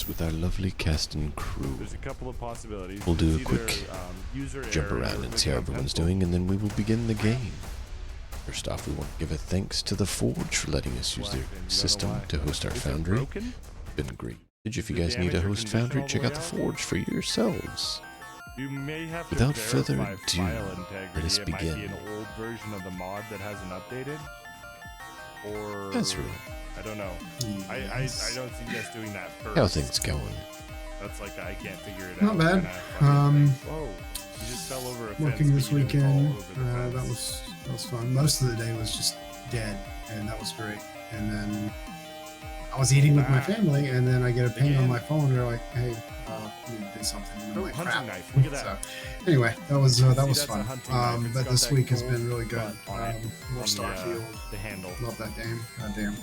ships with our lovely cast and crew. There's a couple of possibilities. We'll do a It's quick either user jump error around or and see how click on everyone's pencil. doing, and then we will begin the game. First off, we want to give a thanks to the Forge for letting us use their system to host our Is it foundry. broken? Been great. If you Is it guys need a damaged or host condition foundry, all the check way out the out? Forge for yourselves. You may have Without to further verify ado, file integrity. let us It might begin. be an old version of the mod that hasn't updated. Or That's real. I don't know. I don't see you guys doing that first. How things going? That's like I can't figure it Not out. bad. Kinda funny thing. Whoa! You just fell over a fence. Working this but you didn't fall weekend, over the fence. that was fun. Most of the day was just dead, and that was great. And then I was eating with my family, and then I get a ping on my phone. They're like, "Hey, you need to do something." And I'm Oh, like, hunting "Crap." knife. Look at that. So, anyway, that was See, fun. that's a hunting knife. It's But got this that week has gold been really good. butt on it, More on Starfield. the handle. Love that game. God damn.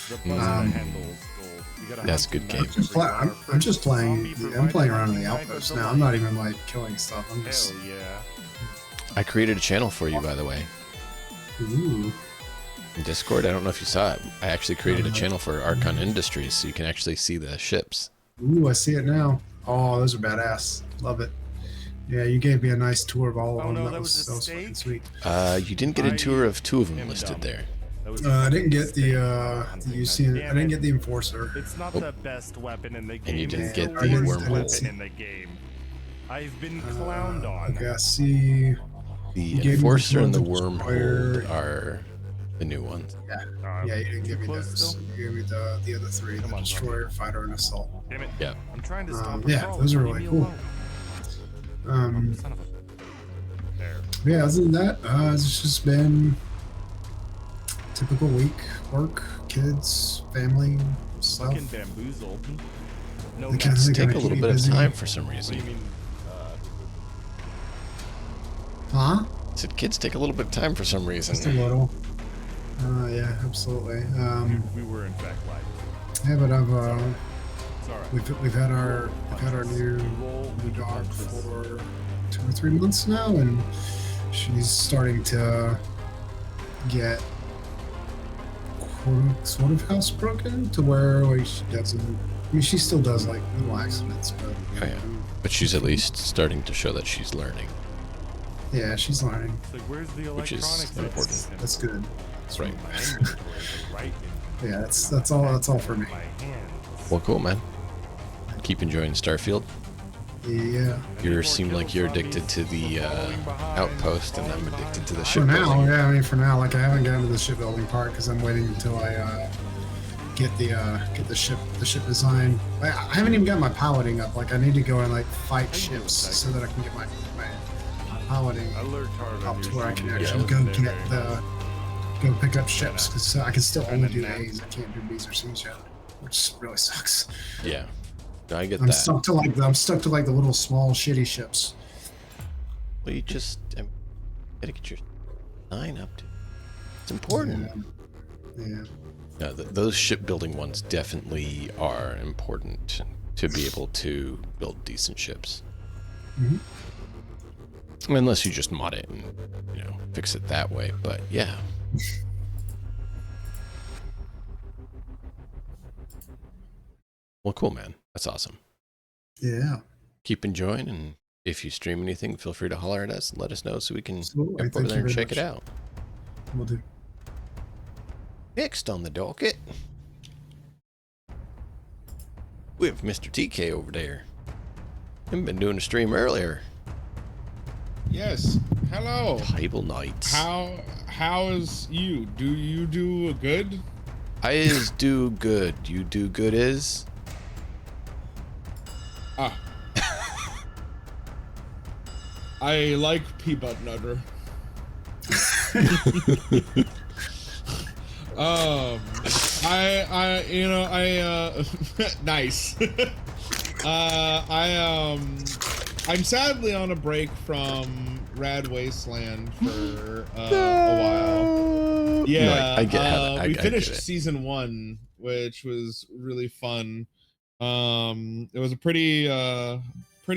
The buzz of the handle is gold. You got a That's a hunting good game. knife Just every I'm hour. just playing. Zombie I'm playing around in provided the hunting knife outpost of the now. I'm not light. even like killing stuff. I'm just. Hell yeah. I created a channel for you, by the way. Ooh. In Discord, I don't know if you saw it. I actually created a channel for Archon Industries, so you can actually see the ships. Ooh, I see it now. Oh, those are badass. Love it. Yeah, you gave me a nice tour of all of Oh, them. no, that that was was a fucking steak? sweet. You didn't get a tour of two of them am listed dumb. there. That was I didn't get steak the hunting knife. UC. I Damn didn't it. get the enforcer. It's not Oh. the best weapon in the game. And you didn't It's get the the worst wormhole. weapon in the game. I've been clowned on. Okay, I see. The You gave me the Enforcer and the Torrent Destroyer. Wormhole are the new ones. Yeah, you didn't give me too close those. still? You gave me the other three: Come the on, Destroyer, Fighter, and Assault. Damn it. Yeah. I'm trying to stop a Yeah, crawl. those are Leave really me cool. alone. Son of a... There. Yeah, other than that, it's just been typical week: work, kids, family, stuff. Fucking bamboozled. No The match. kids are Take gonna a little keep me bit of busy. time for some What do you reason. mean? Huh? I said kids take a little bit of time for some Just a reason. little. Yeah, absolutely. We were in fact live. Yeah, but It's alright. we've had our new dog for 2 or 3 months now, and she's starting to get sort of housebroken to where she doesn't. I mean, she still does like little accidents, but Oh, yeah. But she's at least starting to show that she's learning. yeah, she's learning. It's like, where's the Which is electronics? important. That's good. That's right. My inventory is right in Yeah, that's all for me. my hands. Well, cool, man. Keep enjoying Starfield. Yeah. You seem like you're addicted to the outpost, and I'm addicted to the For shipbuilding. now, yeah. I mean, for now, like I haven't gotten to the shipbuilding part because I'm waiting until I get the ship design. I haven't even got my piloting up. Like I need to go and like fight ships so that I can get my piloting Alert hard on up to your where I can stream. actually Yeah, go they're get very go pick up ships because I can still only do And then A's. I can't do B's or C's yet, which really sucks. Yeah. No, I get I'm that. stuck to like the little small shitty ships. Well, you just gotta get your sign up. It's important. Yeah. No, those shipbuilding ones definitely are important to be able to build decent ships. Mhm. Unless you just mod it and, fix it that way. But yeah. Well, cool, man. That's awesome. Yeah. Keep enjoying, and if you stream anything, feel free to holler at us and let us know so we can Absolutely. jump over Thank there you and very check it much. out. We'll do. Next on the docket, we have Mr. TK over there. I've been doing a stream earlier. Yes. Hello. Table nights. How is you? Do you do good? I is do good. You do good is? Ah. I like peanut butter. Nice. I'm sadly on a break from Rad Wasteland for a while. Yeah, No, I get how we I finished get it. season 1, which was really fun. It was a pretty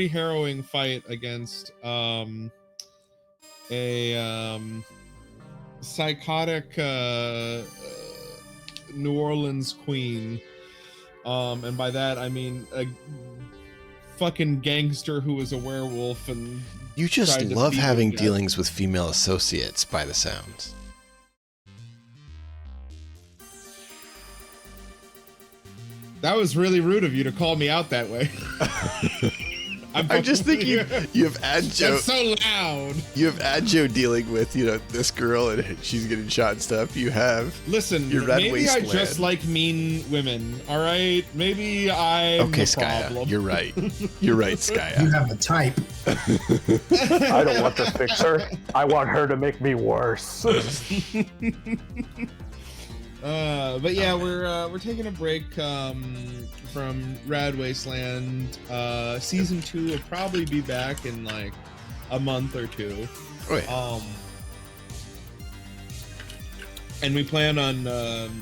harrowing fight against a psychotic New Orleans queen. And by that I mean a fucking gangster who was a werewolf and You just tried to love beat having him to death. dealings with female associates by the sounds. That was really rude of you to call me out that way. I'm just thinking you have Adjo. That's so loud. You have Adjo dealing with, this girl and she's getting shot and stuff. You have Listen, your red maybe I wasteland. just like mean women. All right, maybe I'm Okay, the Skya, problem. you're right. You're right, You Skya. have a type. I don't want to fix her. I want her to make me worse. But yeah, we're taking a break from Rad Wasteland. Season 2 will probably be back in like a month or two. Oh, yeah. And we plan on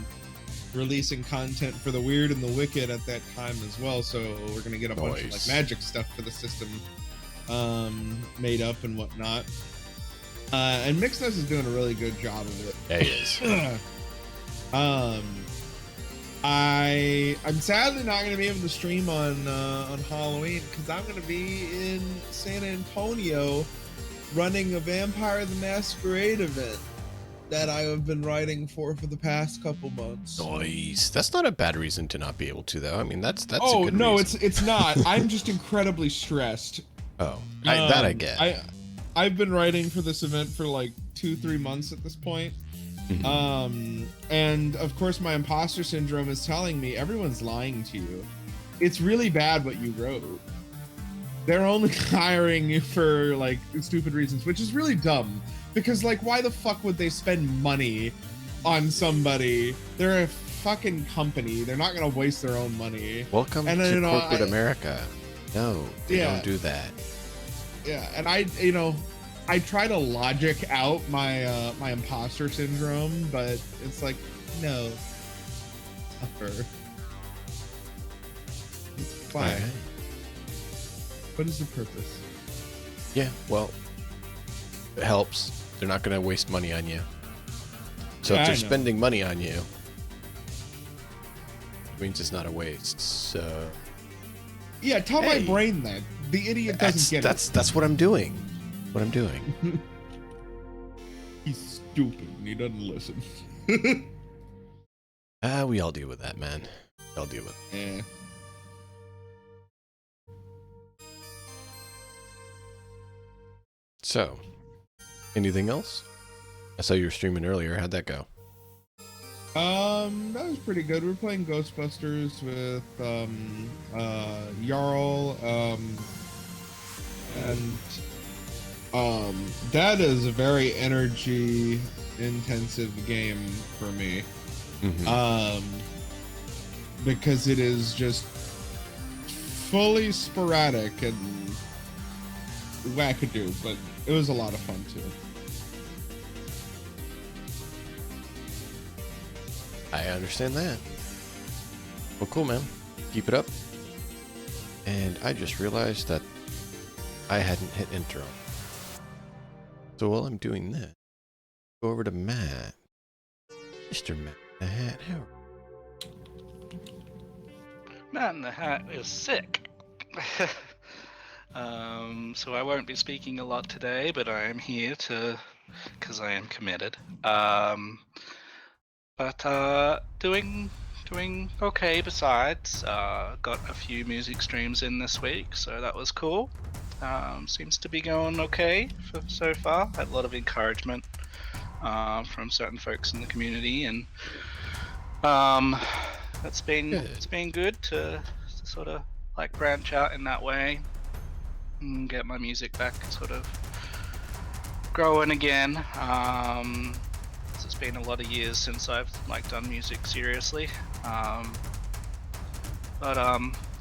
releasing content for the Weird and the Wicked at that time as well. So we're gonna get a bunch of like magic stuff for the system made up and whatnot. And Mixness is doing a really good job of it. Yeah, he is. I'm sadly not going to be able to stream on Halloween because I'm going to be in San Antonio running a Vampire the Masquerade event that I have been writing for the past couple months. Nice. That's not a bad reason to not be able to, though. I mean, that's a Oh good no, reason. it's not. I'm just incredibly stressed. Oh, that I get. I've been writing for this event for like 2-3 months at this point. Mhm. And of course my imposter syndrome is telling me everyone's lying to you. It's really bad what you wrote. They're only hiring you for like stupid reasons, which is really dumb because like why the fuck would they spend money on somebody? They're a fucking company. They're not going to waste their own money. Welcome And to then, corporate America. No, they Yeah. don't do that. Yeah, and I try to logic out my my imposter syndrome, but it's like, no, tougher. It's fine. Alright. What is the purpose? Yeah, well, it helps. They're not going to waste money on you. So Yeah, if I they're know. spending money on you, it means it's not a waste. So Yeah, tell my Hey. brain that. The idiot doesn't get that's what I'm doing. What I'm doing. it. He's stupid and he doesn't listen. We all deal with that, man. We all deal with it. Yeah. So, anything else? I saw you were streaming earlier. How'd that go? That was pretty good. We were playing Ghostbusters with Jarl, and that is a very energy intensive game for me. Mhm. Because it is just fully sporadic and wackadoo, but it was a lot of fun too. I understand that. Well, cool, man. Keep it up. And I just realized that I hadn't hit intro. So while I'm doing that, go over to Matt. Mr. Matt the Hat, how are Matt in the Hat is sick. So I won't be speaking a lot today, but I am here because I am committed. But doing okay besides. Got a few music streams in this week, so that was cool. Seems to be going okay so far. Had a lot of encouragement from certain folks in the community, and it's been good to sort of like branch out in that way and get my music back sort of growing again. It's been a lot of years since I've like done music seriously.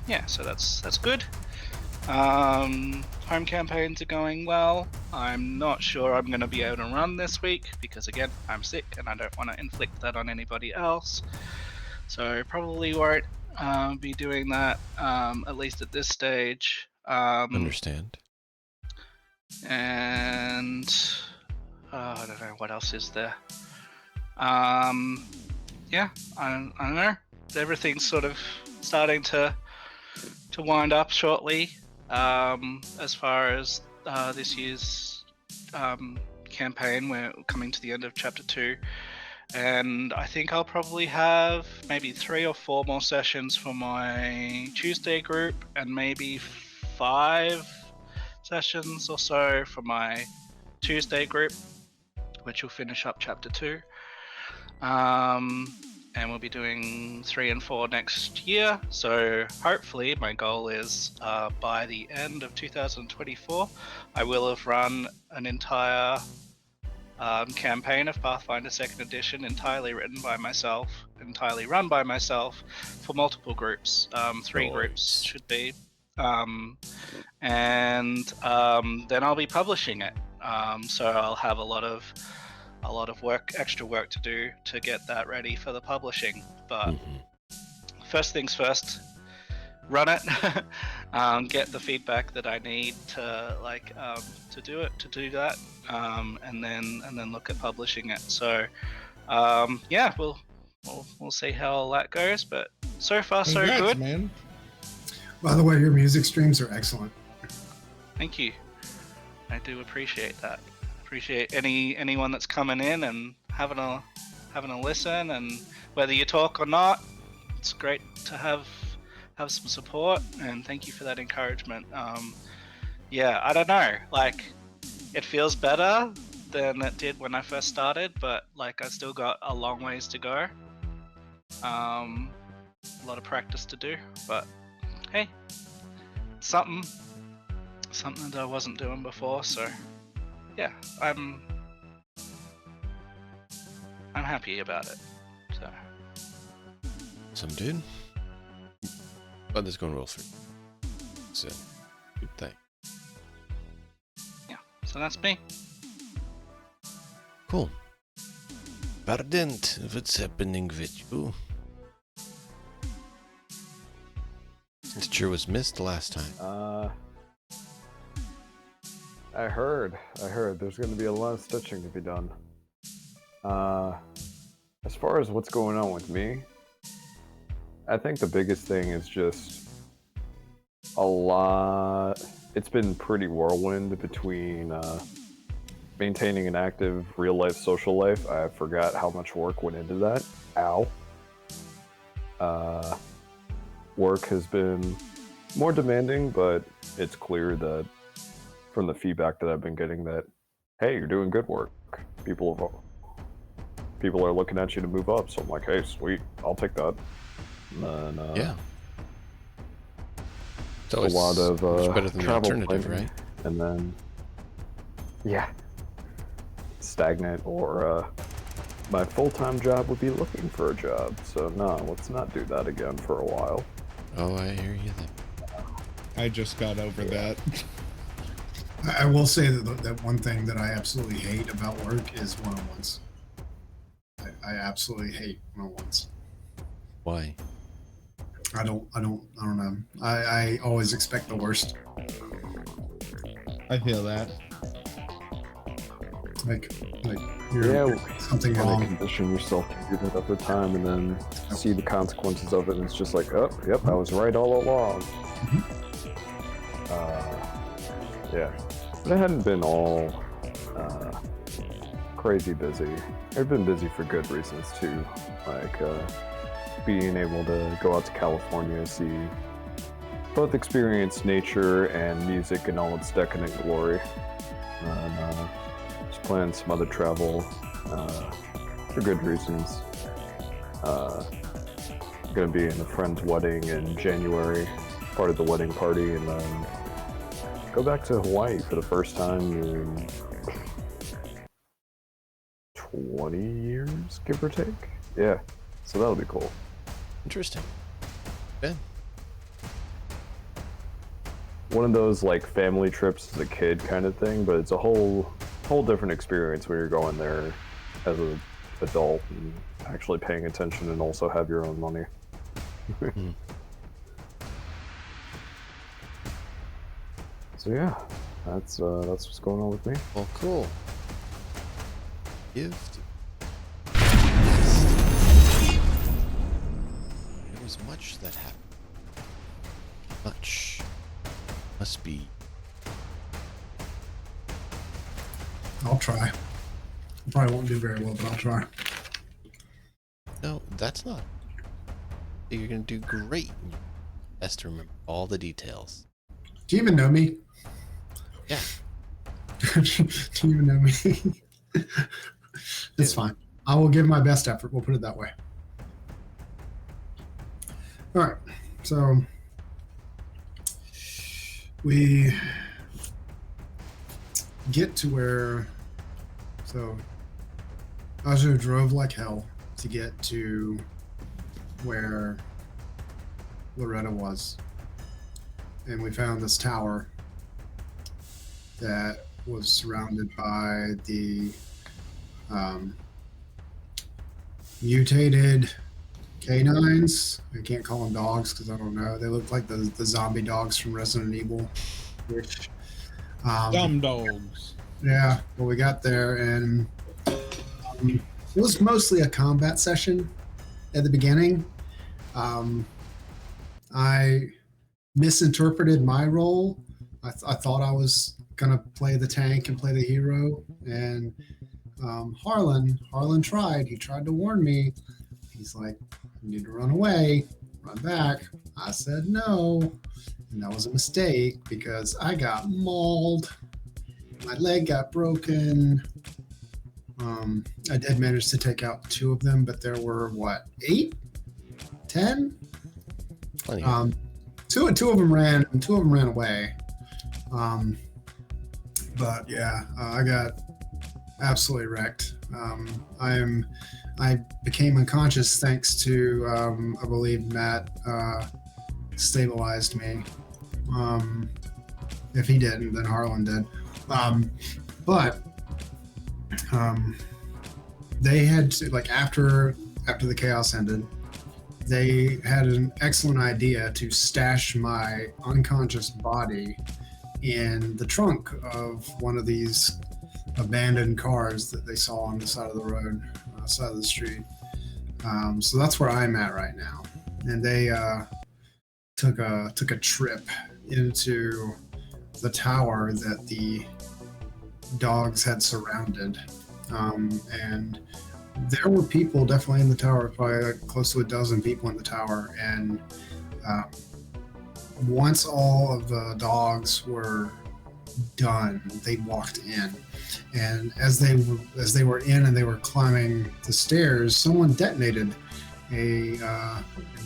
Yeah, so that's good. Home campaigns are going well. I'm not sure I'm going to be able to run this week because again, I'm sick and I don't want to inflict that on anybody else. So probably won't be doing that, at least at this stage. Understand. And I don't know what else is there. Yeah, I don't know. Everything's sort of starting to wind up shortly. As far as this year's campaign, we're coming to the end of chapter 2, and I think I'll probably have maybe 3 or 4 more sessions for my Tuesday group, and maybe 5 sessions or so for my Tuesday group, which will finish up chapter 2. And we'll be doing 3 and 4 next year. So hopefully my goal is by the end of 2024, I will have run an entire campaign of Pathfinder 2nd Edition entirely written by myself, entirely run by myself for multiple groups. 3 groups should be. And then I'll be publishing it. So I'll have a lot of work, extra work to do to get that ready for the publishing. But first things first, run it, get the feedback that I need to to do that, and then look at publishing it. So yeah, we'll see how all that goes. But so far Congrats, so good, man. By the way, your music streams are excellent. Thank you. I do appreciate that. Appreciate anyone that's coming in and having a listen, and whether you talk or not, it's great to have some support, and thank you for that encouragement. Yeah, I don't know, like, it feels better than it did when I first started, but like I still got a long ways to go. A lot of practice to do, but hey, something that I wasn't doing before, so yeah, I'm happy about it. So Some dude. But this going well for you. So good thing. yeah, so that's me. Cool. Pardon, what's happening with you? It sure was missed last time. I heard there's going to be a lot of stitching to be done. As far as what's going on with me, I think the biggest thing is just a lot. It's been pretty whirlwind between maintaining an active real-life social life. I forgot how much work went into that. Ow. Work has been more demanding, but it's clear that from the feedback that I've been getting that, hey, you're doing good work. People are looking at you to move up, so I'm like, hey, sweet, I'll take that. And, Yeah. So a lot of much better than the travel alternative, planning, right? and then, yeah, stagnant, or my full-time job would be looking for a job. So no, let's not do that again for a while. Oh, I hear you then. I just got over that. I will say that one thing that I absolutely hate about work is one-on-ones. I absolutely hate one-on-ones. Why? I don't know. I always expect the worst. I feel that. Like you're something Kind of wrong. condition yourself to do that at the time, and then see the consequences of it, and it's just like, oh, yep, I was right all along. Yeah, but I hadn't been all crazy busy. I've been busy for good reasons too, like being able to go out to California, see, both experience nature and music in all its decadent glory, and just plan some other travel for good reasons. Gonna be in a friend's wedding in January, part of the wedding party, and then go back to Hawaii for the first time in 20 years, give or take. Yeah, so that'll be cool. Interesting. Ben. One of those like family trips as a kid kind of thing, but it's a whole different experience when you're going there as an adult and actually paying attention and also have your own money. So yeah, that's what's going on with me. Well, cool. Gift. There was much that happened much. Must be. I'll try. I probably won't do very well, but I'll try. No, that's not. You're gonna do great. Best to remember all the details. Do you even know me? Yeah. Do you even know me? It's fine. I will give my best effort. We'll put it that way. All right. So we get to where. So Ajo drove like hell to get to where Loretta was. And we found this tower that was surrounded by the mutated canines. I can't call them dogs because I don't know. They look like the zombie dogs from Resident Evil. Which, Dumb dogs. yeah, well, we got there and it was mostly a combat session at the beginning. I misinterpreted my role. I thought I was gonna play the tank and play the hero, and Harlan tried. He tried to warn me. He's like, "You need to run away, run back." I said no, and that was a mistake because I got mauled. My leg got broken. I did manage to take out 2 of them, but there were what, 8, 10? Plenty. Two of them ran away. But yeah, I got absolutely wrecked. I became unconscious thanks to I believe Matt stabilized me. If he didn't, then Harlan did. But they had to, like, after the chaos ended, they had an excellent idea to stash my unconscious body in the trunk of one of these abandoned cars that they saw on the side of the road, side of the street. So that's where I'm at right now. And they took a trip into the tower that the dogs had surrounded. And there were people definitely in the tower, probably like close to a dozen people in the tower. And once all of the dogs were done, they walked in. And as they were in and they were climbing the stairs, someone detonated an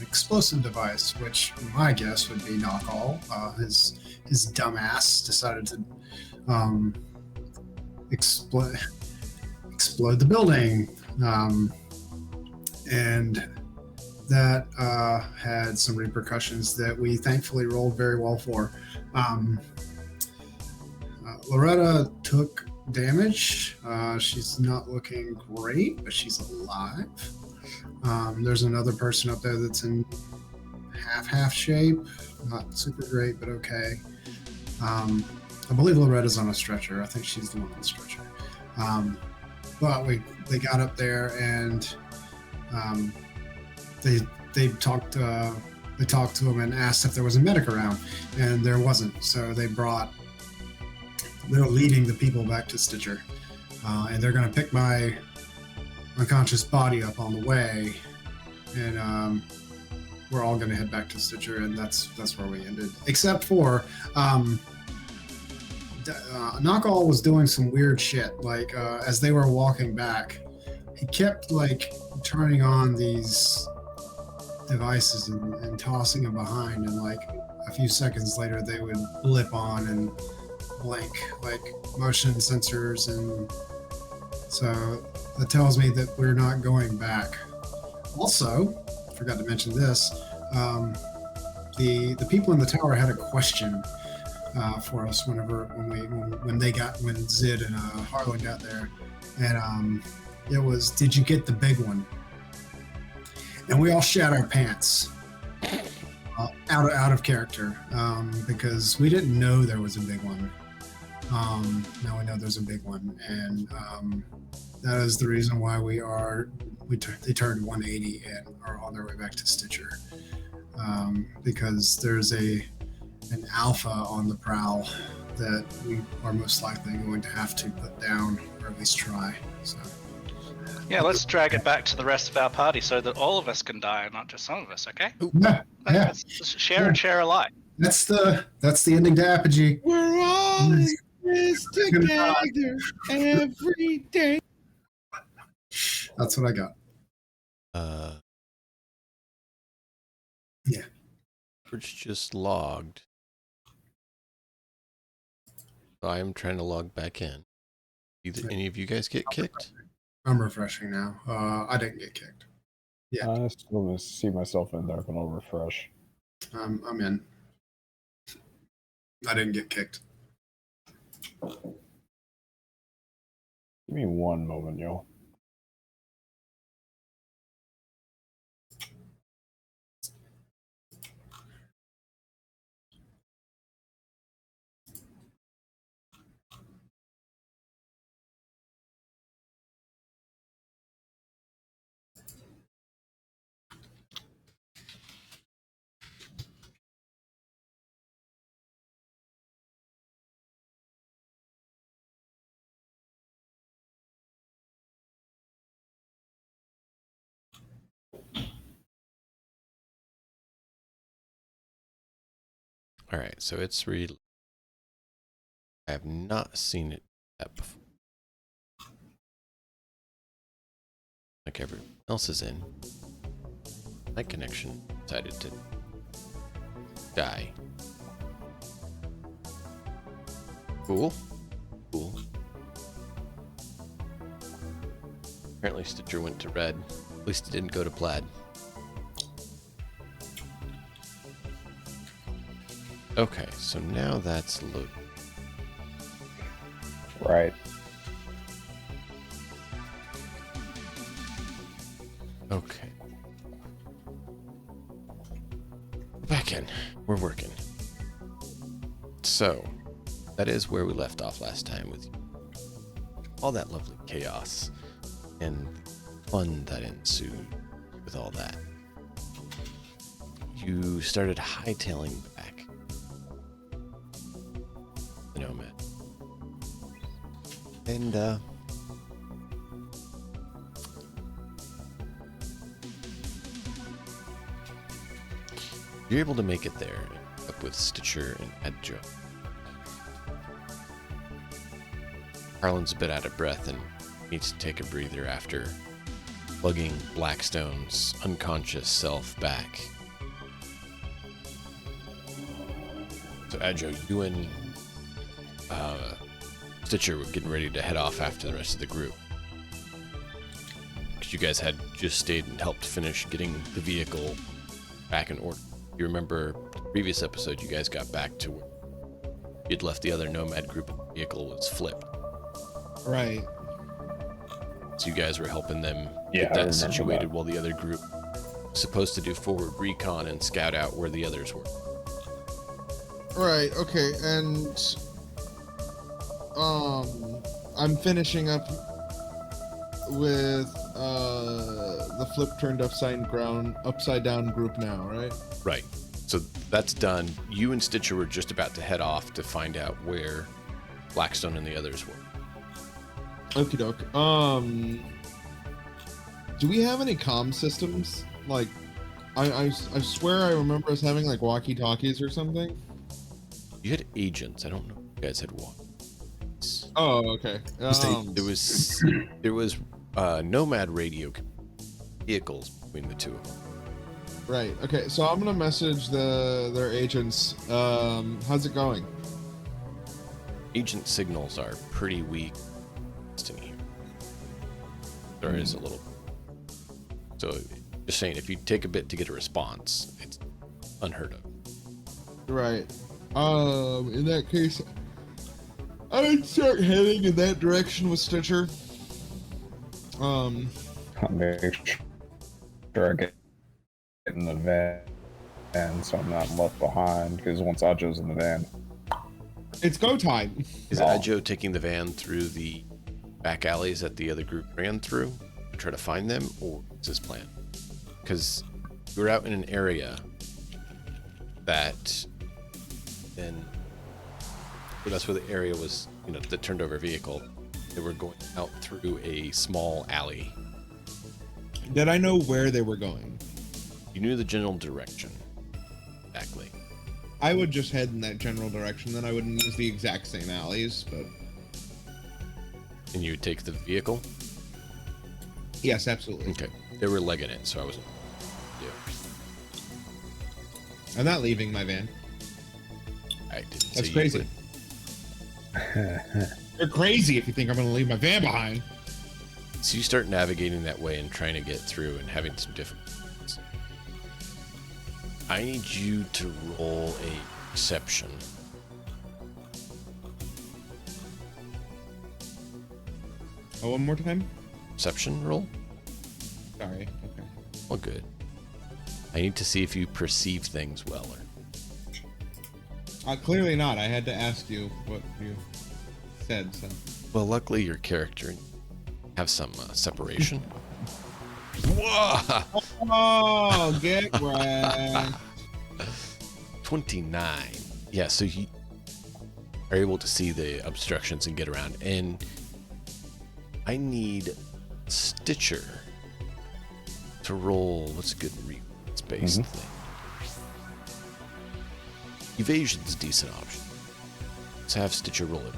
explosive device, which my guess would be Knockall. His dumbass decided to explode the building, and that had some repercussions that we thankfully rolled very well for. Loretta took damage. She's not looking great, but she's alive. There's another person up there that's in half they not super great, but okay. I believe Loretta's on a stretcher. I think she's the one on the stretcher. But they got up there and they talked to him and asked if there was a medic around, and there wasn't. So they're leading the people back to Stitcher, and they're going to pick my unconscious body up on the way, and we're all going to head back to Stitcher, and that's where we ended. Except for Knockall was doing some weird shit. Like as they were walking back, he kept like turning on these devices and tossing them behind, and like a few seconds later they would blip on and blink like motion sensors, and so that tells me that we're not going back. Also, I forgot to mention this, the people in the tower had a question for us when Zid and Harlan got there, and it was, did you get the big one? And we all shat our pants out of character, because we didn't know there was a big one. Now we know there's a big one, and that is the reason why they turned 180 and are on their way back to Stitcher, because there's an alpha on the prowl that we are most likely going to have to put down, or at least try. So Yeah, let's drag it back to the rest of our party so that all of us can die and not just some of us, okay? yeah, yeah. Let's share and share alike. That's the ending to Apogee. We're all in this together every day. That's what I got. Yeah. It's just logged. I am trying to log back in. Either any of you guys get kicked? I'm refreshing now. I didn't get kicked. Yeah. I still see myself in there, but I'll refresh. I'm in. I didn't get kicked. Give me one moment, y'all. All right, so it's real. I have not seen it that before. Like everyone else is in. My connection decided to die. Cool. Cool. Apparently Stitcher went to red. At least it didn't go to plaid. Okay, so now that's loaded. Right. Okay. We're back in. We're working. So, that is where we left off last time with all that lovely chaos and fun that ensued with all that. You started hightailing back the Nomad. And, you're able to make it there, up with Stitcher and Adjo. Harlan's a bit out of breath and needs to take a breather after lugging Blackstone's unconscious self back. So Adjo, you and Stitcher were getting ready to head off after the rest of the group. Because you guys had just stayed and helped finish getting the vehicle back in order. You remember the previous episode, you guys got back to where you'd left the other Nomad group and the vehicle was flipped. Right. So you guys were helping them Yeah, get I that remember situated that. while the other group was supposed to do forward recon and scout out where the others were. Right, okay, and I'm finishing up with the flip turned upside down group now, right? Right. So that's done. You and Stitcher were just about to head off to find out where Blackstone and the others were. Okie doke. Do we have any comm systems? Like, I swear I remember us having like walkie-talkies or something. You had agents. I don't know if you guys had one. Oh, okay. There was Nomad radio vehicles between the two of them. Right. Okay. So I'm gonna message their agents. How's it going? Agent signals are pretty weak to me. There is a little. So just saying, if you take a bit to get a response, it's unheard of. Right. In that case, I'd start heading in that direction with Stitcher. I'll make sure I get in the van so I'm not left behind, because once Adjo's in the van. It's go time. Is Adjo taking the van through the back alleys that the other group ran through to try to find them, or is his plan? Because you're out in an area that then that's where the area was, the turned over vehicle. They were going out through a small alley. Did I know where they were going? You knew the general direction. Exactly. I would just head in that general direction, then I wouldn't use the exact same alleys, but... And you would take the vehicle? Yes, absolutely. Okay. They were legging it, so I wasn't... Yeah. I'm not leaving my van. I didn't say That's you crazy. would. You're crazy if you think I'm going to leave my van behind. So you start navigating that way and trying to get through and having some difficulties. I need you to roll a perception. Oh, one more time? Perception roll? Sorry. Okay. Well, good. I need to see if you perceive things well. Clearly not. I had to ask you what you said, so... Well, luckily your character have some separation. Whoa! Oh, get wrecked. 29. Yeah, so you are able to see the obstructions and get around. And I need Stitcher to roll. What's a good based thing? Evasion's a decent option. Let's have Stitcher roll it.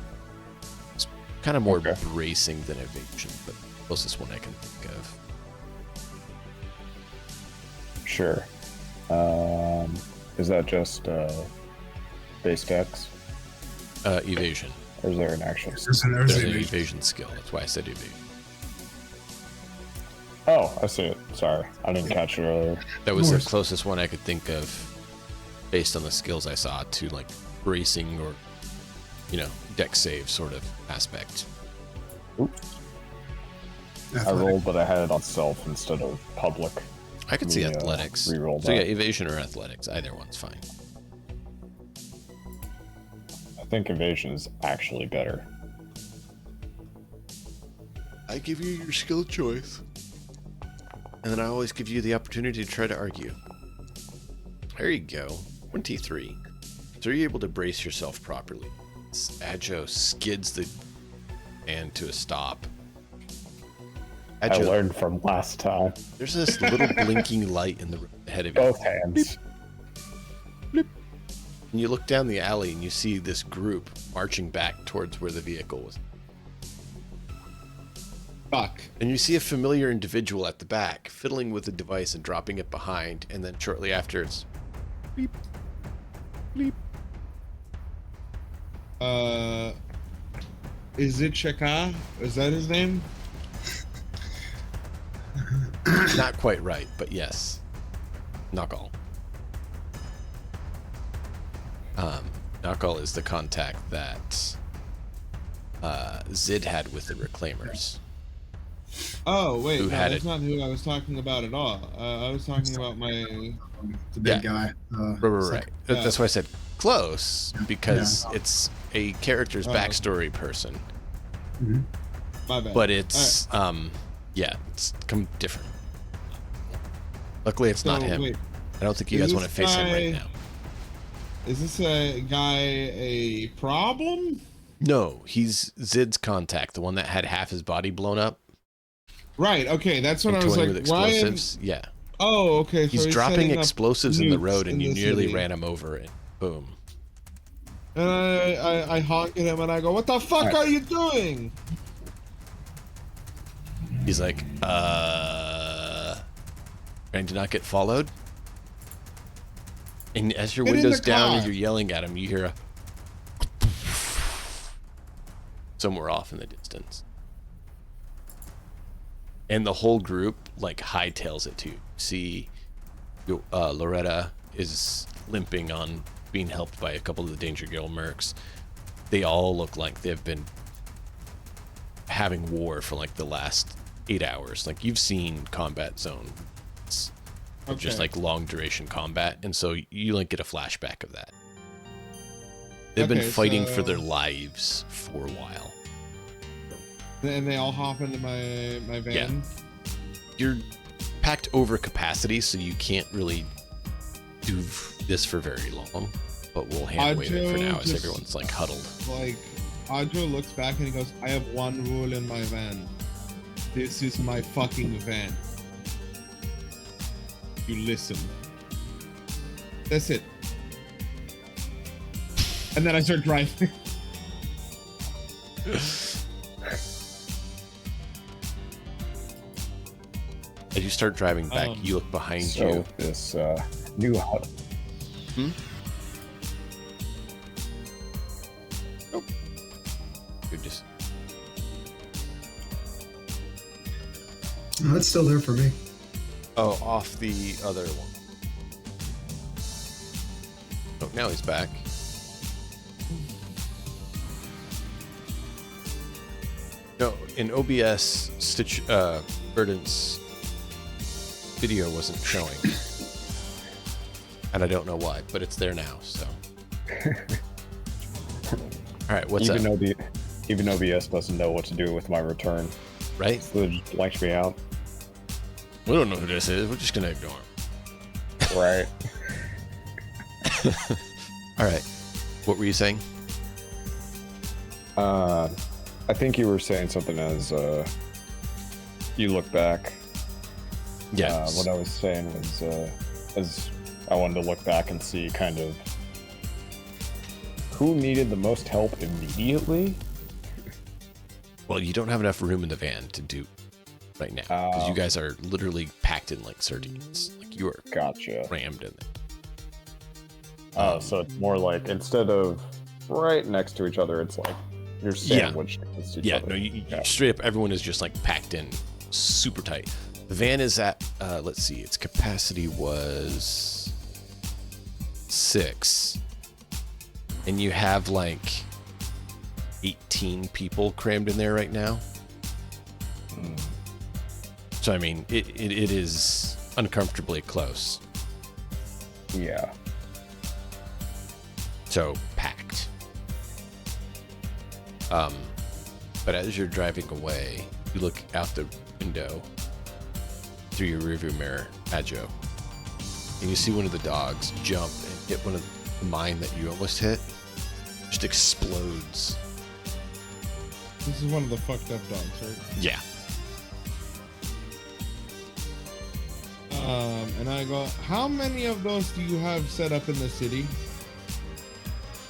It's kind of more bracing than evasion, but closest one I can think of. Sure. Is that just base dex? Evasion. Or is there an actual... There's There's an an evasion skill. That's why I said evasion. Oh, I see it. Sorry. I didn't catch it earlier. That was the closest one I could think of based on the skills I saw to like bracing or, deck save sort of aspect. I rolled, but I had it on self instead of public. I could see athletics. Reroll So yeah, that. evasion or athletics. Either one's fine. I think evasion is actually better. I give you your skill choice. And then I always give you the opportunity to try to argue. There you go. 23. So you're able to brace yourself properly. Adjo skids the van to a stop. I Adjo, learned from last time. there's this little blinking light in the ahead of you. Both hands. And you look down the alley and you see this group marching back towards where the vehicle was. Fuck. And you see a familiar individual at the back, fiddling with the device and dropping it behind, and then shortly after it's beep, bleep. Is it Shaka? Is that his name? Not quite right, but yes. Knuckle. Knuckle is the contact that Zid had with the Reclaimers. Oh, wait, Who no, had that's it? not who I was talking about at all. I was talking about my... the big Yeah. guy. Right. That's why I said close, because it's a character's Oh. backstory person. My bad. But it's, it's different. Luckily, it's not So, him. wait, I don't think you is guys want to this face him right guy- now. is this a guy a problem? No, he's Zid's contact, the one that had half his body blown up. Right, okay, that's what And I was toying like, with why... explosives. Yeah. Oh, okay, so He's dropping setting up explosives in the nukes road, and in you the nearly city. ran him over, and boom. And I honk at him and I go, what the fuck are you doing? He's like, trying to not get followed. And as your Get in window's the down and car. you're yelling at him, you hear a somewhere off in the distance. And the whole group like hightails it to you. See, Loretta is limping on, being helped by a couple of the Danger Girl mercs. They all look like they've been having war for like the last 8 hours. Like you've seen Combat Zone. It's just Okay. like long duration combat, and so you like get a flashback of that. They've been Okay, fighting for so- their lives for a while. And they all hop into my van. You're packed over capacity, so you can't really do this for very long. but we'll hand wave it for Ajo now as just- everyone's like huddled. Like, Ajo looks back and he goes, I have one rule in my van. This is my fucking van. You listen. That's it. And then I start driving. As you start driving back, you look behind So you. this new hut. You're just No, it's still there for me. off the other one. Oh, now he's back. No, in OBS, Burden's video wasn't showing. And I don't know why, but it's there now, so. Alright, what's even up? Even OBS doesn't know what to do with my return. Right? So they just blanked me out. We don't know who this is, we're just gonna ignore him. Right. Alright, what were you saying? I think you were saying something as you look back. Yeah. What I was saying was as I wanted to look back and see kind of who needed the most help immediately. Well, you don't have enough room in the van to do right now because you guys are literally packed in like sardines. Like you are Gotcha. rammed in there. So it's more like instead of right next to each other, it's like you're sandwiched against each Yeah, other. no, you straight up, everyone is just like packed in super tight. The van is at, let's see, its capacity was 6. And you have like 18 people crammed in there right now. So, I mean, it is uncomfortably close. Yeah. So, packed. But as you're driving away, you look out the window through your rearview mirror, Ajo, and you see one of the dogs jump and hit one of the mine that you almost hit. Just explodes. This is one of the fucked up dogs, right? Yeah. And I go, how many of those do you have set up in the city?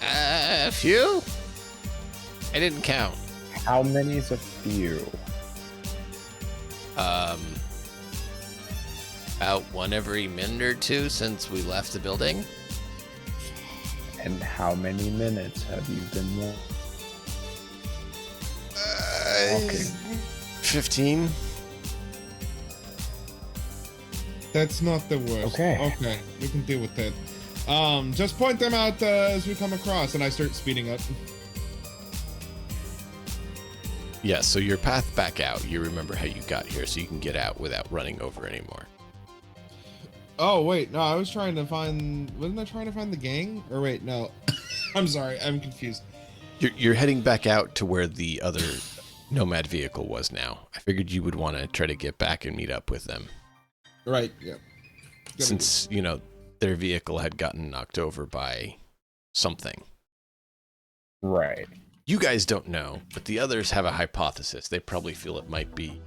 A few? I didn't count. How many's a few? About one every minute or two since we left the building. And how many minutes have you been there? 15. That's not the worst. Okay. Okay, we can deal with that. Just point them out as we come across, and I start speeding up. Yeah, so your path back out, you remember how you got here, so you can get out without running over anymore. Oh wait, no, I was trying to find. Wasn't I trying to find the gang? Or wait, no. I'm sorry, I'm confused. You're heading back out to where the other Nomad vehicle was now. I figured you would want to try to get back and meet up with them. Right. Yeah. Since, you know, their vehicle had gotten knocked over by something. Right. You guys don't know, but the others have a hypothesis. They probably feel it might be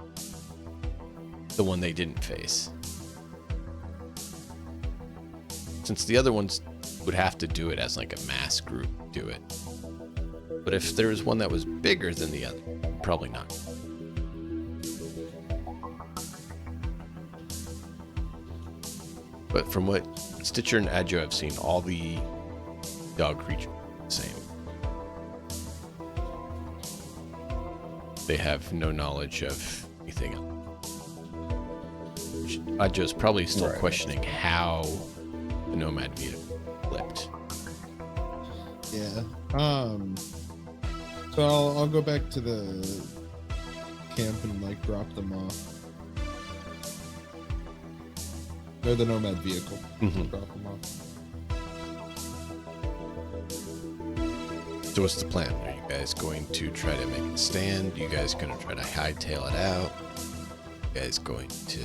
the one they didn't face. Since the other ones would have to do it as like a mass group do it. But if there was one that was bigger than the other, probably not. But from what Stitcher and Ajo have seen, all the dog creatures are the same. They have no knowledge of anything else. Ajo's probably still Right. questioning how the Nomad vehicle flipped. Yeah. So I'll go back to the camp and like drop them off. Or the Nomad vehicle. Mhm. Drop them off. So what's the plan? Are you guys going to try to make it stand? Are you guys going to try to hightail it out? Are you guys going to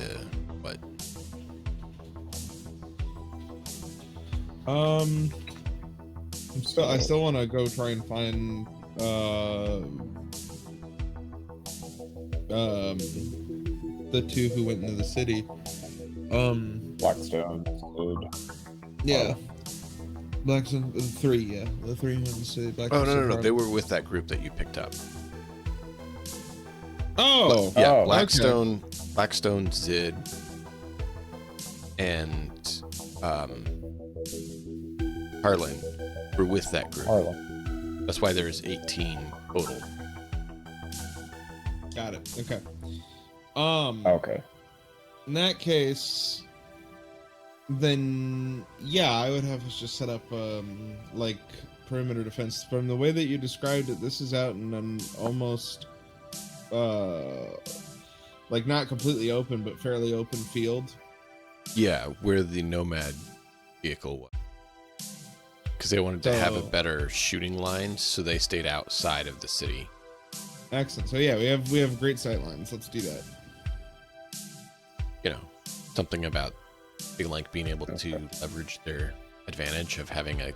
what? I still want to go try and find the two who went into the city. Blackstone. Yeah. Blackstone, the three who went into the city. Oh, no. They were with that group that you picked up. Oh! Yeah, Oh, Blackstone, Zid, and Harlan were with that group. Harlan. That's why there's 18 total. Got it. Okay. Okay. In that case, then yeah, I would have us just set up like perimeter defense. From the way that you described it, this is out in an almost like not completely open but fairly open field. Yeah, where the Nomad vehicle was. Because they wanted to have a better shooting line, so they stayed outside of the city. Excellent. So yeah, we have great sight lines. Let's do that. You know, something about being able to leverage their advantage of having a,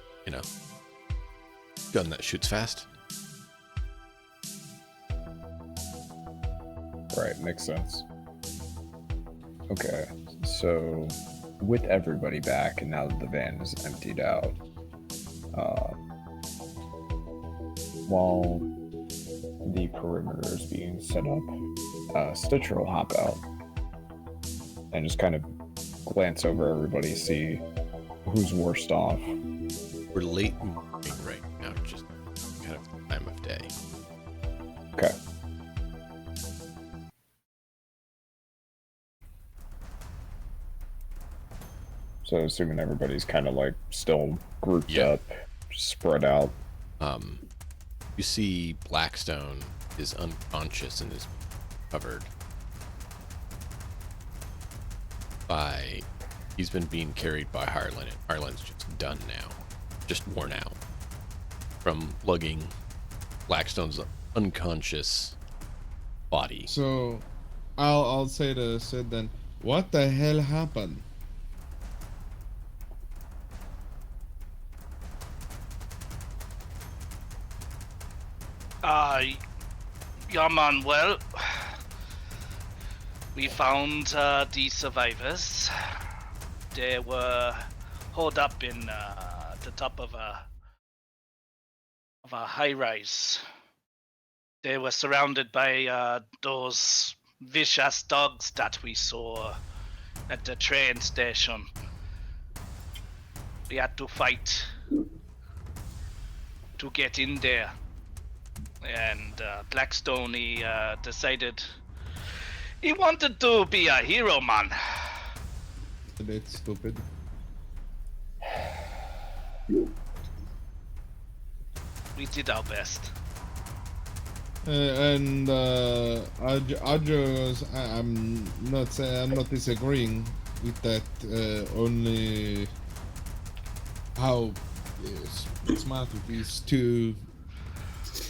gun that shoots fast. Right, makes sense. Okay, so with everybody back and now that the van is emptied out, while the perimeter is being set up, Stitcher will hop out and just kind of glance over everybody, see who's worst off. We're late morning right now, just kind of the time of day. Okay. So assuming everybody's kind of like still grouped up, spread out. You see Blackstone is unconscious and is covered by... He's been being carried by Harlan, and Harlan's just done now. Just worn out from lugging Blackstone's unconscious body. So I'll say to Sid then, what the hell happened? Yeah, man, well, we found the survivors. They were holed up in the top of a high-rise. They were surrounded by those vicious dogs that we saw at the train station. We had to fight to get in there. And Blackstone, he decided he wanted to be a hero, man. A bit stupid. We did our best. And Adjo's, I'm not disagreeing with that. Only how smart it is to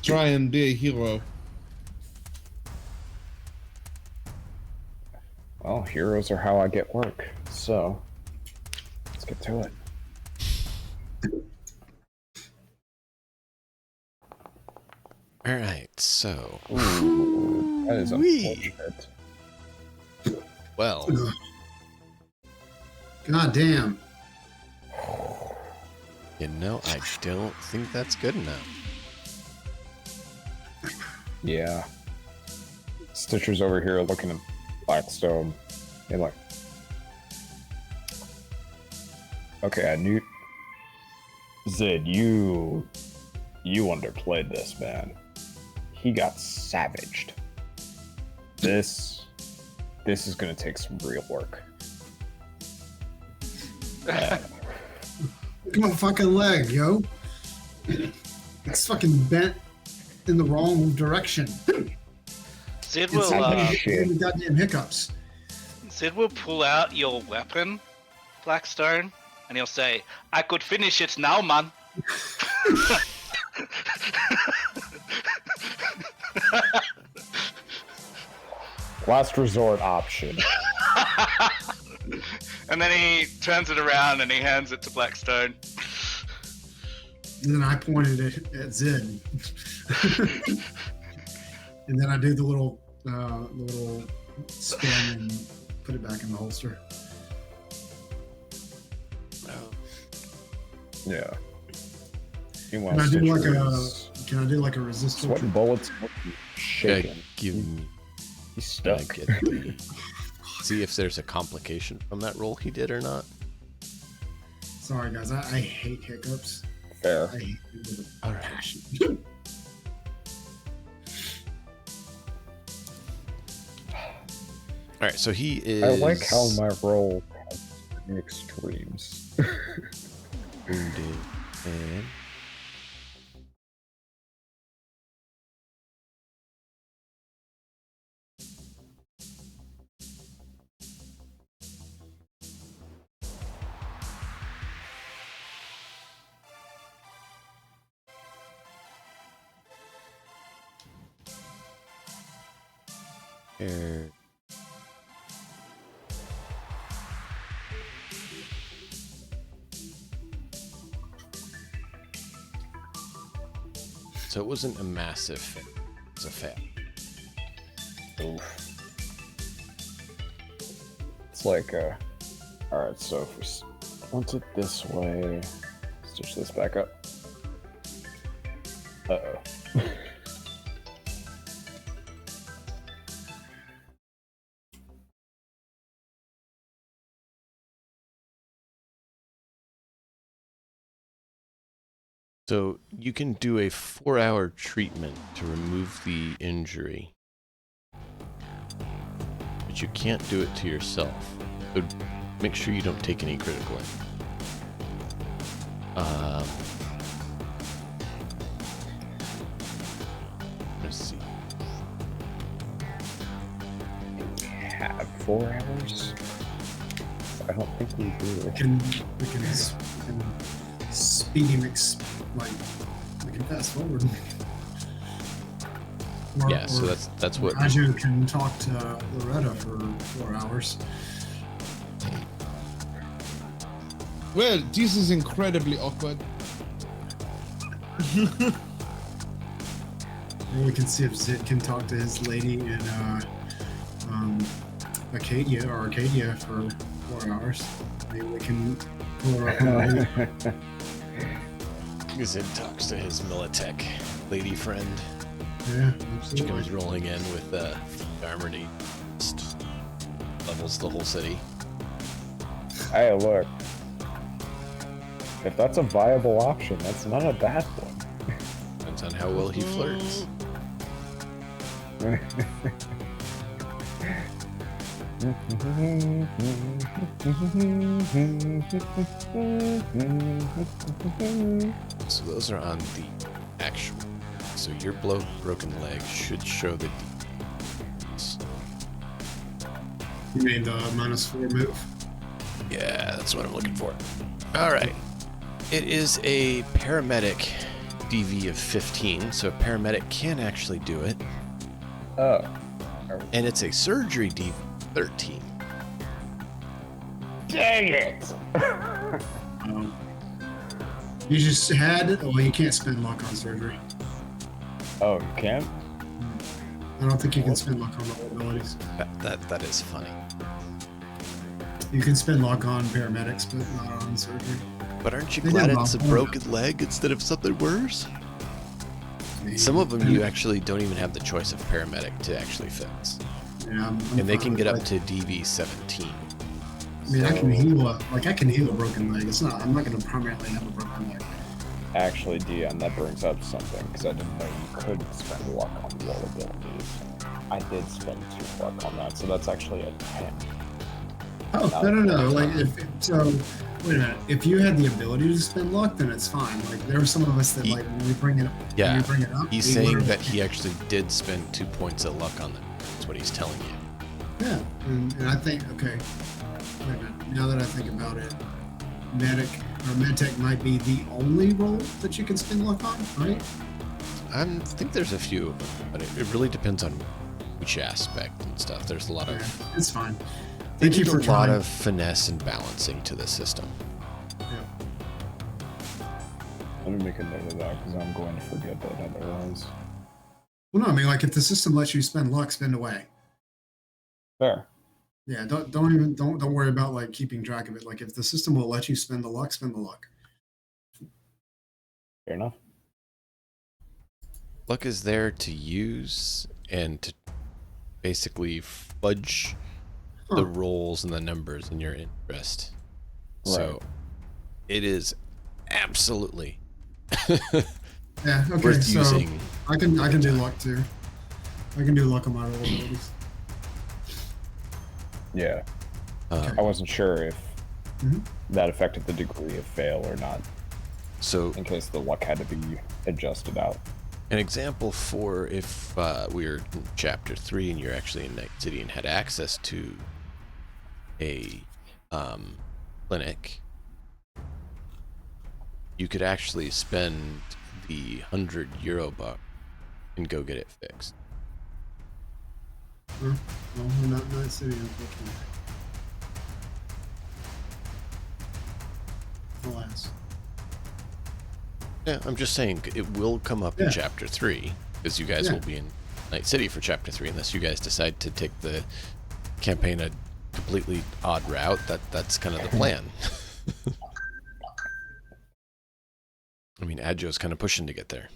try and be a hero. Well, heroes are how I get work, so let's get to it. All right, so... Ooh, that is unfortunate. Well... God damn. I don't think that's good enough. Yeah. Stitcher's over here looking at Blackstone and like, okay, I knew. Zid, you underplayed this, man. He got savaged. This is gonna take some real work. Look at my fucking leg, yo. It's fucking bent in the wrong direction. Sid It's will like the goddamn hiccups. Sid will pull out your weapon, Blackstone, and he'll say, "I could finish it now, man." Last resort option. And then he turns it around and he hands it to Blackstone. And then I pointed it at Zed. And then I do the little spin and put it back in the holster. Yeah. He Can wants I do to like choose can I do like a resistance? sweating bullets, Yeah, shaking. give me. He's Can I stuck. get see if there's a complication from that roll he did or not. Sorry guys, I hate hiccups. Fair. I hate them with a All right. passion. All right, so he is. I like how my role has extremes. wounded and. Here. So it wasn't a massive fail. It was a fail. Oof. It's like alright, so if we want it this way, stitch this back up. Uh-oh. So you can do a 4-hour treatment to remove the injury, but you can't do it to yourself. So make sure you don't take any critical hit. Let's see. Have 4 hours? I don't think we do. we can speed him we can fast forward. Yeah, so that's what. Raju can talk to Loretta for 4 hours. Well, this is incredibly awkward. Or we can see if Zid can talk to his lady in Arcadia for 4 hours. Maybe we can pull her up on the Zid talks to his Militech lady friend. Yeah, She comes absolutely. rolling in with armored and just levels the whole city. Hey, look. If that's a viable option, that's not a bad one. Depends on how well he flirts. So those are on the actual. So your broken leg should show the details. You made the -4 move. Yeah, that's what I'm looking for. All right. It is a paramedic DV of 15, so a paramedic can actually do it. Oh. And it's a surgery DV 13. Dang it! You just had. Well, you can't spend luck on surgery. Oh, you can't? I don't think you can spend luck on the abilities. That is funny. You can spend luck on paramedics, but not on surgery. But aren't you They glad did it's a well. broken leg instead of something worse? Some of them you actually don't even have the choice of paramedic to actually fix. Yeah, I'm And they fine can with get up that. to DV 17. I mean, I can heal I can heal a broken leg. It's not. I'm not going to permanently have a broken leg. Actually, Dion, that brings up something, because I didn't know you could spend luck on wall abilities. I did spend 2 luck on that, so that's actually a 10. Oh no! Like so, wait a minute. If you had the ability to spend luck, then it's fine. Like there are some of us that like when we bring it. Yeah, when we bring it up. he's we saying learn- that he actually did spend 2 points of luck on them. That's what he's telling you. Yeah, and I think okay. Wait a minute. Now that I think about it, medtech might be the only role that you can spend luck on, right? I think there's a few, but it really depends on which aspect and stuff. There's a lot Yeah, of it's fine. they Thank you need for a lot trying. of finesse and balancing to the system. Yeah. Let me make a note of that because I'm going to forget that otherwise. Well, no, I mean, like if the system lets you spend luck, spend away. There. Yeah, don't worry about like keeping track of it. Like if the system will let you spend the luck, spend the luck. Fair enough. Luck is there to use and to basically fudge the rolls and the numbers in your interest. So it is absolutely Yeah, okay, worth so using. I can do luck too. I can do luck on my rollabilities. Yeah. Okay. I wasn't sure if that affected the degree of fail or not. So in case the luck had to be adjusted out. An example for if we were in Chapter 3 and you're actually in Night City and had access to a clinic, you could actually spend the €100 buck and go get it fixed. Well, we're not in Night City, unfortunately. Alas. Yeah, I'm just saying it will come up in Chapter 3 because you guys will be in Night City for Chapter 3 unless you guys decide to take the campaign a completely odd route. That's kind of the plan. I mean, Adjo's kind of pushing to get there.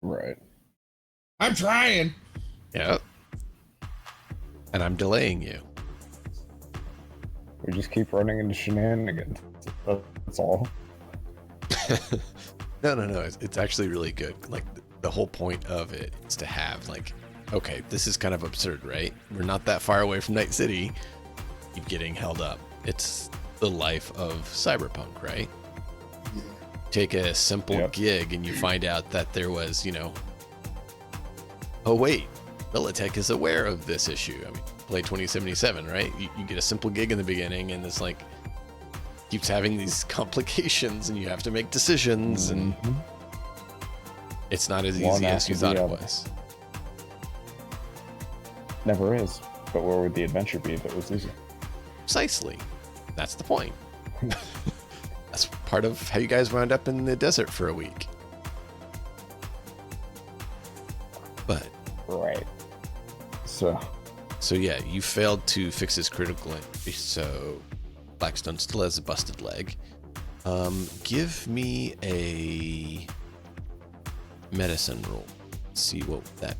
Right. I'm trying. Yeah. And I'm delaying you. We just keep running into shenanigans. That's all. No. It's actually really good. Like, the whole point of it is to have, like, okay, this is kind of absurd, right? We're not that far away from Night City. Keep getting held up. It's the life of Cyberpunk, right? Take a simple gig and you find out that there was, oh, wait, Militech is aware of this issue. I mean, play 2077, right? You get a simple gig in the beginning and it's like, keeps having these complications and you have to make decisions and it's not as easy as you thought it was. Never is. But where would the adventure be if it was easy? Precisely. That's the point. That's part of how you guys wound up in the desert for a week. But right. So yeah, you failed to fix his critical injury, so Blackstone still has a busted leg. Give me a medicine roll. See what that.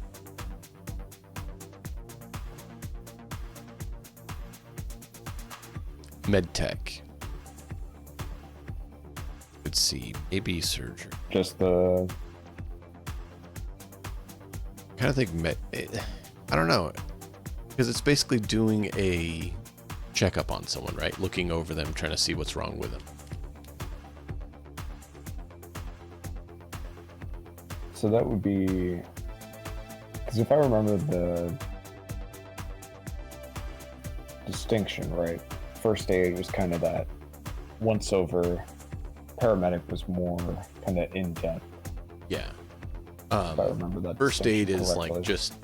Medtech. Let's see, maybe surgery. Just the. Kind of think I don't know, because it's basically doing a checkup on someone, right? Looking over them, trying to see what's wrong with them. So that would be, because if I remember the distinction, right? First aid was kind of that once over. Paramedic was more kind of in depth. Yeah. If I remember that. First aid is correctly. like just,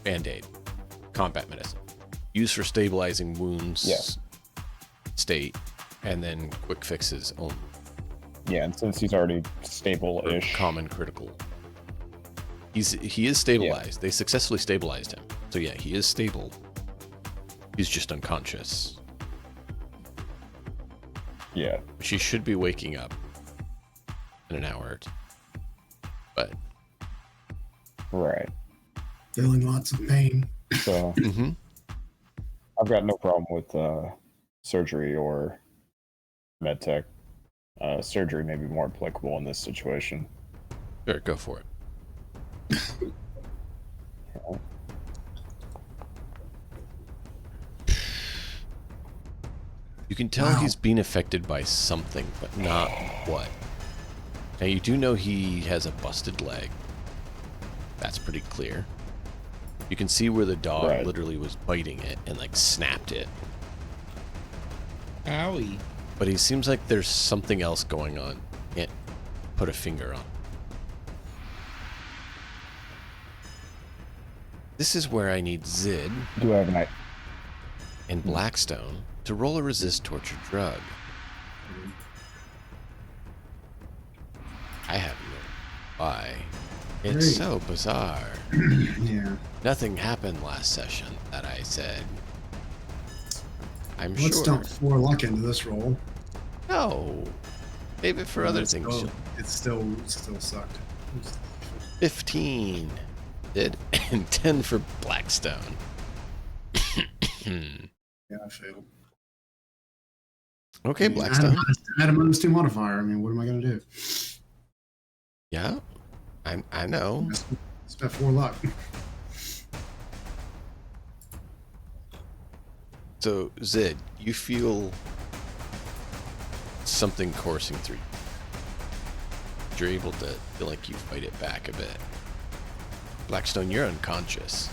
Band-Aid, combat medicine, used for stabilizing wounds, state, and then quick fixes only. Yeah, and since he's already stable-ish. Common critical. He is stabilized. They successfully stabilized him. So yeah, he is stable. He's just unconscious. Yeah. She should be waking up in an hour or two. But. Right. Feeling lots of pain. So, I've got no problem with surgery or medtech. Surgery may be more applicable in this situation. Sure, go for it. You can tell he's being affected by something, but not what. Now, you do know he has a busted leg. That's pretty clear. You can see where the dog literally was biting it and, like, snapped it. Owie. But he seems like there's something else going on. Can't put a finger on. This is where I need Zid. Do I have an idea? And Blackstone to roll a resist torture drug. I have no why. It's Great. so bizarre. Yeah. Nothing happened last session that I said. I'm Let's sure. dump 4 luck into this roll. No. Save it for other It's things. still- It still sucked. 15 did, and 10 for Blackstone. Yeah, I failed. Okay, I mean, Blackstone. I had a -2 modifier. I mean, what am I going to do? Yeah, I know. Spent 4 luck. So, Zid, you feel something coursing through you. You're able to feel like you fight it back a bit. Blackstone, you're unconscious.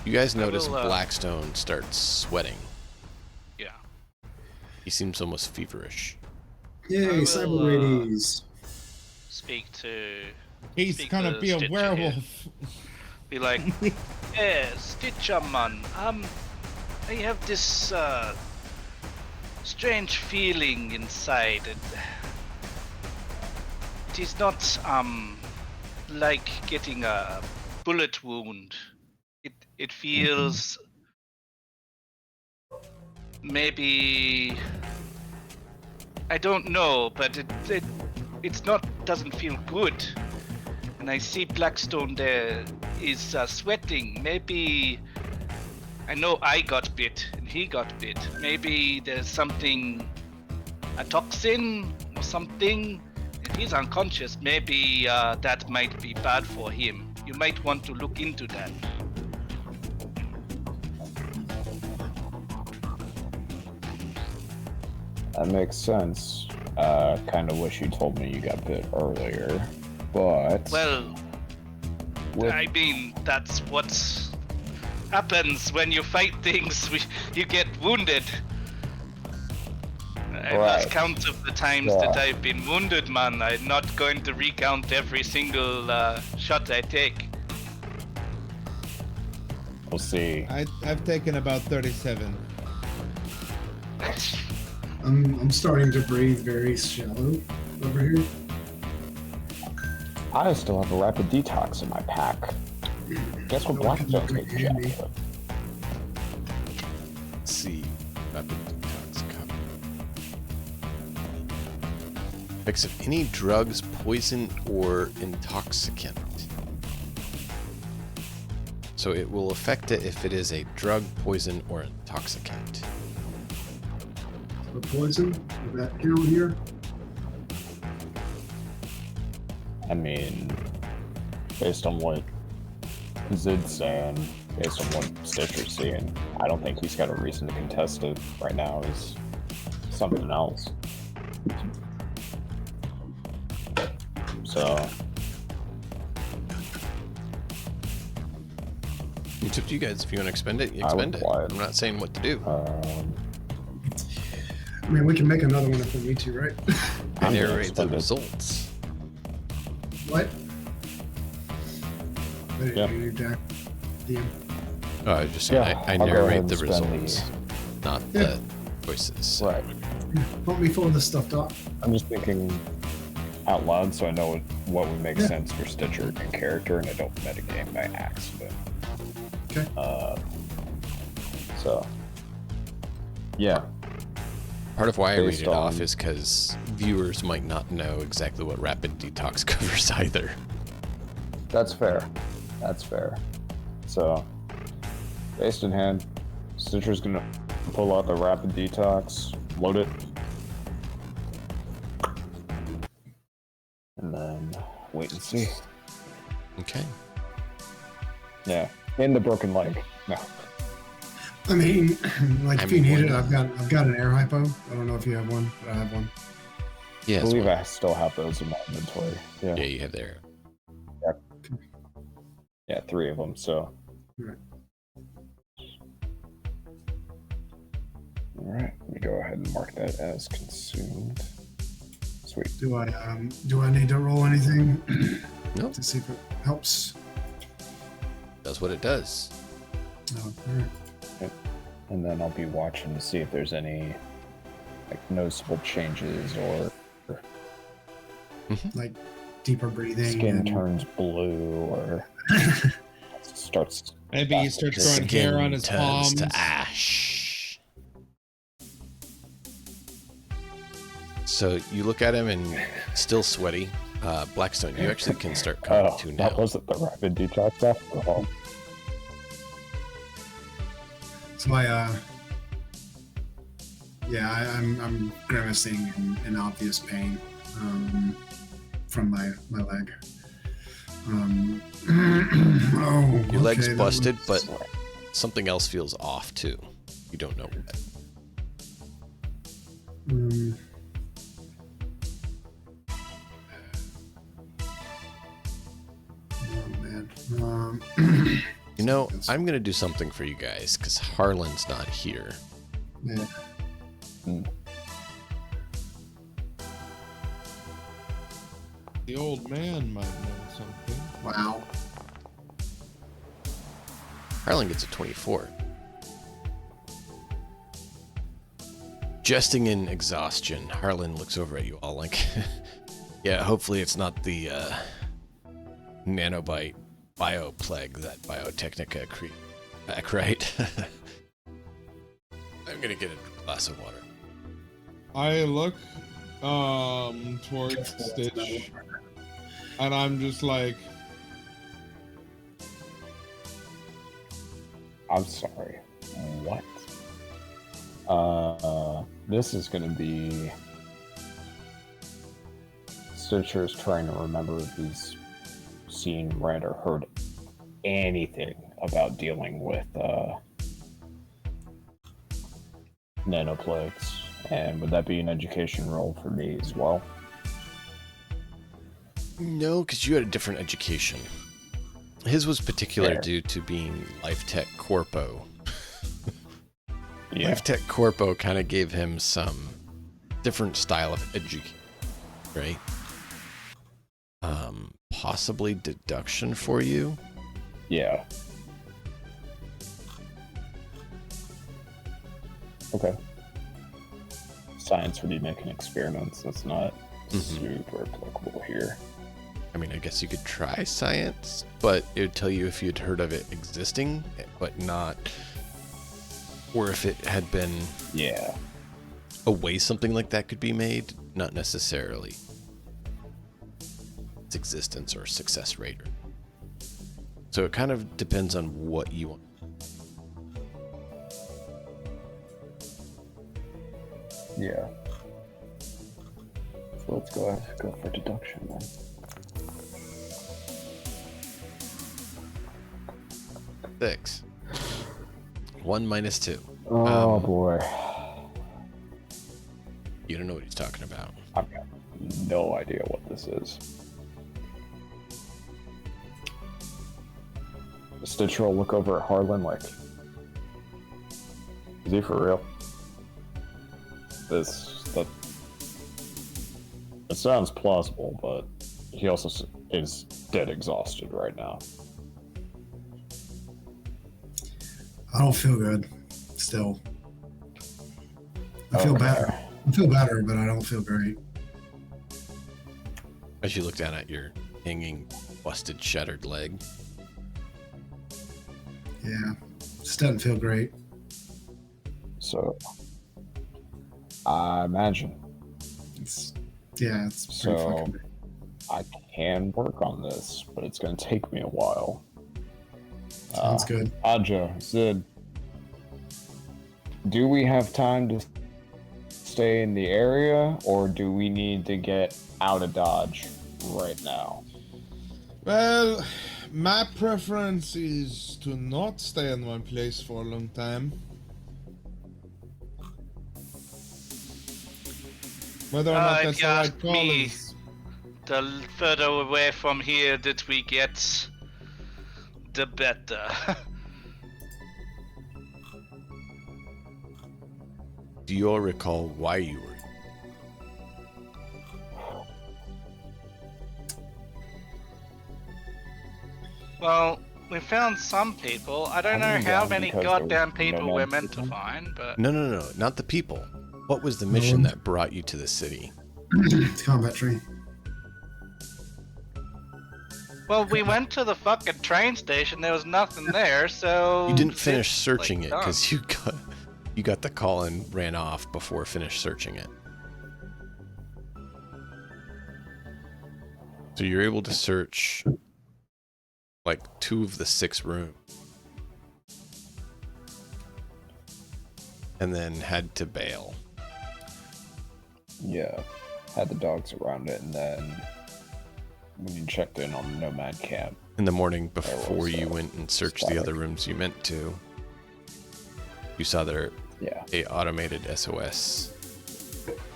You guys notice will, Blackstone starts sweating. Yeah. He seems almost feverish. Yay, will, cyber ladies. Speak to. He's Speak gonna to be a Stitcher werewolf. Be like, Stitcher man, I have this strange feeling inside. It is not like getting a bullet wound. It feels maybe, I don't know, but it's not, doesn't feel good. And I see Blackstone there is sweating. Maybe, I know I got bit and he got bit. Maybe there's something, a toxin or something. If he's unconscious, maybe that might be bad for him. You might want to look into that. That makes sense. Kind of wish you told me you got bit earlier, but Well, I mean, that's what happens when you fight things. You get wounded. I lost Right. count of the times Yeah. that I've been wounded, man. I'm not going to recount every single shot I take. we'll see. I've taken about 37. I'm starting to breathe very shallow over here. I still have a rapid detox in my pack. Guess what Blackstone's Look getting handy. jacked with? Let's see. Rapid detox cover. Mix of any drugs, poison, or intoxicant. So it will affect it if it is a drug, poison, or intoxicant. The poison, is that count here? I mean, based on what Zid's saying, based on what Stitcher's seeing, I don't think he's got a reason to contest it right now. Is something else. So, It's up to you guys. If you want to expend it, you I would expend it. apply it. I'm not saying what to do. I mean, we can make another one if we need to, right? I I'm gonna narrate the expend it. results. What? I didn't Yeah. hear you, Jack. DM. Oh, I was just saying, Yeah, I I'll go ahead narrate and the spend results, not Yeah. the choices. right. Pump me full of this stuff, Doc. I'm just thinking out loud so I know what would make Yeah. sense for Stitcher in character and I don't metagame by accident. Okay. So, yeah. Part of why I read Based it off on- is because viewers might not know exactly what rapid detox covers either. That's fair. That's fair. So, based in hand, Stitcher's gonna pull out the rapid detox, load it, and then wait and see. Okay. Yeah, in the broken leg. No. I mean, like I if you mean, need it, one- I've got an air hypo. I don't know if you have one, but I have one. I Yes. believe I still have those in my inventory. Yeah, Yeah, you have there. yeah, 3 of them. So, Right. all right, let me go ahead and mark that as consumed. Sweet. Do I need to roll anything Nope. to see if it helps? Does what it does. No. All right. And then I'll be watching to see if there's any like noticeable changes or like deeper breathing. Skin and... turns blue or starts. Maybe he starts growing hair on his turns palms. to ash. So you look at him and still sweaty. Blackstone, you actually can start coming to now. That wasn't the rapid detox after all. So I'm grimacing in obvious pain from my leg. Your leg's okay, busted, but something else feels off too. You don't know what. Oh man. You know, I'm gonna do something for you guys because Harlan's not here. Yeah. The old man might know something. Wow. Harlan gets a 24. Jesting in exhaustion, Harlan looks over at you all like, yeah, hopefully it's not the nanobite bioplague that Biotechnica back, right? I'm gonna get a glass of water. I look towards Stitch, and I'm just like, I'm sorry. What? This is gonna be. Stitcher's trying to remember if he's seen, read, or heard anything about dealing with nanoplagues. And would that be an education role for me as well? No, because you had a different education. His was particular Fair. due to being Life Tech Corpo. Yeah. Life Tech Corpo kind of gave him some different style of education, right? Possibly deduction for you. Yeah. Okay. Science would be making experiments. That's not super applicable here. I mean, I guess you could try science, but it would tell you if you'd heard of it existing, but not, or if it had been Yeah. a way something like that could be made, not necessarily its existence or success rate. So it kind of depends on what you want. Yeah. So let's go for deduction then. Six. 1 minus 2. Oh boy. You don't know what he's talking about. I've got no idea what this is. Stitcher will look over at Harlan like, is he for real? It sounds plausible, but he also is dead exhausted right now. I don't feel good. Still. I feel Okay. better. I feel better, but I don't feel great. As you look down at your hanging, busted, shattered leg. Yeah. Just doesn't feel great. So, I imagine. It's pretty So, fucking I can work on this, but it's going to take me a while. sounds good. Aja, Zid, do we have time to stay in the area, or do we need to get out of Dodge right now? well, my preference is to not stay in one place for a long time. Whether or not If that's you the right ask call me, is... the further away from here that we get, the better. Do you all recall why you were? Well, we found some people. I don't know I'm how down many because goddamn there's no people we're man meant to people. find, but No, not the people. What was the mission that brought you to the city? It's combat tree. Well, we went to the fucking train station. There was nothing there, so You didn't Zip, finish searching like, it because you got the call and ran off before finished searching it. So you're able to search like 2 of the 6 rooms. And then had to bail. Yeah, had the dogs around it, and then when you checked in on the Nomad camp, In the morning before was, you went and searched the other rooms you meant to, you saw there yeah, a automated SOS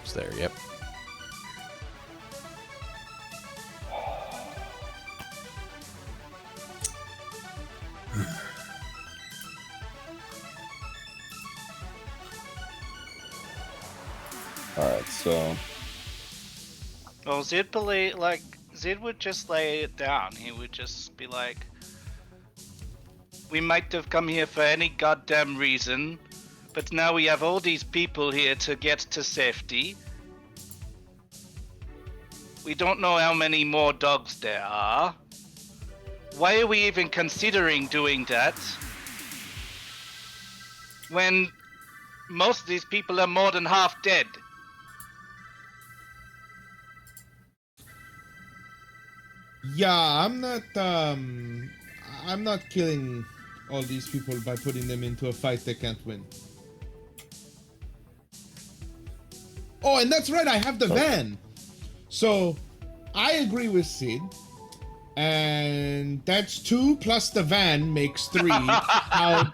was there. Yep. all right, so Well, Zid would just lay it down. He would just be like, "We might have come here for any goddamn reason, but now we have all these people here to get to safety. We don't know how many more dogs there are. Why are we even considering doing that when most of these people are more than half dead?" Yeah, I'm not killing all these people by putting them into a fight they can't win. Oh, and that's right, I have the van. So I agree with Sid. And that's 2 plus the van makes 3. I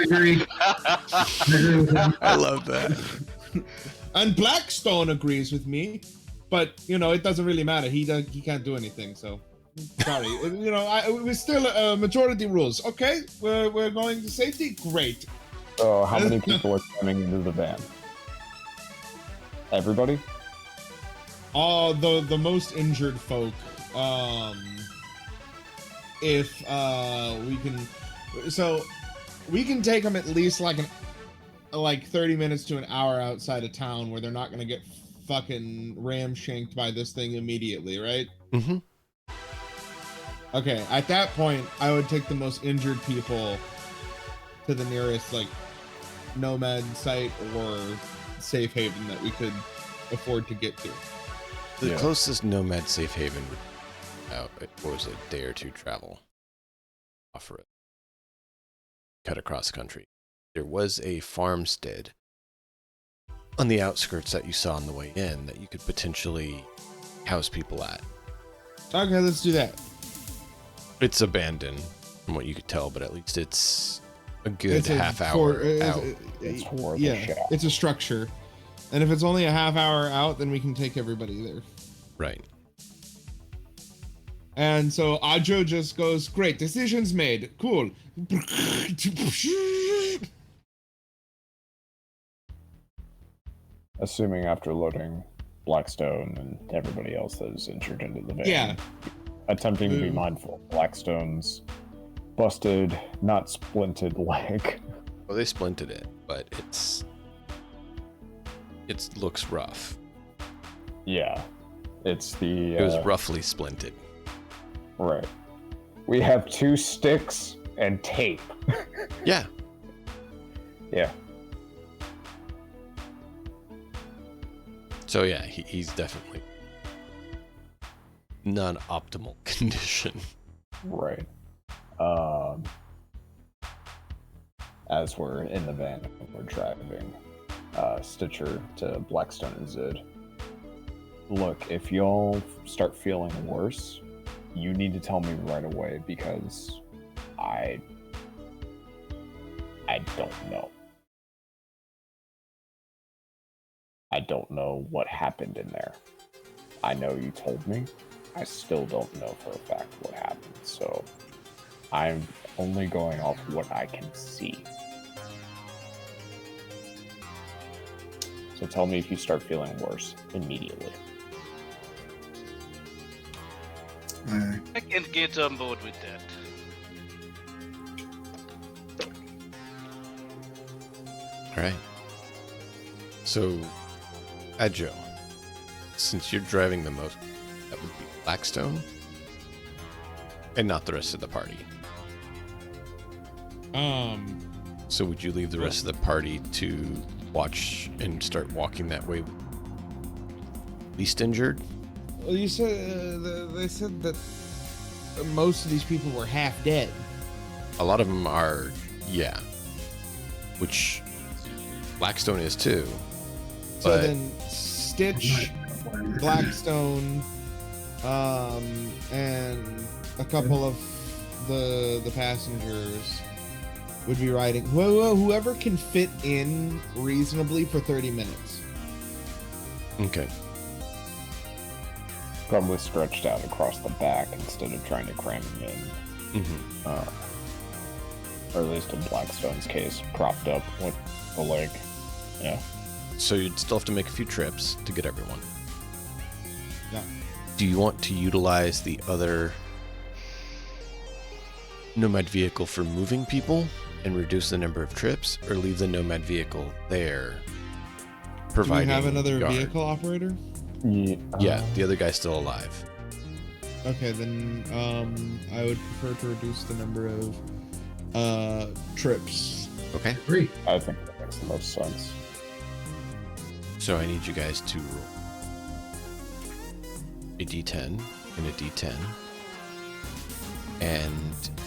agree. I agree with him. I love that. And Blackstone agrees with me, but you know it doesn't really matter. He can't do anything. So sorry. You know, we're still majority rules. Okay, we're going to safety. Great. so how many people are coming into the van? Everybody? The most injured folk. If we can, so we can take them at least like 30 minutes to an hour outside of town where they're not gonna get fucking ramshanked by this thing immediately, right? Mm-hmm. Okay, at that point, I would take the most injured people to the nearest like nomad site or safe haven that we could afford to get to. The Yeah. closest nomad safe haven would what was it, a day or 2 travel off road, cut across country. There was a farmstead on the outskirts that you saw on the way in that you could potentially house people at. Okay, let's do that. It's abandoned from what you could tell, but at least it's a good It's a half hour out. It's worth a yeah, shot. it's a structure. And if it's only a half hour out, then we can take everybody there. Right. And so Ajo just goes, great, decisions made. Cool. Assuming after loading Blackstone and everybody else that is injured into the van. Yeah. Attempting to be mindful. Blackstone's busted, not splinted leg. Well, they splinted it, but it looks rough. Yeah. It's the... It was roughly splinted. Right. We have 2 sticks and tape. Yeah. Yeah. So yeah, he's definitely non-optimal condition. Right. As we're in the van, we're driving Stitcher to Blackstone and Zid. Look, if y'all start feeling worse, you need to tell me right away because I don't know. I don't know what happened in there. I know you told me. I still don't know for a fact what happened. So I'm only going off what I can see. So tell me if you start feeling worse immediately. I can get on board with that. All right. So, Adjo, since you're driving the most, that would be Blackstone. And not the rest of the party. So would you leave the rest of the party to watch and start walking that way? Least injured? Well, you said they said that most of these people were half dead. A lot of them are, yeah. Which Blackstone is too. So But then Stitch, Blackstone, and a couple of the passengers would be riding. Whoever can fit in reasonably for 30 minutes. okay. Probably stretched out across the back instead of trying to cram him in. Or at least in Blackstone's case, propped up with the leg. Yeah. So you'd still have to make a few trips to get everyone. Yeah. Do you want to utilize the other Nomad vehicle for moving people and reduce the number of trips, or leave the Nomad vehicle there, providing Do we have another guard? vehicle operator? Yeah, the other guy's still alive. Okay, then I would prefer to reduce the number of trips. Okay. Agree. I think that makes the most sense. So I need you guys to roll a d10 and a d10. And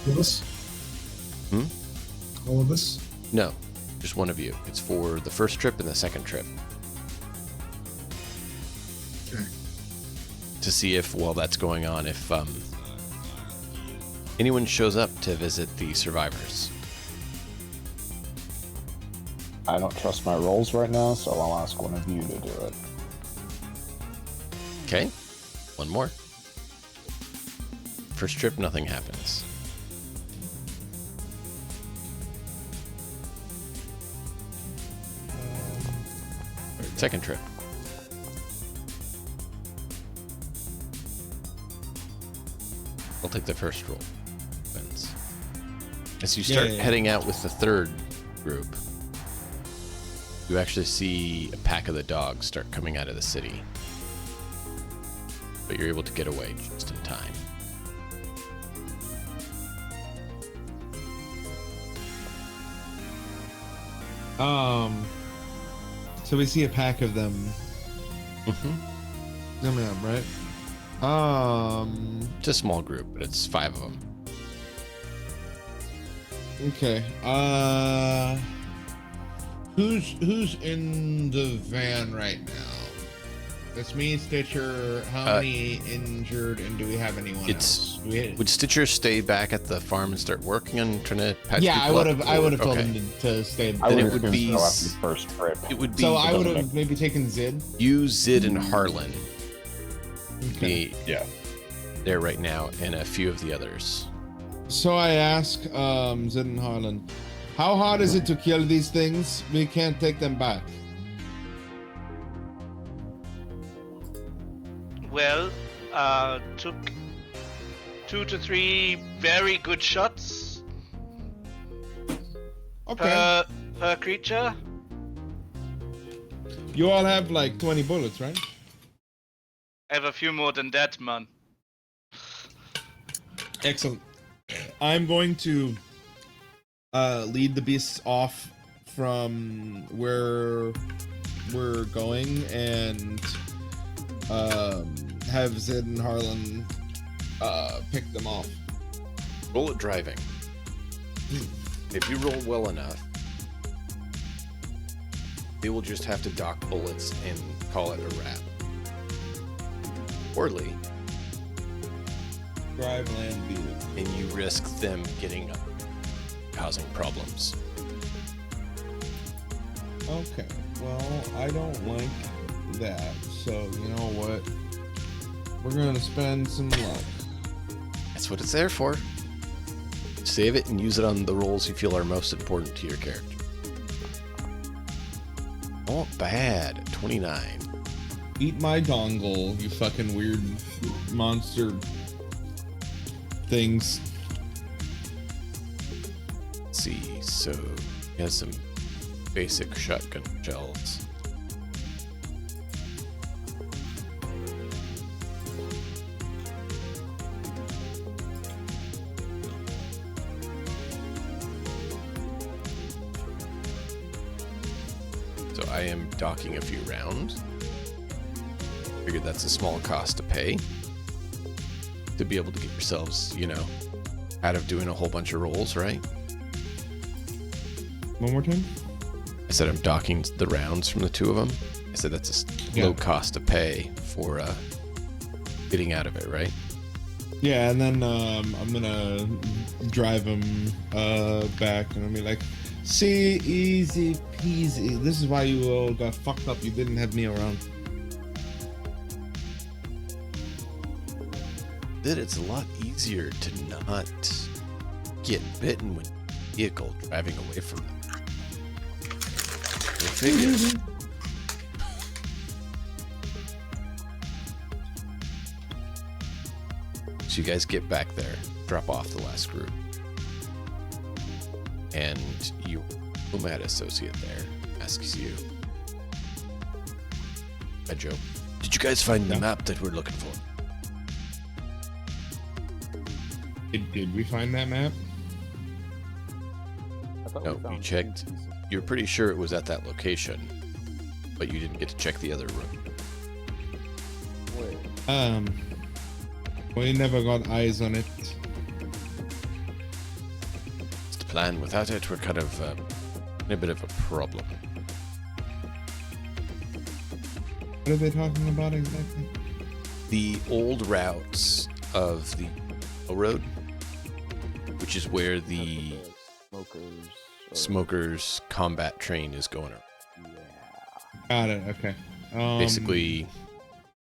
All of us? All of us? no, just one of you. It's for the first trip and the second trip. Okay. To see if, while that's going on, if anyone shows up to visit the survivors. I don't trust my rolls right now, so I'll ask one of you to do it. Okay, one more. First trip, nothing happens. Second trip. I'll take the first roll. Wins. As you start heading out with the third group, you actually see a pack of the dogs start coming out of the city. But you're able to get away just in time. So we see a pack of them coming up, right? It's a small group, but it's 5 of them. Okay. Who's in the van right now? That's me, Stitcher. How many injured, and do we have anyone else? Would Stitcher stay back at the farm and start working on trying to patch Yeah, I people would up, have. I would have told okay. him to stay. Then it would be after the first trip. It would be So I would have maybe taken Zid. you, Zid, and Harlan. Okay. Be Yeah. there right now, and a few of the others. So I ask Zid and Harlan, how hard is it to kill these things? We can't take them back. Well, took 2 to 3 very good shots Okay. per creature. You all have like 20 bullets, right? I have a few more than that, man. Excellent. I'm going to lead the beasts off from where we're going and have Zid and Harlan pick them off. Roll at driving. If you roll well enough, they will just have to dock bullets and call it a wrap. Poorly, Drive, land, beat it. and you risk them getting up, causing problems. Okay. Well, I don't like that. So, you know what? We're gonna spend some luck. That's what it's there for. Save it and use it on the rolls you feel are most important to your character. Not bad. 29. Eat my dongle, you fucking weird monster things. Let's see, so he has some basic shotgun shells. I am docking a few rounds. Figured that's a small cost to pay to be able to get yourselves, you know, out of doing a whole bunch of rolls, right? One more time. I said I'm docking the rounds from the two of them. I said that's a low cost to pay for getting out of it, right? Yeah, and then I'm gonna drive him back, and I'll be like, "See, easy peasy. This is why you all got fucked up. You didn't have me around." That it's a lot easier to not get bitten when vehicle driving away from them. Go figure. So you guys get back there, drop off the last group, and your nomad associate there asks you, "Hi Joe, did you guys find the map that we're looking for?" Did we find that map? I thought No, we found you checked. two pieces. You're pretty sure it was at that location, but you didn't get to check the other room. Wait. We never got eyes on it. It's the plan. Without it, we're kind of in a bit of a problem. What are they talking about exactly? The old routes of the road, which is where the Smokers. smokers combat train is going around. Yeah. Got it. Okay. Basically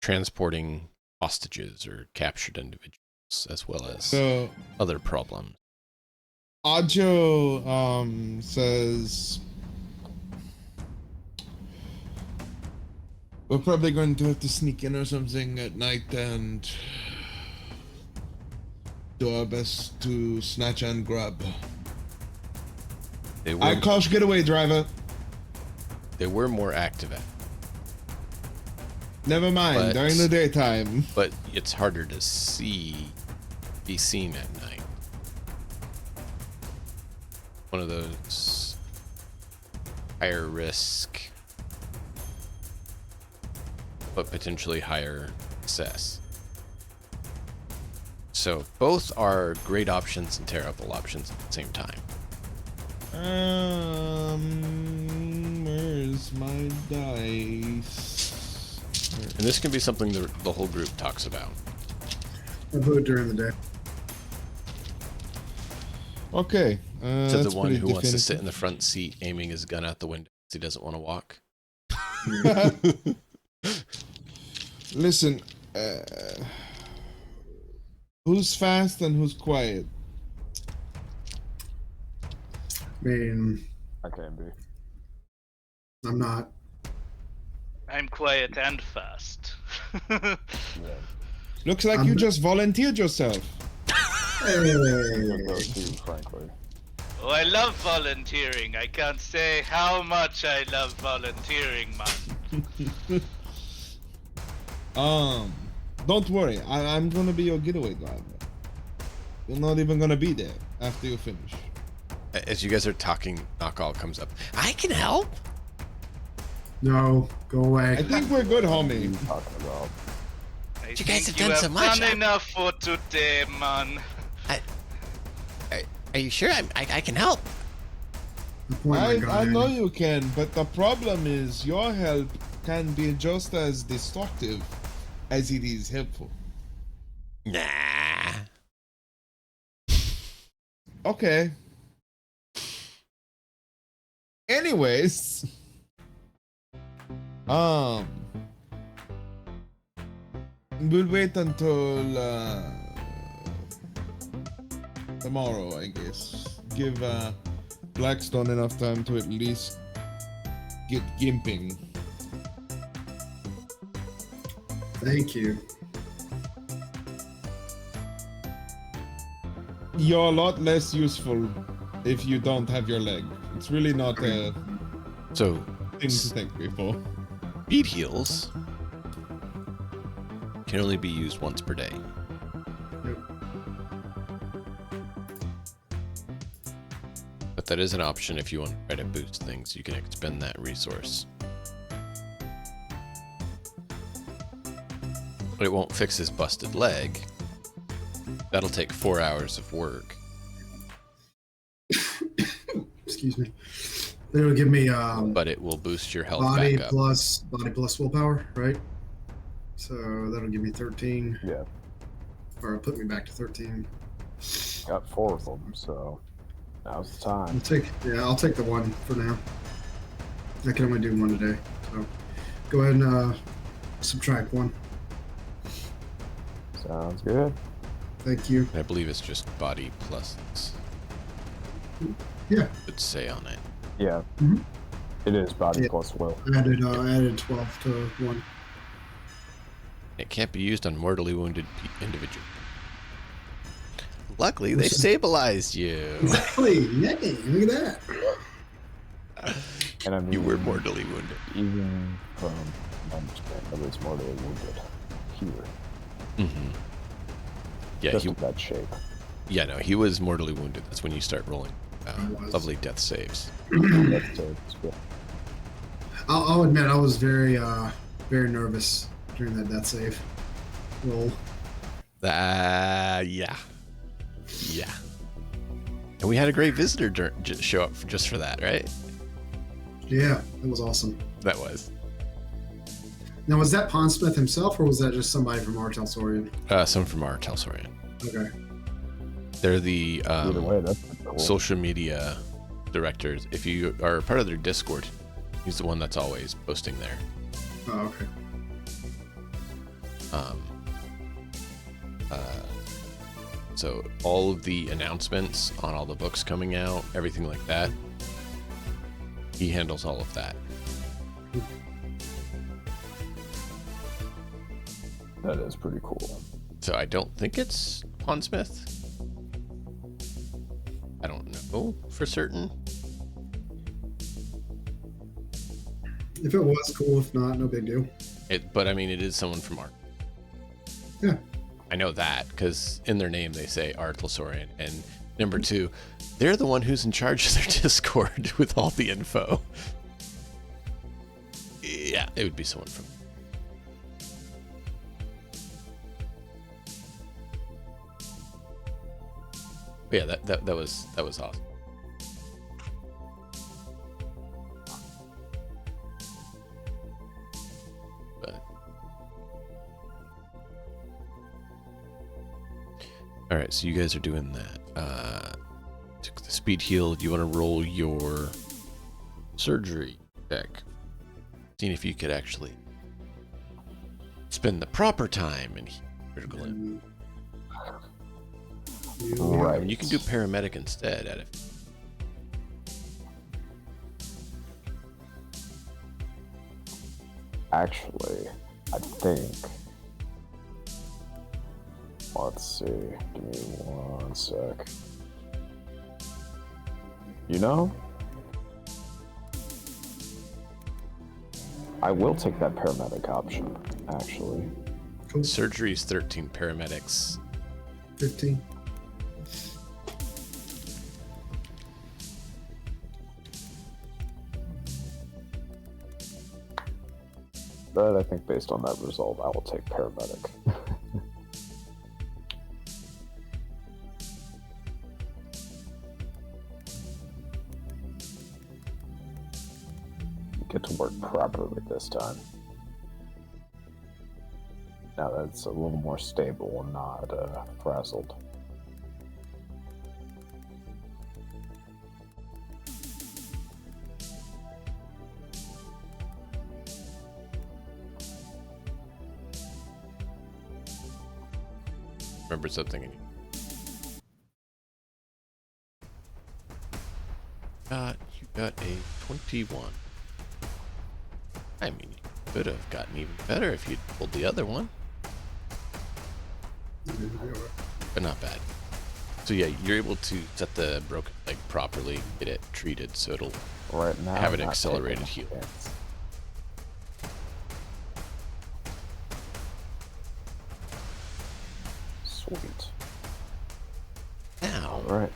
transporting hostages or captured individuals, as well as So other problems. Ajo says we're probably going to have to sneak in or something at night and do our best to snatch and grab. They I were, call getaway driver. they were more active at, Never mind. But- During the daytime. but it's harder to be seen at night. One of those higher risk, but potentially higher success. So both are great options and terrible options at the same time. Where's my dice? And this can be something the whole group talks about. I'll do it during the day. Okay. To the that's one pretty who wants to sit definitive. in the front seat aiming his gun out the window because he doesn't want to walk. Listen, who's fast and who's quiet? I mean, I can be. I'm not. I'm quiet and fast. Yeah. Looks like you just volunteered yourself. Hey. We'll go too, frankly. Oh, I love volunteering. I can't say how much I love volunteering, man. Don't worry. I'm gonna be your getaway driver. You're not even gonna be there after you finish. As you guys are talking, Knockall comes up. I can help. No, go away. I think we're good, What are homie. you talking about? I You guys think have done so much. done enough for today, man. Are you sure? I can help. The point I got I in. know you can, but the problem is your help can be just as destructive as it is helpful. Nah. Okay. Anyways, we'll wait until tomorrow, I guess. Give Blackstone enough time to at least get gimping. Thank you. You're a lot less useful if you don't have your leg. It's really not a So thing to thank me for. speed heals can only be used once per day. Yep. But that is an option if you want to try to boost things. You can expend that resource. But it won't fix his busted leg. That'll take 4 hours of work. Excuse me. It'll give me But it will boost your health body back up. plus willpower, right? So that'll give me 13, Yeah, or it'll put me back to 13. got 4 of them, so now's the time. I'll take the one for now. I can only do one a day, so go ahead and subtract 1. Sounds good. Thank you. I believe it's just body plus. Yeah. Would say on it. Yeah, Mhm. it is body Yeah. plus will. Added 12 to 1. It can't be used on mortally wounded individuals. Luckily, they stabilized you. Exactly. Yay! Look at that. And I mean, You were mortally wounded. even from my understanding, it's mortally wounded here. Mm-hmm. Yeah, Just in that shape. Yeah, no, he was mortally wounded. That's when you start rolling He was. lovely death saves. That's it's good. I'll admit I was very nervous during that death save roll. Yeah. And we had a great visitor show up just for that, right? Yeah, that was awesome. That was. Now, was that Pondsmith himself, or was that just somebody from Artel Saurian? Some from our Telsorian. Okay. They're the Either way, that's cool. social media directors. If you are part of their Discord, he's the one that's always posting there. Oh, okay. So all of the announcements on all the books coming out, everything like that, he handles all of that. That is pretty cool. So I don't think it's Pondsmith. I don't know for certain. If it was, cool. If not, no big deal. But I mean, it is someone from Art. Yeah. I know that because in their name they say Artlesorian. And number 2, they're the one who's in charge of their Discord with all the info. Yeah, it would be someone from. But yeah, that was awesome. But all right, so you guys are doing that. Took the speed heal. Do you want to roll your surgery check? Seeing if you could actually spend the proper time in critical impact. Right. I mean, you can do paramedic instead at it. Actually, I think. Let's see. Give me 1 sec. You know? I will take that paramedic option, actually. Cool. Surgery's 13, paramedics 15. But I think based on that result, I will take paramedic. Get to work properly this time. Now that's a little more stable and not frazzled. remember something. You got a 21. I mean, you could have gotten even better if you'd pulled the other one, but not bad. So yeah, you're able to set the broken leg properly, get it treated, so it'll Right now, have an I'm not accelerated taking heal. a chance. Sweet. Now, All right.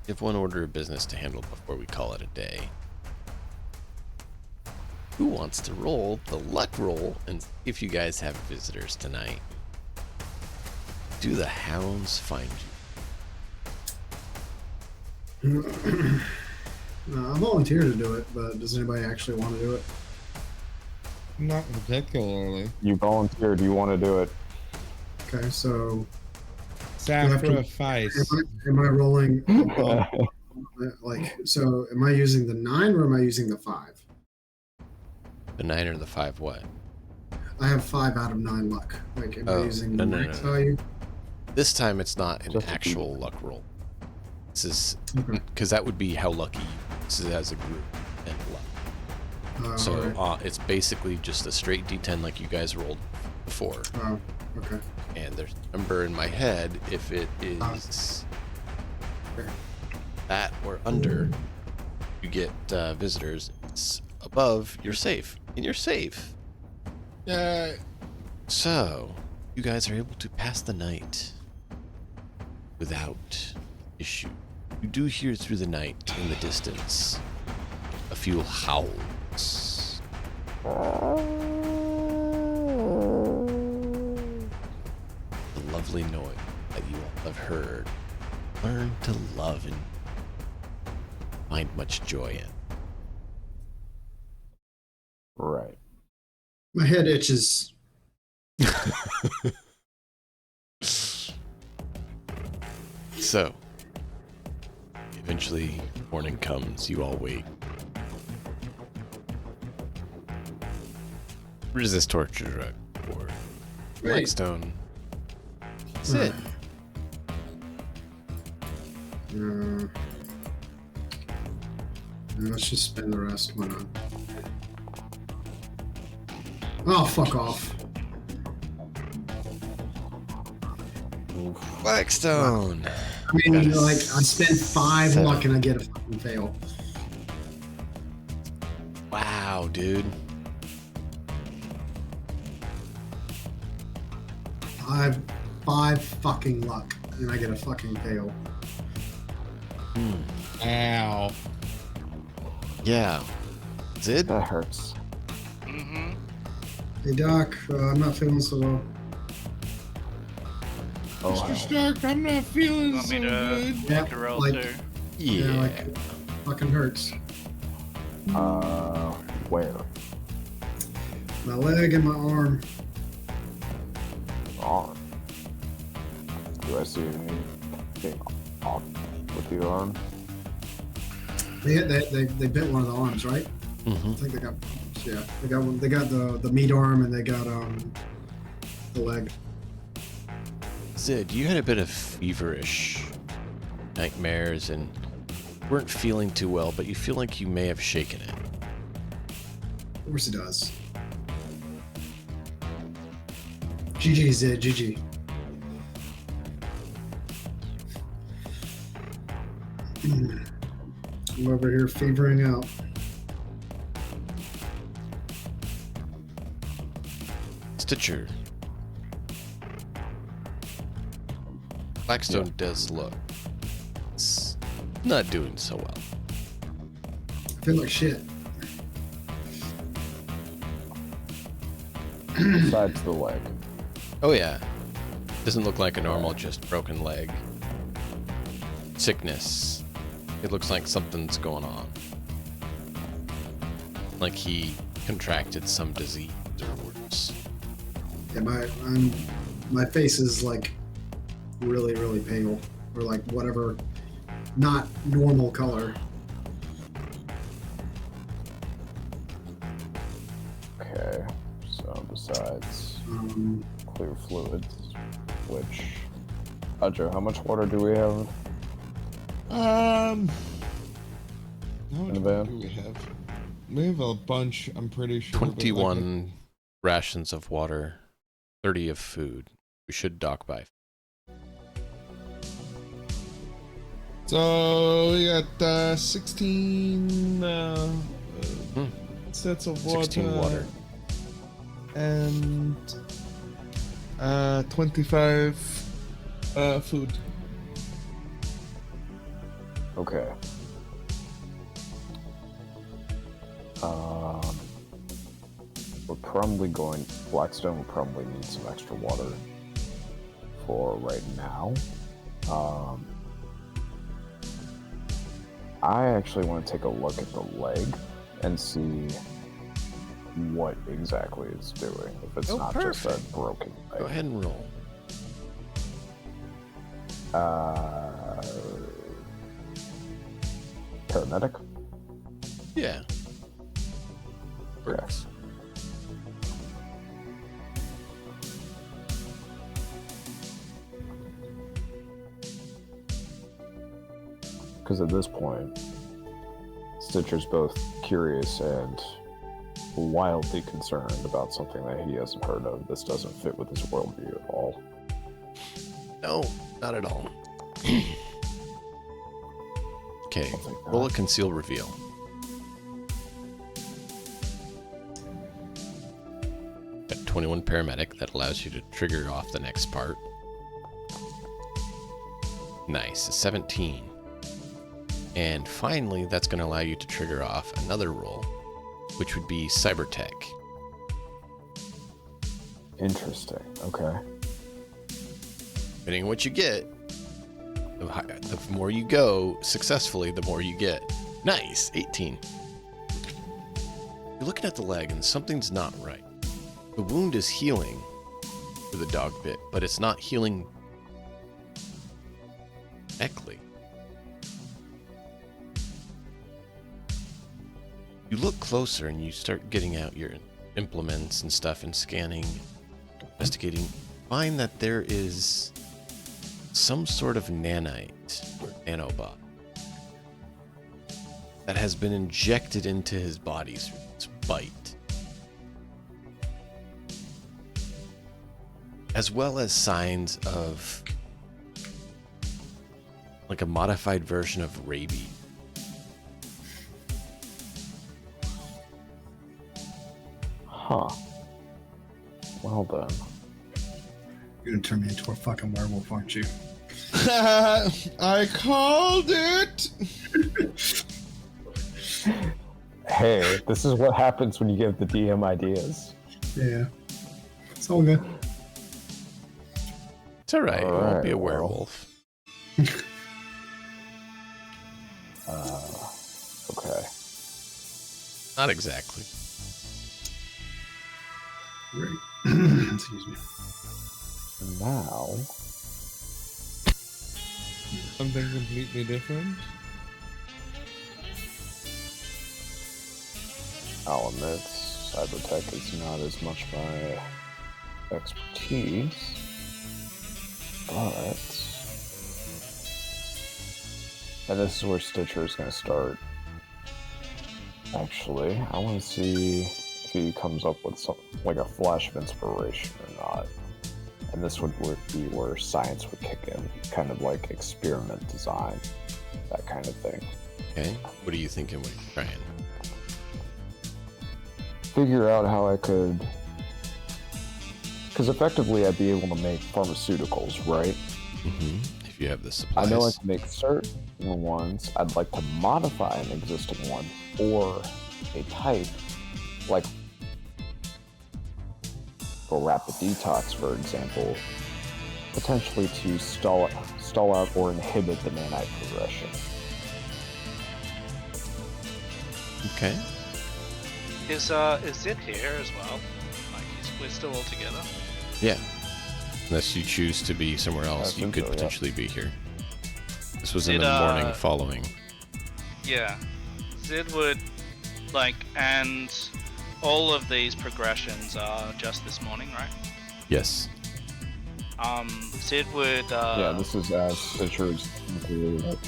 We have one order of business to handle before we call it a day. Who wants to roll the luck roll and see if you guys have visitors tonight? Do the hounds find you? I volunteer to do it, but does anybody actually want to do it? Not particularly. You volunteered. You want to do it? Okay, so have to- Sacrifice. am I rolling? Like, so am I using the 9 or am I using the 5? The 9 or the 5 what? I have 5 out of 9 luck. Like, am I using the max value? This time it's not an Just a actual luck roll. This is Okay. because that would be how lucky this is as a group and luck. So Alright. it's basically just a straight D10 like you guys rolled before. Oh, okay. And there's a number in my head. If it is Okay. that or under, you get visitors. It's above, you're safe. And you're safe. So, you guys are able to pass the night without issue. You do hear through the night in the distance a few howls. The lovely noise that you all have heard. Learn to love and find much joy in. Right. My head itches. So, eventually, morning comes, you all wake. Resist torture drug or Blackstone. Sit. Let's just spend the rest. Why not? Oh, fuck off. Blackstone. I mean, That is like, I spent 5 7. luck and I get a fucking fail. Wow, dude. I have 5 fucking luck and I get a fucking fail. Ow. Yeah. Zid? That hurts. Mm-hmm. Hey, Doc, I'm not feeling so well. Oh, Mr. Stark, I'm not feeling Want so me to good. Yeah, make a roll like- too? Yeah. Like, fucking hurts. where? My leg and my arm. Arm. Do I see anything off with the arm? They bit one of the arms, right? I Mm-hmm. think they got, yeah, they got one. They got the meat arm and they got the leg. Zid, you had a bit of feverish nightmares and weren't feeling too well, but you feel like you may have shaken it. Of course it does. GG, Zid, GG. I'm over here fevering out. Stitcher. Blackstone does look. It's not doing so well. I feel like shit. Besides the leg. Oh yeah. Doesn't look like a normal just broken leg. Sickness. It looks like something's going on. Like he contracted some disease or worse. Yeah, my face is like really, really pale, or like whatever, not normal color. Okay. So besides clear fluids, which Audra, how much water do we have? How In much the water van? do we have? We have a bunch, I'm pretty sure. but, like, 21 rations of water, 30 of food. We should dock by. So we got 16 sets of water. 16 water. And 25 food. Okay. We're probably going. Blackstone will probably need some extra water for right now. I actually want to take a look at the leg and see what exactly it's doing. If it's not just a broken leg. Go ahead and roll. Paramedic? Yeah. Works. Because at this point, Stitcher's both curious and wildly concerned about something that he hasn't heard of. This doesn't fit with his worldview at all. No, not at all. Okay, roll a conceal reveal. Got 21 paramedic, that allows you to trigger off the next part. Nice, a 17. And finally, that's going to allow you to trigger off another roll, which would be Cybertech. Interesting. Okay. Depending on what you get, the more you go successfully, the more you get. Nice, 18. You're looking at the leg and something's not right. The wound is healing for the dog bit, but it's not healing correctly. You look closer and you start getting out your implements and stuff and scanning, investigating. Find that there is some sort of nanite or nanobot that has been injected into his body through its bite, as well as signs of like a modified version of rabies. Huh. Well then. You're gonna turn me into a fucking werewolf, aren't you? I called it. Hey, this is what happens when you give the DM ideas. Yeah. It's all good. It's alright, you won't be a well. werewolf. Okay. Not exactly. Right. Excuse me. Now, Something completely different. I'll admit, Cybertech is not as much my expertise, but... And this is where Stitcher is going to start. Actually, I want to see if he comes up with some, like a flash of inspiration or not. And this would be where science would kick in, kind of like experiment design, that kind of thing. Okay, what are you thinking when you're trying? Figure out how I could, because effectively I'd be able to make pharmaceuticals, right? Mm-hmm. If you have the I supplies. know I can make certain ones. I'd like to modify an existing one or a type, like for rapid detox, for example, potentially to stall out or inhibit the nanite progression. Okay. Is Zid here as well? Like, we're still all together? Yeah. Unless you choose to be somewhere else, you could so, yeah. potentially be here. This was in Did, the morning following. Yeah. Zid would, like, and all of these progressions are just this morning, right? Yes. Zid would, Yeah, this is as Stitcher's included.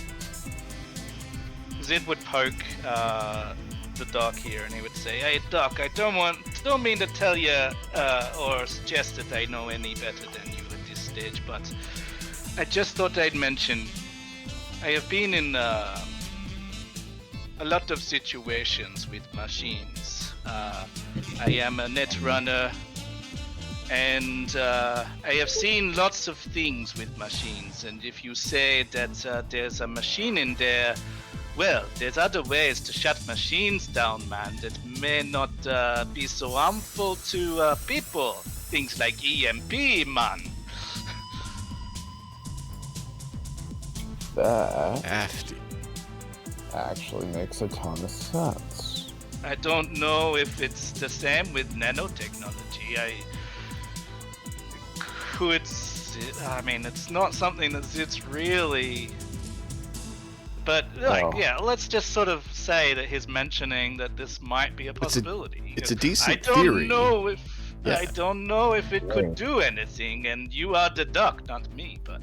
Zid would poke, the doc here, and he would say, "Hey, doc, I don't mean to tell you or suggest that I know any better than you at this stage, but I just thought I'd mention I have been in a lot of situations with machines. I am a net runner, And I have seen lots of things with machines, and if you say that there's a machine in there, well, there's other ways to shut machines down, man, that may not be so harmful to people. Things like EMP, man. That After. actually makes a ton of sense. I don't know if it's the same with nanotechnology. I mean, it's not something that's really. But Well. yeah, let's just sort of say that he's mentioning that this might be a possibility. It's a decent I don't theory. know if Yeah. I don't know if it could Right. do anything, and you are the duck, not me. But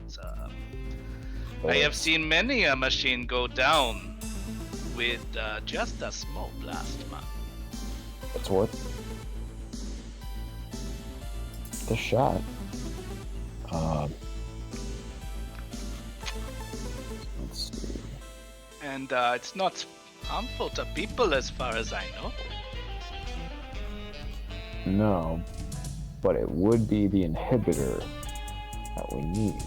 I have seen many a machine go down with just a small blast, man. It's worth the shot. Let's see. And it's not harmful to people as far as I know. No, but it would be the inhibitor that we need.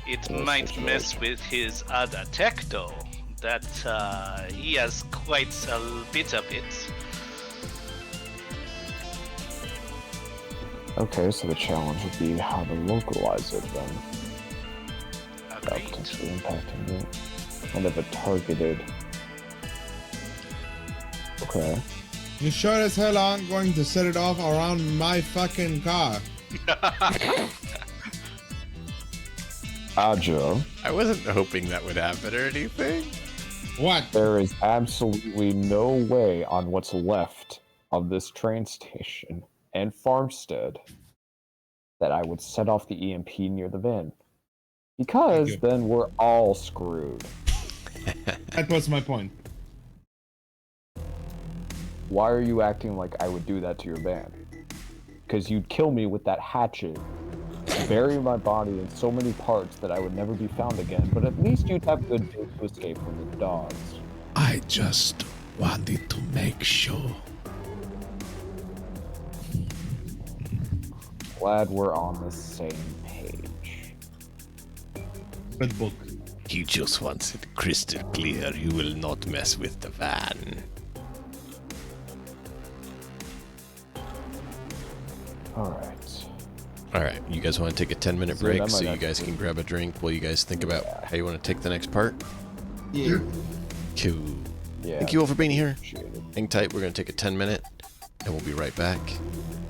It In this might mess situation. with his other tech, though. That he has quite a bit of it. Okay, so the challenge would be how to localize it then. Without Agreed. potentially impacting it. Kind of a targeted. Okay. You sure as hell aren't going to set it off around my fucking car. Ajo, I wasn't hoping that would happen or anything. What? there is absolutely no way on what's left of this train station and farmstead that I would set off the EMP near the van. Because you. then we're all screwed. That was my point. Why are you acting like I would do that to your van? Because you'd kill me with that hatchet, bury my body in so many parts that I would never be found again, but at least you'd have good days to escape from the dogs. I just wanted to make sure. Glad we're on the same page. Good book. You just want it crystal clear. You will not mess with the van. Alright. All right, you guys want to take a 10-minute See, break that might so you actually- guys can grab a drink while you guys think about how you want to take the next part? Yeah. Cool. Yeah. Thank you all for being here. Appreciate it. Hang tight. We're going to take a 10-minute, and we'll be right back.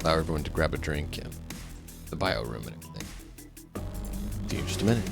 Allow everyone to grab a drink and the bio room and everything. See you in just a minute.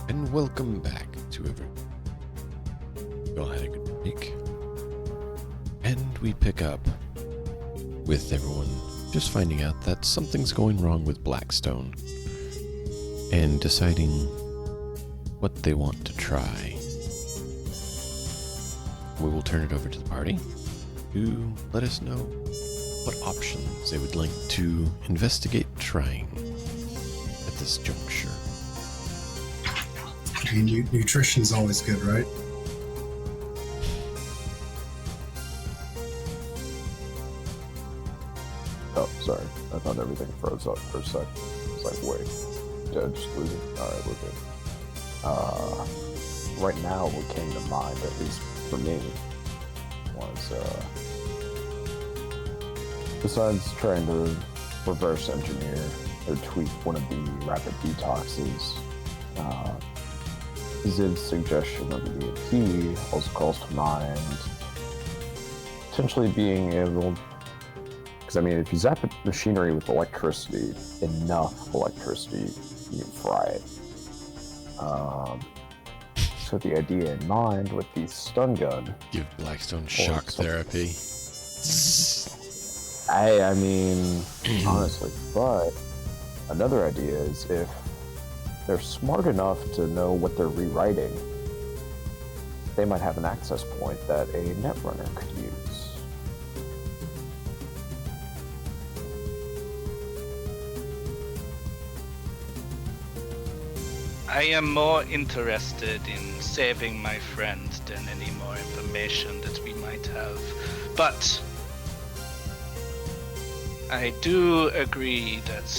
And welcome back to everyone. We all had a good break. And we pick up with everyone just finding out that something's going wrong with Blackstone and deciding what they want to try. We will turn it over to the party to let us know what options they would like to investigate trying at this juncture. I mean, nutrition's always good, right? Oh, sorry. I thought everything froze up for a sec. It's like, wait, did I just lose it? Alright, we're good. Right now, what came to mind, at least for me, was, besides trying to reverse engineer or tweak one of the rapid detoxes, Zid's suggestion of the EMP also calls to mind potentially being able, because I mean, if you zap machinery with electricity, enough electricity, you can fry it. So the idea in mind with the stun gun, Give Blackstone shock therapy. I mean, honestly, but another idea is if they're smart enough to know what they're rewriting, they might have an access point that a netrunner could use. I am more interested in saving my friend than any more information that we might have. But I do agree that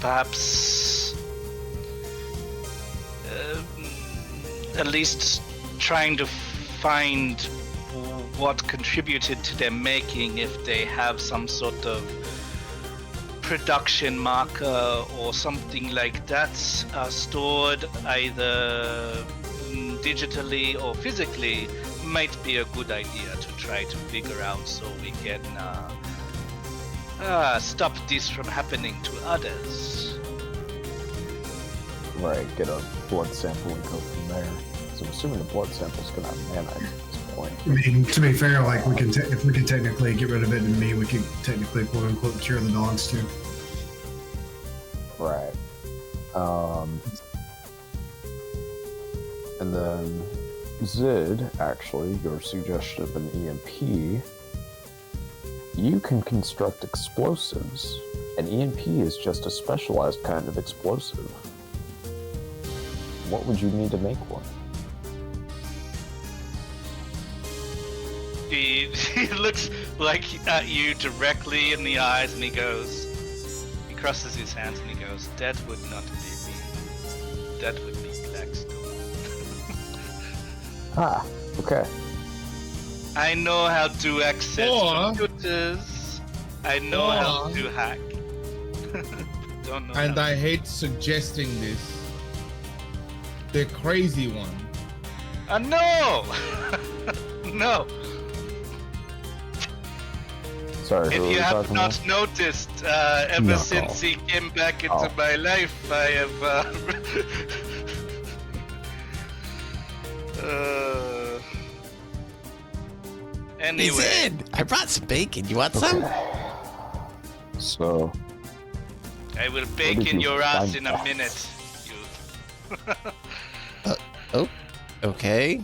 perhaps at least trying to find what contributed to their making, if they have some sort of production marker or something like that stored either digitally or physically, might be a good idea to try to figure out, so we can stop this from happening to others. Right, get a blood sample and go from there. So I'm assuming the blood sample's gonna have nanites at this point. I mean, to be fair, like we can, if we can technically get rid of it in me, we can technically quote unquote cure the dogs too. Right. And then Zid, actually, your suggestion of an EMP, you can construct explosives. An EMP is just a specialized kind of explosive. What would you need to make one? He looks like at you directly in the eyes and he crosses his hands and he goes, that would not be me. That would be Blackstone. Ah, okay. I know how to access Or- computers. I know how to hack. Don't know And how. I hate suggesting this. The crazy one. No! No! Sorry, who If are you we have talking not about? noticed, ever Knuckle. since he came back into Oh. my life, I have anyway. I brought some bacon. You want some? So, I will did bake in you your ass find in a that? minute. You. Oh, okay.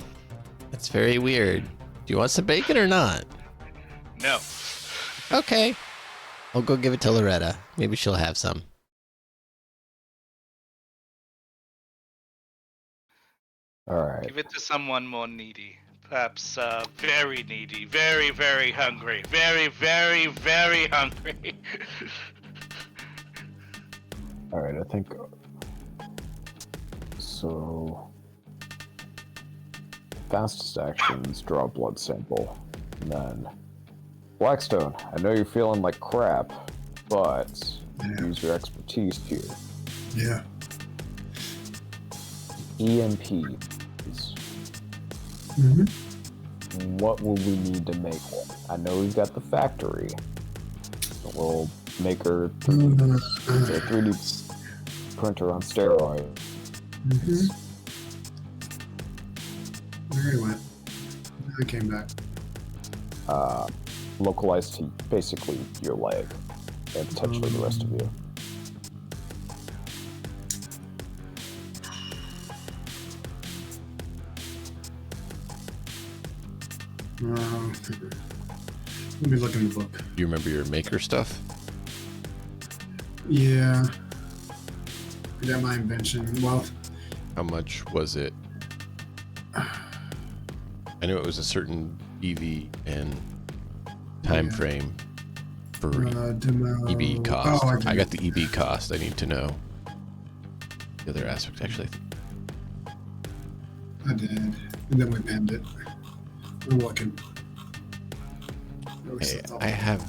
That's very weird. Do you want some bacon or not? No. Okay. I'll go give it to Loretta. Maybe she'll have some. alright. Give it to someone more needy. Perhaps very needy. Very, very hungry. Very, very, very hungry. Alright, I think... So... Fastest actions, draw a blood sample. And then... Blackstone, I know you're feeling like crap, but Yeah. use your expertise here. Yeah. EMPs. Mm-hmm. What will we need to make one? I know we've got the factory. The little maker, it's a 3D printer on steroids. Mm-hmm. There he went. Now he came back. Localized to basically your leg and potentially the rest of you. Let me look in the book. Do you remember your maker stuff? Yeah. I got my invention. Well, How much was it? I know it was a certain EV and time Yeah. frame for demo. EB cost. Oh, I got the EB cost. I need to know the other aspects. Actually, I did. And then we penned it. We're looking. hey, I have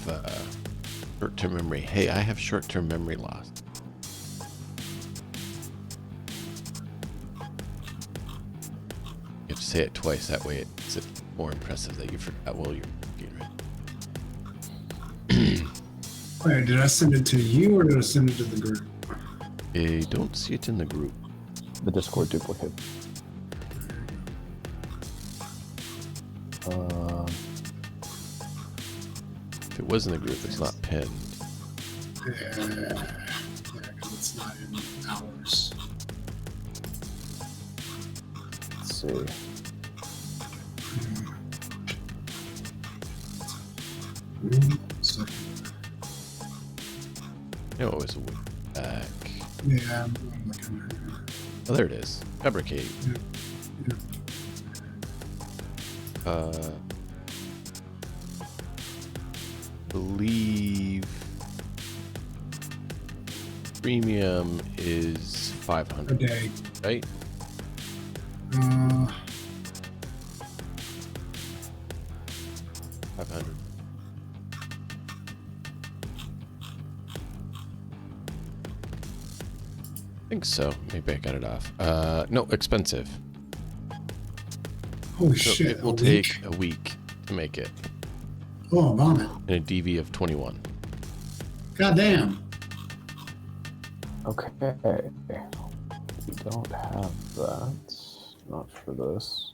short-term memory. Hey, I have short-term memory loss. You have to say it twice. That way, it's more impressive that you forgot while you're getting ready. Wait, did I send it to you or did I send it to the group? I don't see it in the group. The Discord duplicate. If it was in the group, it's not pinned. Yeah, because it's not in ours. Let's see. So, No, it was a week back. yeah, I'm looking. Oh, there it is. Fabricate. Yeah. Believe premium is A 500, day. right? 500. I think so. Maybe I got it off. No, expensive. Holy So shit. it will a take week? a week to make it, Oh, vomit. and a DV of 21. Goddamn. Okay. We don't have that. Not for this.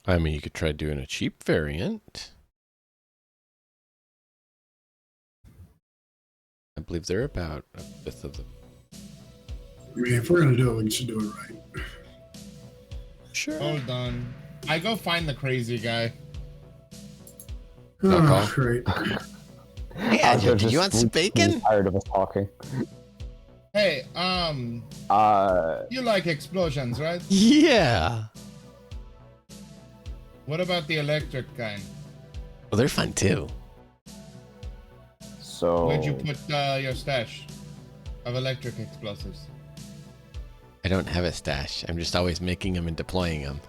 I mean, you could try doing a cheap variant. I believe they're about a fifth of the. I mean, if we're gonna do it, we should do it right. Sure. Hold on. I go find the crazy guy. Not Oh, call. great. Hey, Andrew, do you want some bacon? Tired of us talking. Hey, you like explosions, right? Yeah. What about the electric kind? Well, they're fun too. So Where'd you put your stash of electric explosives? I don't have a stash. I'm just always making them and deploying them.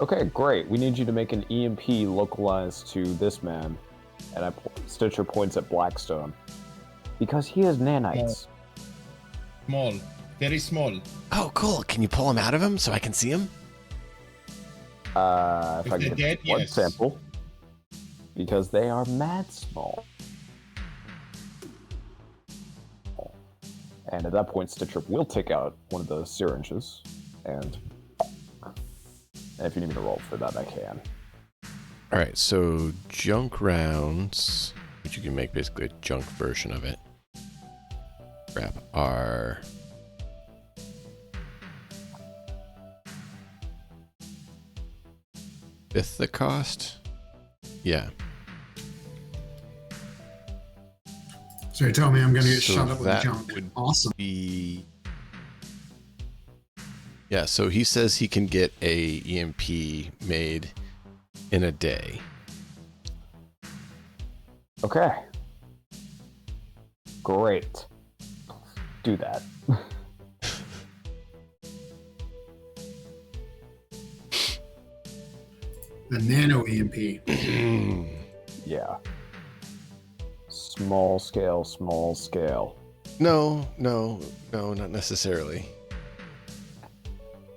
okay, great. We need you to make an EMP localized to this man, and Stitcher points at Blackstone because he has nanites. Small. Very small. Oh, cool. Can you pull them out of him so I can see them? If If I they're can get dead, blood yes. sample, because they are mad small. And at that point, Stitcher will take out one of the syringes, and if you need me to roll for that, I can. All right, so junk rounds, which you can make basically a junk version of it. Crap, are fifth the cost? Yeah. So you're telling me I'm gonna get So shot up with that junk? would Awesome. Yeah, so he says he can get a EMP made in a day. Okay. Great. Do that. The nano EMP. Yeah. Small scale, small scale. No, not necessarily.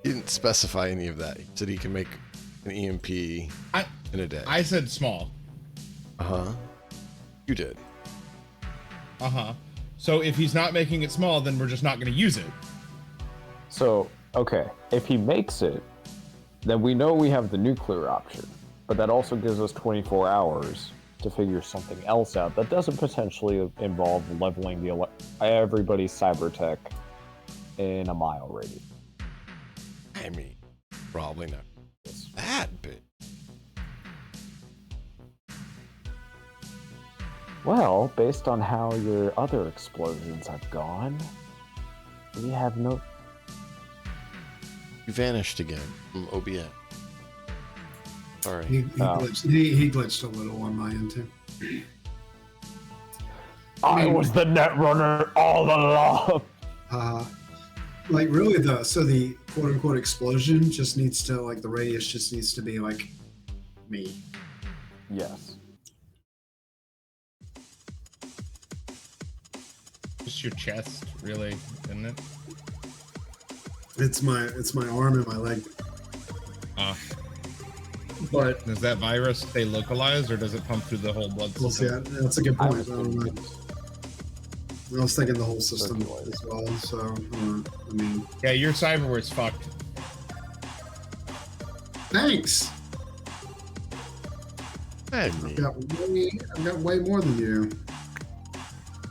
He didn't specify any of that. He said he can make an EMP in a day. I said small. Uh-huh. You did. Uh-huh. So if he's not making it small, then we're just not going to use it. So, okay, if he makes it, then we know we have the nuclear option. But that also gives us 24 hours to figure something else out that doesn't potentially involve leveling everybody's cyber tech in a mile radius. I mean, probably not that big. Well, based on how your other explosions have gone, we have no... You vanished again from OBS. Sorry. He glitched a little on my end too. I was the net runner all along! Like really the quote unquote explosion just needs to, like, the radius just needs to be like me. Yes. Just your chest, really, isn't it? It's my arm and my leg. But Does that virus stay localized, or does it pump through the whole blood we'll see. system? That's a good I point. was I don't know. I was thinking the whole system Circulated. as well. So I mean, Yeah, your cyberware's fucked. thanks. I mean, I've got way more than you.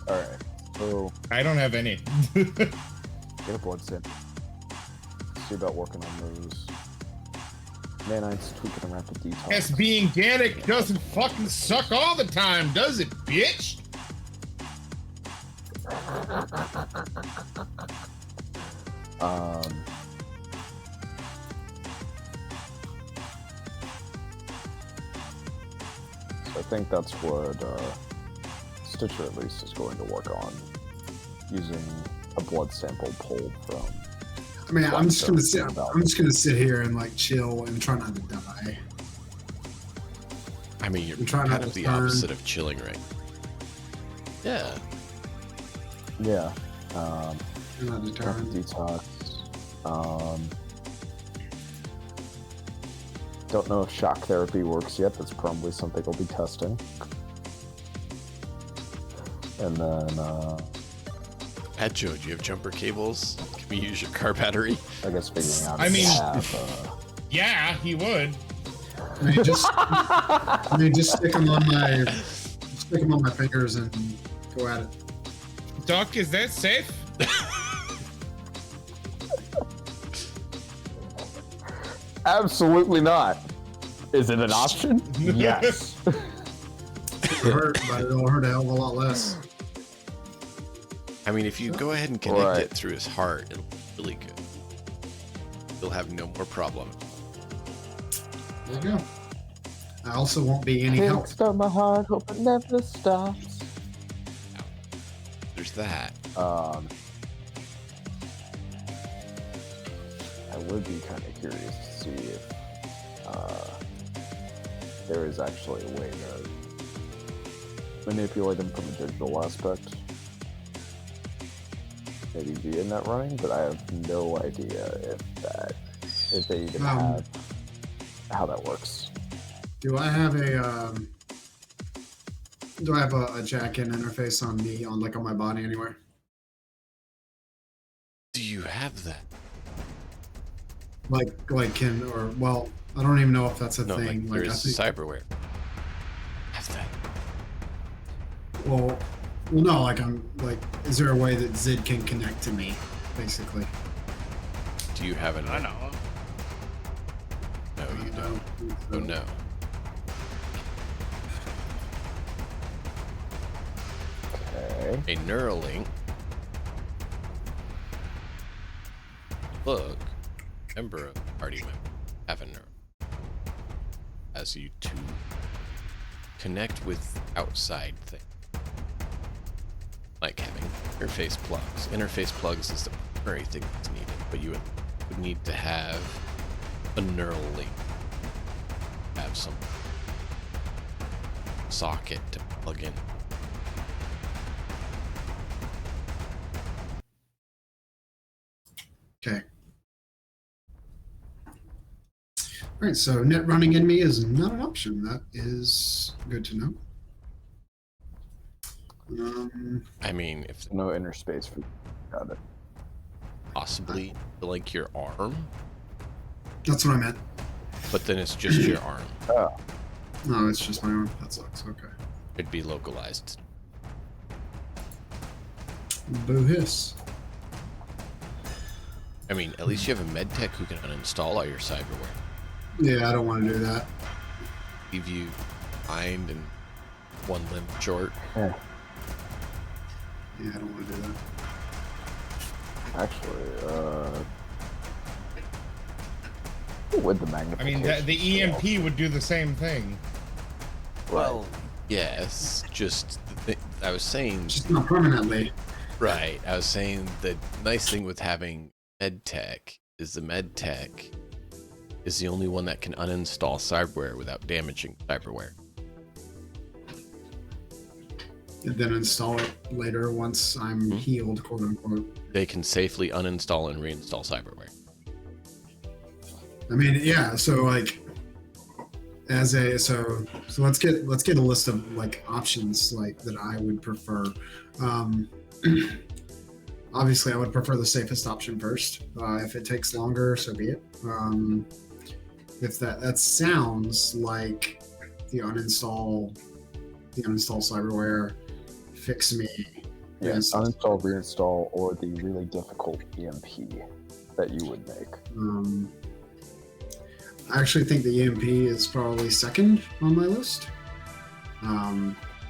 Alright, so I don't have any. get a blood sample. See about working on those. Nanites tweaking around the detox. Yes, being organic doesn't fucking suck all the time, does it, bitch? So I think that's what Stitcher at least is going to work on, using a blood sample pulled from. I mean, I'm just gonna sit. About- I'm just gonna sit here and like chill and try not to die. I mean, you're I'm trying kind not of to the turn. opposite of chilling, right? Yeah. Yeah. Try not to turn. Detox. Don't know if shock therapy works yet. That's probably something I'll be testing. And then, At Joe, do you have jumper cables? Can we use your car battery? I guess figuring out. I if mean- they have, Yeah, he would. I mean, just stick them on my fingers and go at it. Doc, is that safe? absolutely not. Is it an option? Yes. It'll hurt, but it'll hurt a hell of a lot less. I mean, if you go ahead and connect Right. it through his heart, it'll be really good. You'll have no more problem. There you go. I also won't be any Can't help. stop my heart, hope it never stops. There's that. I would be kind of curious to see if there is actually a way to manipulate them from a digital aspect. Maybe via net running, but I have no idea if they even have how that works. Do I have a jack-in interface on me on my body anywhere? Do you have that? I don't even know if that's a No, thing. like I there's think, cyberware. Have that. well, no, is there a way that Zid can connect to me, basically? Do you have it? I know. No, you don't. Oh no. Okay. A Neuralink. Look, member of the party member have a neural. As you to connect with outside things. Like having interface plugs. Interface plugs is the primary thing that's needed, but you would need to have a neural link. Have some socket to plug in. Okay. All right, so net running enemy is not an option. That is good to know. I mean, if No inner space for. Got it. possibly like your arm, That's what I meant. but then it's just your arm. Oh, No, it's just my arm. That sucks. Okay. It'd be localized. Boo hiss. I mean, at least you have a med tech who can uninstall all your cyberware. Yeah, I don't want to do that. Leave you behind and one limb short. yeah. Yeah, I don't want to do that. Actually, with the I magnification. mean, the EMP would do the same thing. Well, yes, just I was saying, Just not permanently. right, I was saying the nice thing with having med tech is the med tech is the only one that can uninstall cyberware without damaging cyberware. And then install it later once I'm healed, quote unquote. They can safely uninstall and reinstall cyberware. I mean, yeah. So like, so let's get a list of like options like that I would prefer. Obviously, I would prefer the safest option first. If it takes longer, so be it. If that sounds like the uninstall cyberware, fix me. Yes, uninstall, reinstall, or the really difficult EMP that you would make. I actually think the EMP is probably second on my list.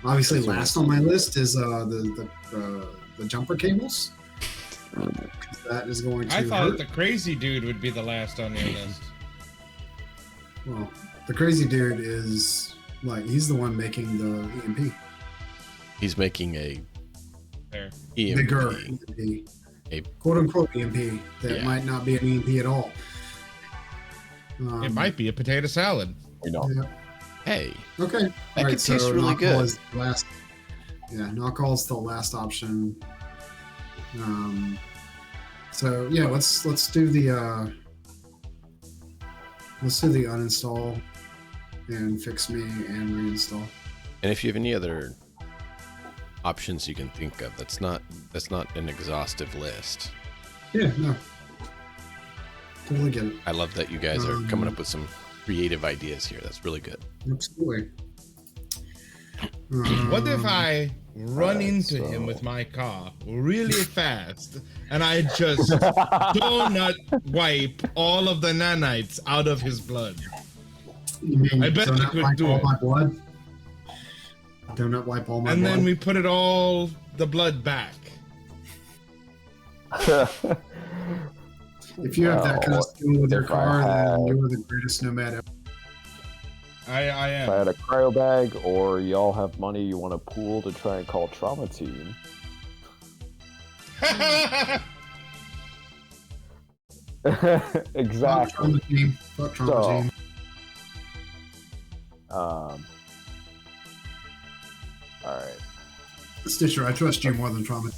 Obviously, last on my list is the jumper cables. That is going to. I thought hurt. the crazy dude would be the last on your list. Well, the crazy dude is like he's the one making the EMP. He's making a There. EMP. Bigger EMP. A- quote unquote EMP that Yeah. might not be an EMP at all. It might be a potato salad. We know. Yeah. Hey, Okay. That could taste really knock good. all is the last. Yeah, knock all is the last option. So yeah, let's do the uninstall and fix me and reinstall. and if you have any other options you can think of, that's not an exhaustive list. Yeah, no. Totally get it. I love that you guys are coming up with some creative ideas here. That's really good. Absolutely. What if I run Alright, into him so- with my car really fast and I just donut wipe all of the nanites out of his blood? You mean I bet donut I could wipe do all it. my blood? Donut wipe all my And blood? then we put it all the blood back. If you have that kind of Well, skill with your if I car, then had- you are the greatest nomad ever. I If I am. had a cryo bag, or y'all have money you want to pool to try and call trauma team. Fuck Exactly. trauma team. Fuck trauma So- team. All right. Stitcher, I trust you more than trauma.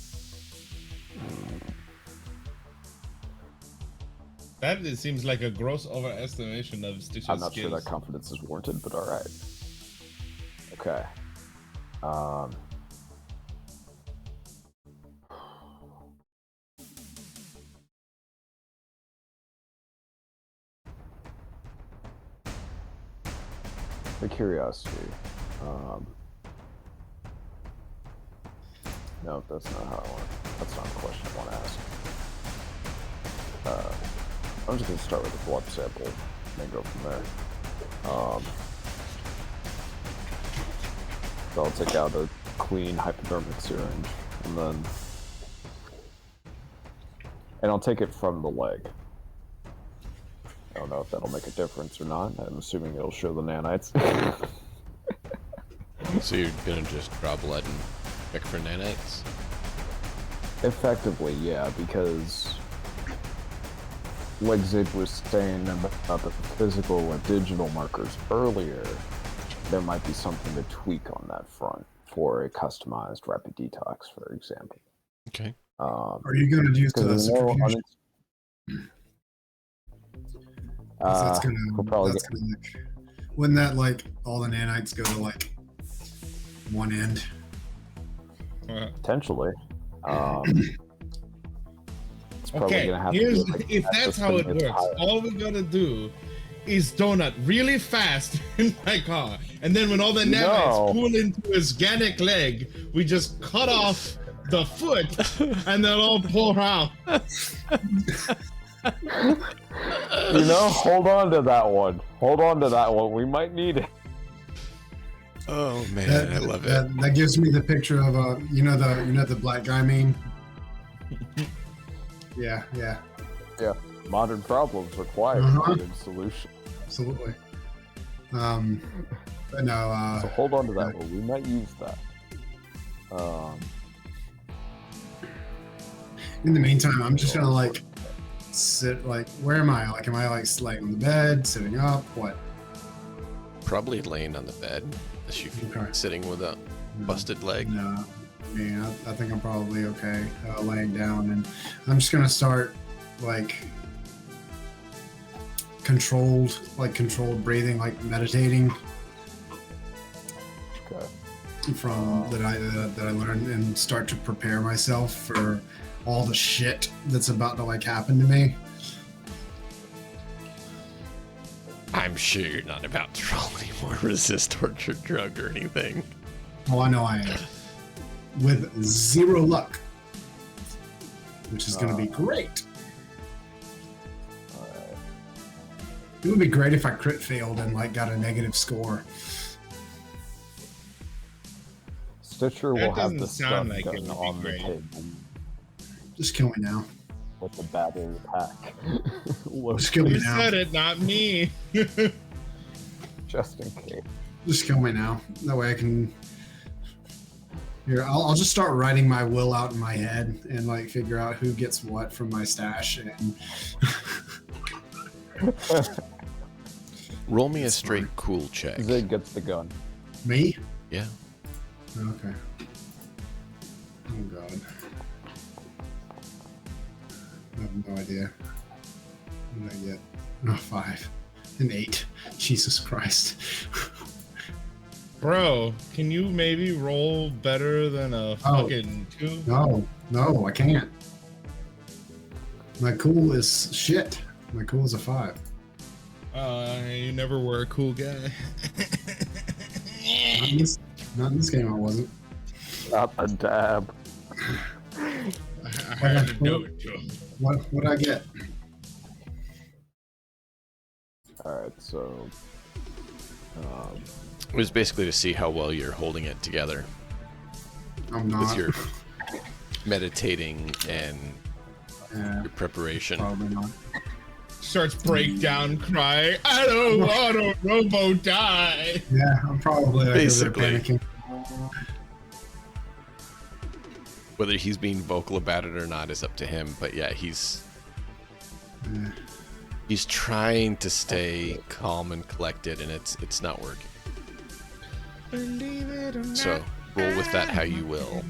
That seems like a gross overestimation of Stitch's I'm not sure skills. that confidence is warranted, but all right. Okay. The curiosity. No, that's not how I want. That's not the question I want to ask. I'm just gonna start with a blood sample, and then go from there. So I'll take out a clean hypodermic syringe, and I'll take it from the leg. I don't know if that'll make a difference or not. I'm assuming it'll show the nanites. So you're gonna just draw blood and check for nanites? Effectively, yeah, because like Zid was saying about the physical and digital markers earlier, there might be something to tweak on that front for a customized rapid detox, for example. Okay. Are you going to use the Because centrifuge? That's gonna, we'll probably that's gonna like, wouldn't that like all the nanites go to like one end? potentially. It's probably Okay, gonna have here's to be, like, if that that's how it system is works. higher. All we gotta do is donut really fast in my car, and then when all the nanites No. pull into his Gannic leg, we just cut off the foot, and they'll all pour out. You know, hold on to that one. Hold on to that one. We might need it. Oh man, I love it. That gives me the picture of the black guy meme. Yeah. Modern problems require modern solutions. Absolutely. But no. So hold on to that one. We might use that. In the meantime, I'm just gonna like sit. Like, where am I? Like, am I like laying on the bed, sitting up? What? Probably laying on the bed, unless you're Okay. sitting with a busted leg. No. Yeah, I think I'm probably okay laying down, and I'm just gonna start like controlled breathing, like meditating Okay. from that I learned, and start to prepare myself for all the shit that's about to like happen to me. I'm sure you're not about to roll any more resist torture drug or anything. Oh, I know I am. With 0 luck, which is gonna be great. Alright. It would be great if I crit failed and like got a negative score. Stitcher That will have doesn't the sound stun like it gun would be on the great. table Just kill me now. with the battery pack. Just kill me You now. said it, not me. Just in case. Just kill me now. That way I can. Here, I'll just start writing my will out in my head and like figure out who gets what from my stash. And Roll me a straight cool check. Zig gets the gun. me? Yeah. Okay. Oh god. I have no idea. What did I get? Oh, 5. An 8. Jesus Christ. Bro, can you maybe roll better than a fucking 2? No, I can't. My cool is shit. My cool is a 5. You never were a cool guy. Not in this game, I wasn't. Not a dab. I had to do it to him. What'd I get? Alright, so. It was basically to see how well you're holding it together I'm with not. your meditating and Yeah, your preparation. probably not. Starts breakdown crying. I don't want to robo die. Yeah, I'm probably like Basically. over there panicking. Whether he's being vocal about it or not is up to him. But yeah, he's trying to stay calm and collected, and it's not working. Believe it or not. So roll with that how you will.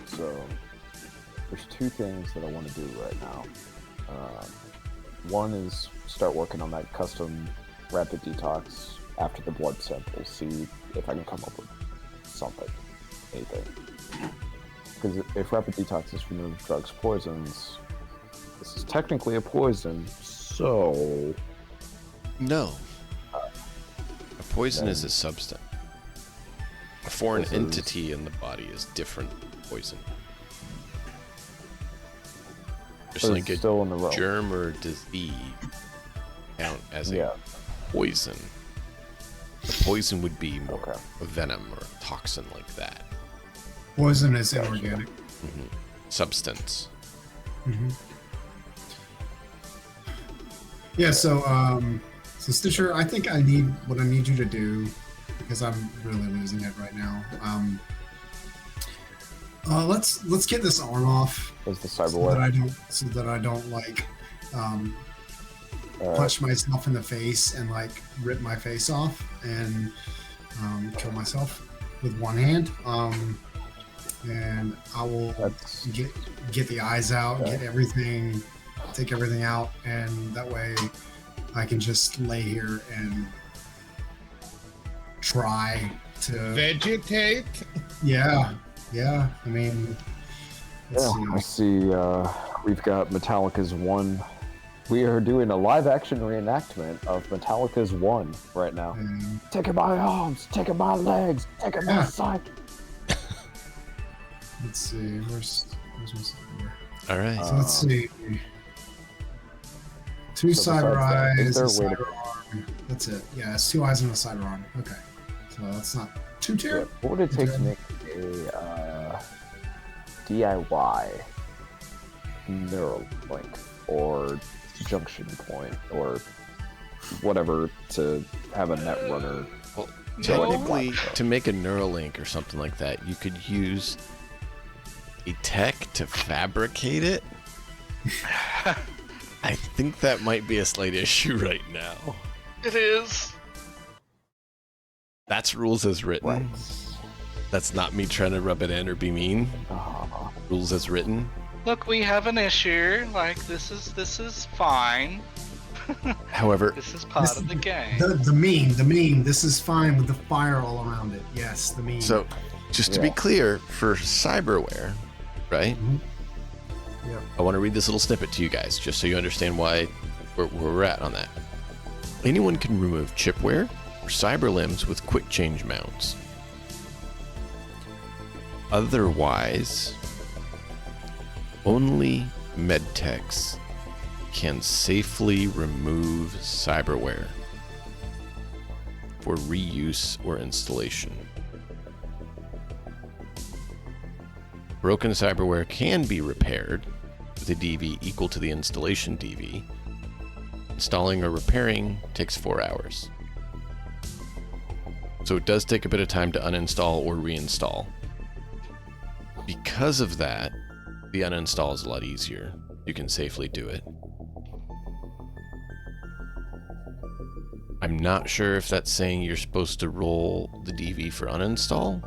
So, there's 2 things that I want to do right now. One is start working on that custom rapid detox after the blood samples, see if I can come up with something, anything. Because if rapid detox removes drugs, poisons, this is technically a poison, so... No. A poison is a substance. A foreign This is- entity in the body is different than poison. Just But like it's a still in the realm. germ or disease count as Yeah. a poison. A poison would be more Okay. a venom or a toxin like that. Poison is inorganic. Substance. Yeah, so Stitcher, I think I need what I need you to do, because I'm really losing it right now. Let's get this arm off Is the so cyber that I don't like web. punch myself in the face and like rip my face off and kill myself with one hand. And I will That's get the eyes out, Okay. get everything take everything out, and that way I can just lay here and try to Vegetate. Yeah. I mean, let's I see we've got Metallica's One. We are doing a live action reenactment of Metallica's One right now. Taking my arms, taking my legs, taking my sight. Let's see, where's my cyber? All right. So let's see. Two so cyber besides that, eyes, is a there a way to- cyber arm. That's it. Yeah, it's 2 eyes and a cyber arm. Okay. So that's not too Yeah, terrible. what would it take to make a DIY Neuralink or junction point or whatever to have a net runner? Well, technically, to make a Neuralink or something like that, you could use a tech to fabricate it. I think that might be a slight issue right now. It is. That's rules as written. Right. That's not me trying to rub it in or be mean. Rules as written. Look, we have an issue. Like, this is fine. However, This is part of the game. The meme. This is fine with the fire all around it. Yes, the meme. so just to be clear, for cyberware, right? Yeah. I want to read this little snippet to you guys, just so you understand where we're at on that. Anyone can remove chipware or cyber limbs with quick change mounts. Otherwise, only medtechs can safely remove cyberware for reuse or installation. Broken cyberware can be repaired with a DV equal to the installation DV. Installing or repairing takes 4 hours. So it does take a bit of time to uninstall or reinstall. Because of that, the uninstall is a lot easier. You can safely do it. I'm not sure if that's saying you're supposed to roll the DV for uninstall,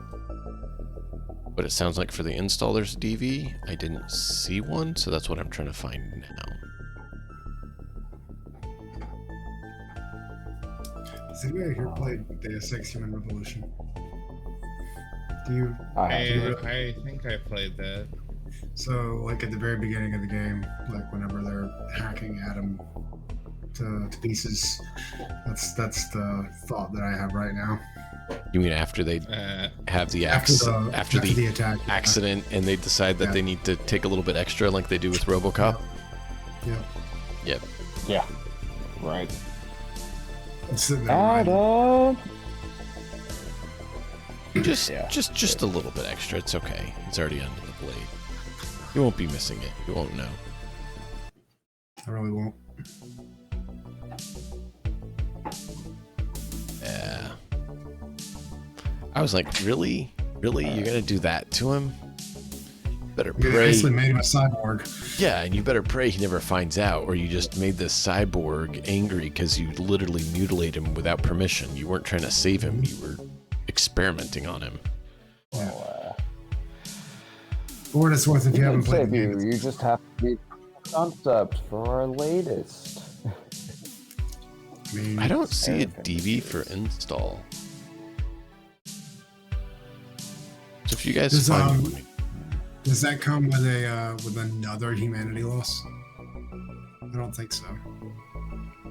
but it sounds like for the install there's a DV. I didn't see one, so that's what I'm trying to find now. Has anybody here played Deus Ex Human Revolution? Do you? I think I played that. So, like at the very beginning of the game, like whenever they're hacking Adam to pieces, that's the thought that I have right now. You mean after they have the After the attack, yeah. accident and they decide that Yeah. they need to take a little bit extra like they do with RoboCop? Yeah. Yep. Yeah. Right. I'm sitting there riding. Just a little bit extra. It's okay. It's already under the blade. You won't be missing it. You won't know. I really won't. Yeah. I was like, really? Really? You're gonna do that to him? Better You pray. basically made him a cyborg. Yeah, and you better pray he never finds out, or you just made this cyborg angry because you literally mutilated him without permission. You weren't trying to save him. You were experimenting on him. For what it's worth, if you haven't played Save the game, you. You just have to be concept for our latest. I mean, I don't see a Everything DV is- for install. So if you guys Does, find does that come with a with another humanity loss? I don't think so.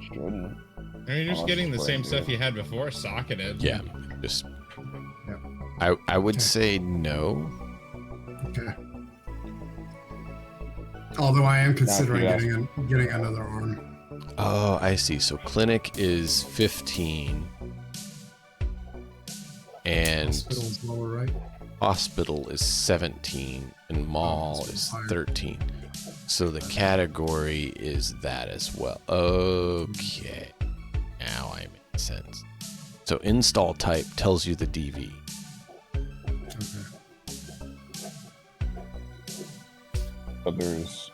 Shouldn't. You're just getting the same Honestly, stuff you had before, socketed. yeah, just Yeah. I would Okay. say no. Okay. Although I am considering Yeah. getting another arm. Oh, I see. So clinic is 15, and Hospital's lower right. hospital is 17, and mall Hospital's is higher. 13. So the category is that as well. Okay, now I make sense. So install type tells you the DV. Okay. But there's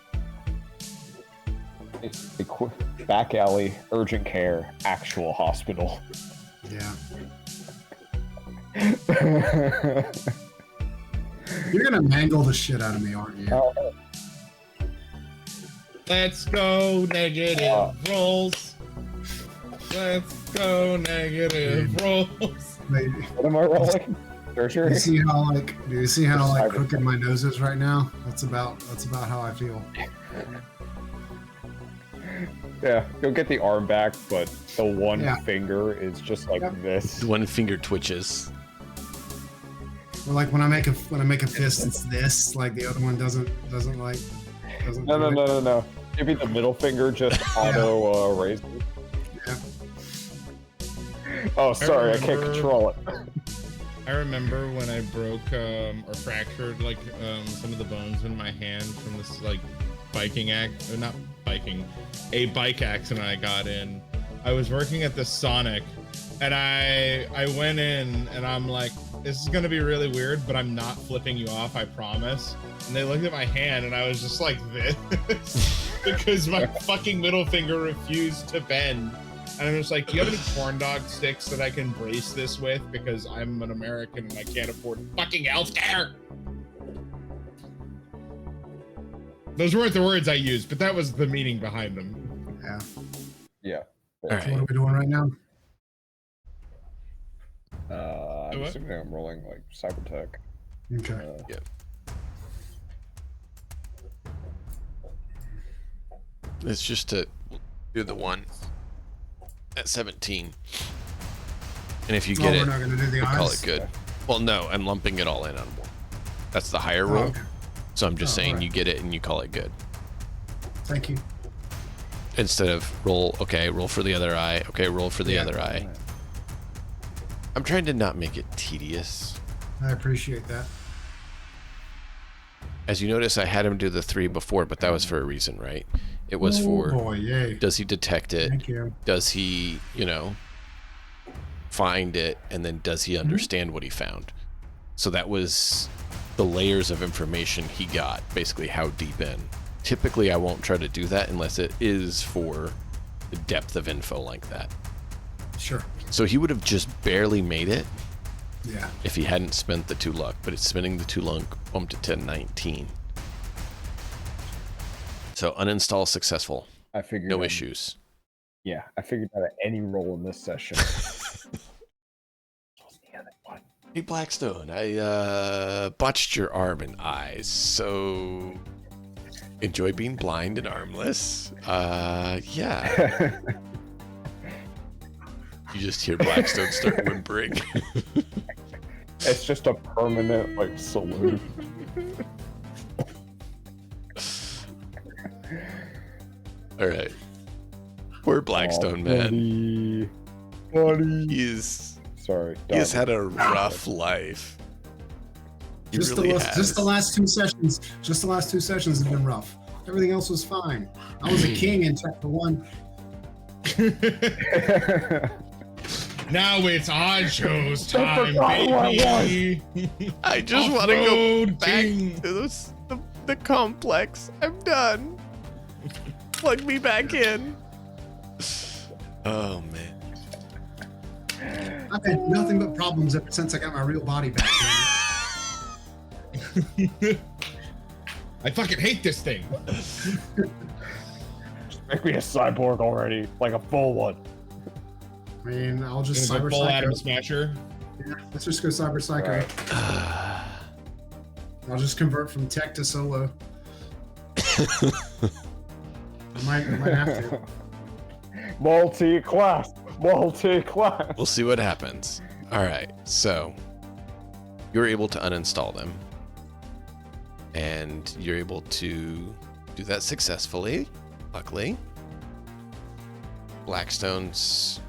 back alley, urgent care, actual hospital. Yeah. You're gonna mangle the shit out of me, aren't you? Let's go negative rolls. Let's go negative rolls. Maybe. What am I rolling? Do Tertiary? you see how like Cyberpunk. crooked my nose is right now? That's about how I feel. Yeah, you'll get the arm back, but the one Yeah. finger is just like this. One finger twitches. Or like when I make a fist, it's this. Like the other one doesn't like doesn't. No, do no, it. no, no, no. Maybe the middle finger just auto raise. Yeah. Oh, sorry, I can't remember- control it. I remember when I broke or fractured like some of the bones in my hand from this like a bike accident I got in. I was working at the Sonic, and I went in and I'm like, this is gonna be really weird, but I'm not flipping you off, I promise. And they looked at my hand and I was just like this because my fucking middle finger refused to bend. And I'm just like, do you have any corn dog sticks that I can brace this with? Because I'm an American and I can't afford fucking healthcare. Those weren't the words I used, but that was the meaning behind them. Yeah. Yeah. All So right. what are we doing right now? I'm What? assuming I'm rolling like Cybertech. Okay. It's just to do the one at 17. And if you get we're it, not gonna do the we call eyes? it good. Well, no, I'm lumping it all in on one. That's the higher roll. okay. So I'm just Oh, saying alright. you get it and you call it good. Thank you. Instead of roll for the other eye. Okay, roll for the Yeah. other eye. I'm trying to not make it tedious. I appreciate that. As you notice, I had him do the 3 before, but that was for a reason, right? It was Oh, for, boy, yay. does he detect it? Thank you. Does he, find it? And then does he understand what he found? So that was the layers of information he got, basically how deep in. Typically, I won't try to do that unless it is for the depth of info like that. Sure. So he would have just barely made it Yeah. if he hadn't spent the 2 luck, but it's spending the 2 luck bumped it to 19. So uninstall successful. I figured. No I'd- issues. Yeah, I figured out any roll in this session. Hey Blackstone, I botched your arm and eyes, so enjoy being blind and armless. Yeah. You just hear Blackstone start whimpering. It's just a permanent like salute. All right. Poor Blackstone, Aw, man. buddy. He's Sorry. has done. had a rough life. He Just really just the has. last 2 sessions. Just the last 2 sessions have been rough. Everything else was fine. I was a king in Chapter 1. Now it's Ancho's time, forgot who I baby. I just want to go Off-road back king. to the complex. I'm done. Plug me back in. Oh man. I've had nothing but problems ever since I got my real body back. I fucking hate this thing. Make me a cyborg already, like a full one. I mean, I'll just Gonna go cyber full psycho. Atom Smasher. Yeah, let's just go cyber psycho. Right. I'll just convert from tech to solo. I might have to. Multi-class. We'll see what happens. All right, so you're able to uninstall them, and you're able to do that successfully. Luckily, Blackstone's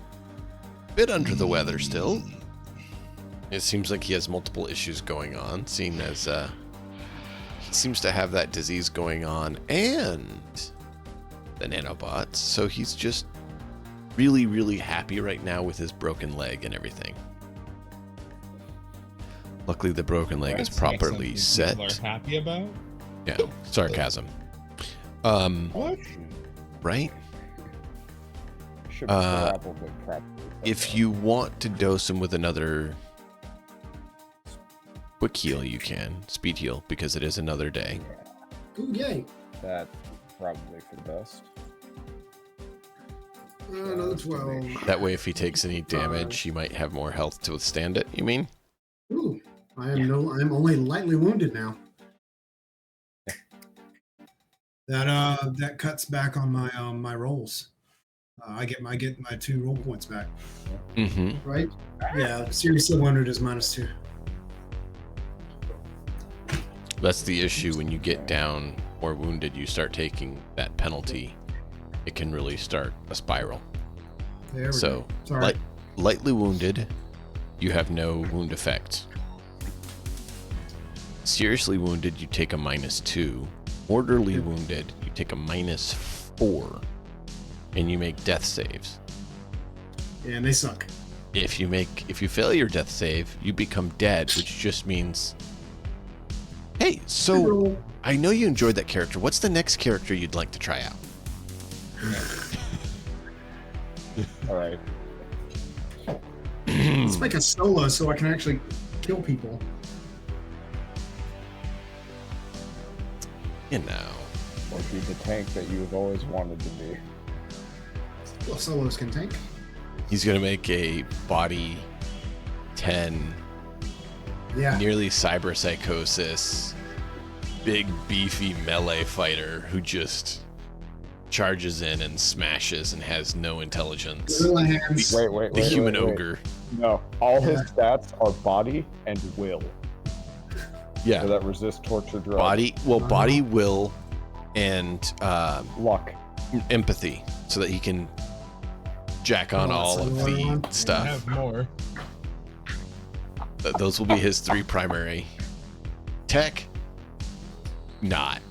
a bit under the weather still. It seems like he has multiple issues going on, seeing as he seems to have that disease going on and the nanobots. So he's just really, really happy right now with his broken leg and everything. Luckily, the broken leg is That's not properly set. something people are happy about. Yeah, sarcasm. What? Right? Should Uh, probably prep. If you want to dose him with another quick heal, you can. Speed heal, because it is another day. Ooh, yay. That probably for the best. Another 12. That way, if he takes any damage, he might have more health to withstand it. You mean? Ooh, I'm only lightly wounded now. That cuts back on my rolls. I get my 2 roll points back. Mm-hmm. Right? Yeah, seriously wounded is -2. That's the issue when you get down or wounded, you start taking that penalty. It can really start a spiral. There we So, go. Sorry. lightly wounded, you have no wound effect. Seriously wounded, you take a -2. Mortally wounded, you take a -4. And you make death saves. Yeah, and they suck. If you fail your death save, you become dead, which just means, hey, so I know you enjoyed that character. What's the next character you'd like to try out? All right. Let's make a solo so I can actually kill people. You know. Or be the tank that you've always wanted to be. Well, solos can tank. He's gonna make a body 10, Yeah. nearly cyber psychosis, big beefy melee fighter who just charges in and smashes and has no intelligence. Gorilla hands. Wait. The human ogre. No, all his stats are body and will. Yeah. So that resist torture drugs. Body, will, and Luck. empathy, so that he can jack on all of the I stuff. have more. Those will be his 3 primary. Tech, not.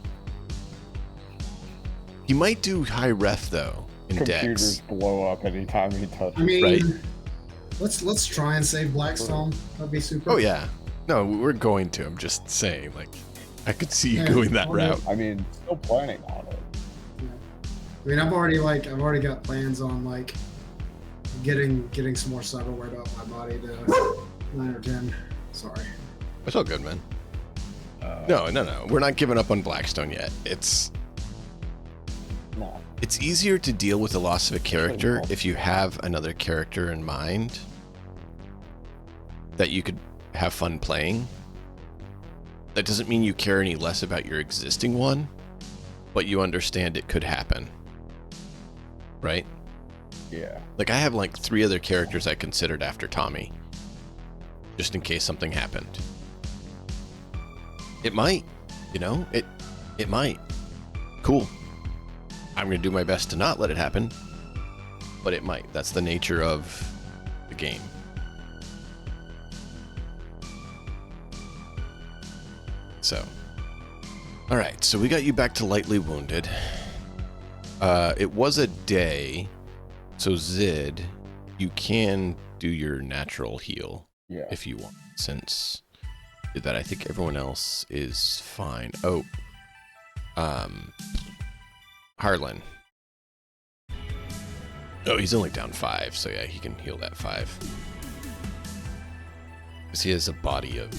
He might do high ref though in Computers Dex. blow up anytime he touches. I mean, Right. let's try and save Blackstone. That'd be super. Oh yeah, no, we're going to. I'm just saying, like, I could see you Yeah, going that I'll route. I mean, still planning on it. I mean, I've already got plans on like getting some more cyberware about my body to 9 or 10. Sorry. It's all good, man. No. We're not giving up on Blackstone yet. It's No. easier to deal with the loss of a character if you have another character in mind that you could have fun playing. That doesn't mean you care any less about your existing one, but you understand it could happen. Right? Yeah. Like, I have like 3 other characters I considered after Tommy, just in case something happened. It might, it might. Cool. I'm gonna do my best to not let it happen, but it might. That's the nature of the game. So, all right. So we got you back to lightly wounded. It was a day. So Zid, you can do your natural heal if you want, since that I think everyone else is fine. Oh, Harlan. Oh, he's only down 5, so yeah, he can heal that 5. Because he has a body of...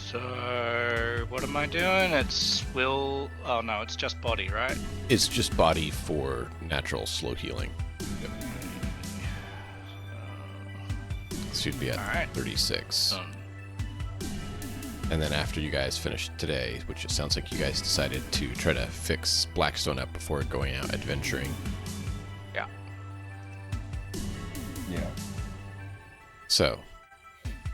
So, what am I doing? It's will. Oh no, it's just body, right? It's just body for natural slow healing. Yep. So you'd be at Alright. 36. And then after you guys finish today, which it sounds like you guys decided to try to fix Blackstone up before going out adventuring. Yeah. Yeah. So,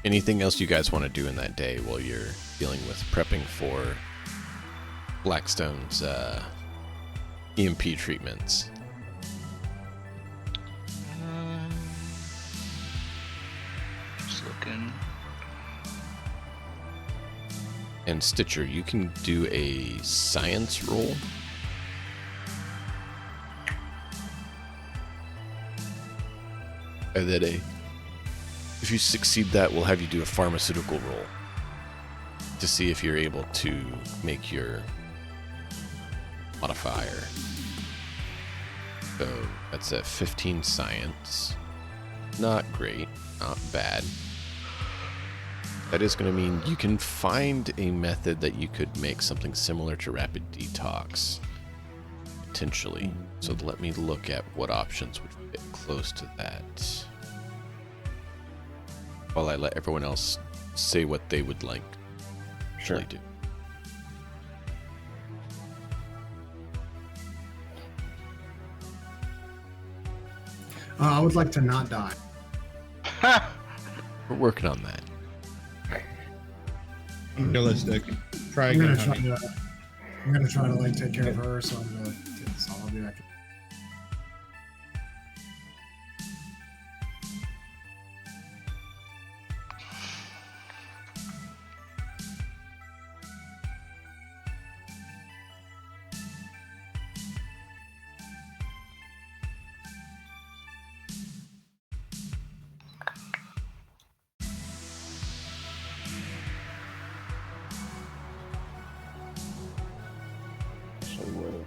anything else you guys want to do in that day while you're dealing with prepping for Blackstone's EMP treatments? Just looking. And Stitcher, you can do a science roll. And then if you succeed that, we'll have you do a pharmaceutical roll to see if you're able to make your modifier. So that's a 15 science. Not great, not bad. That is going to mean you can find a method that you could make something similar to rapid detox, potentially. So let me look at what options would fit close to that, while I let everyone else say what they would like to Sure. do. I would like to not die. We're working on that. Realistic. Try I'm again, gonna try honey. to. I'm gonna try to like take care of her, so I'm gonna. So I'll be back. Actually, wait.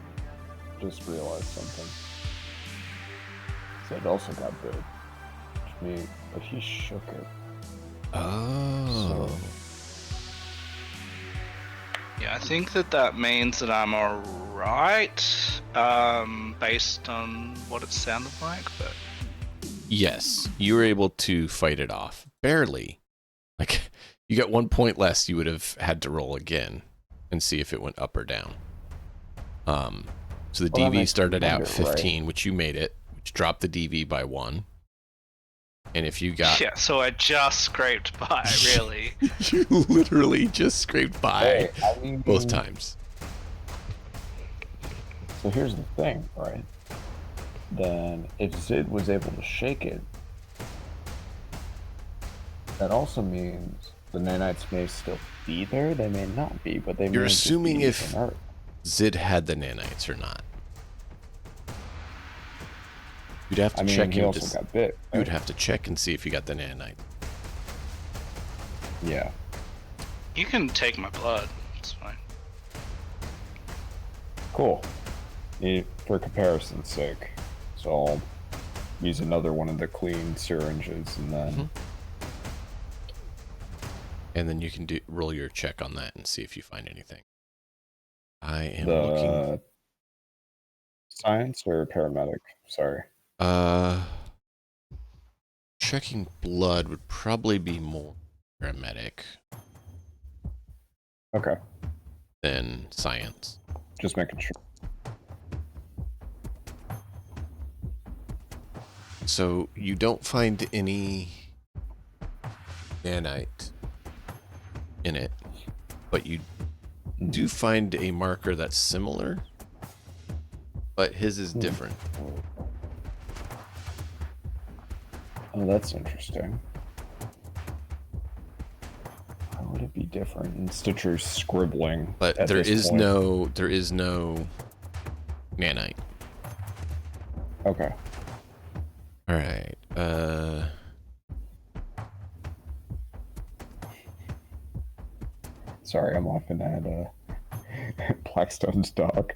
Just realized something. Zed also got bit. Which means, but he shook it. Oh. So, Yeah, I think that means that I'm alright, based on what it sounded like, but Yes, you were able to fight it off. Barely. Like, you got 1 point less, you would have had to roll again and see if it went up or down. So the Well, that DV makes me started out wonder, 15, which you made it, which dropped the DV by 1. And if you got... yeah, so I just scraped by, really. You literally just scraped by hey, I mean, both times. So here's the thing, right? Then if Zid was able to shake it, that also means the nanites may still be there. They may not be, but they may You're just assuming be if inert. Zid had the nanites or not. You'd have to I mean, check he him. also got bit. You would right? have to check and see if you got the nanite. Yeah. You can take my blood, it's fine. Cool. For comparison's sake, so I'll use another one of the clean syringes, and then Mhm. And then you can roll your check on that and see if you find anything. I am looking. the science or paramedic. Sorry. Checking blood would probably be more paramedic Okay, than science. just making sure. So you don't find any nanite in it, but you do find a marker that's similar, but his is different. Oh, that's interesting. How would it be different? And Stitcher's scribbling. But at there this is point. no nanite. Okay. All right. Sorry, I'm laughing at Blackstone's dog.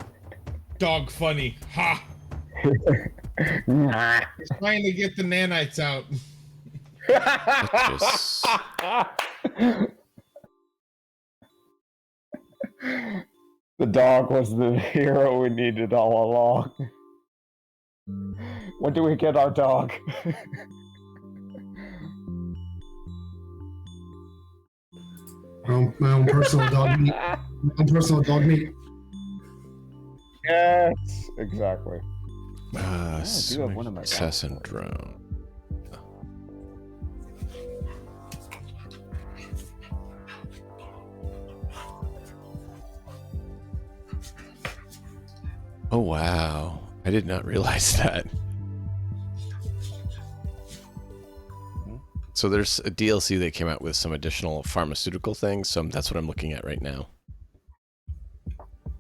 Dog funny. Ha! Nah. He's trying to get the nanites out. Just... The dog was the hero we needed all along. When do we get our dog? My own personal dog meat. My own personal dog meat. Yes, exactly. Uh, I do have one of my assassin drone. Oh wow, I did not realize that. So there's a DLC that came out with some additional pharmaceutical things, so that's what I'm looking at right now.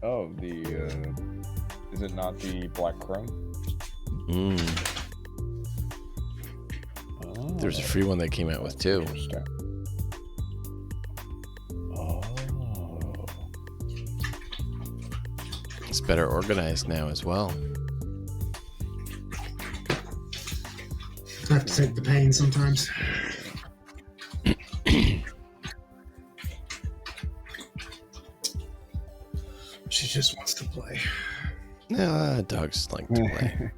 Oh, is it not the Black Chrome? Oh, There's a free one that came out with too. interesting. Oh. It's better organized now as well. I have to take the pain sometimes. just wants to play. Nah, dogs like to play.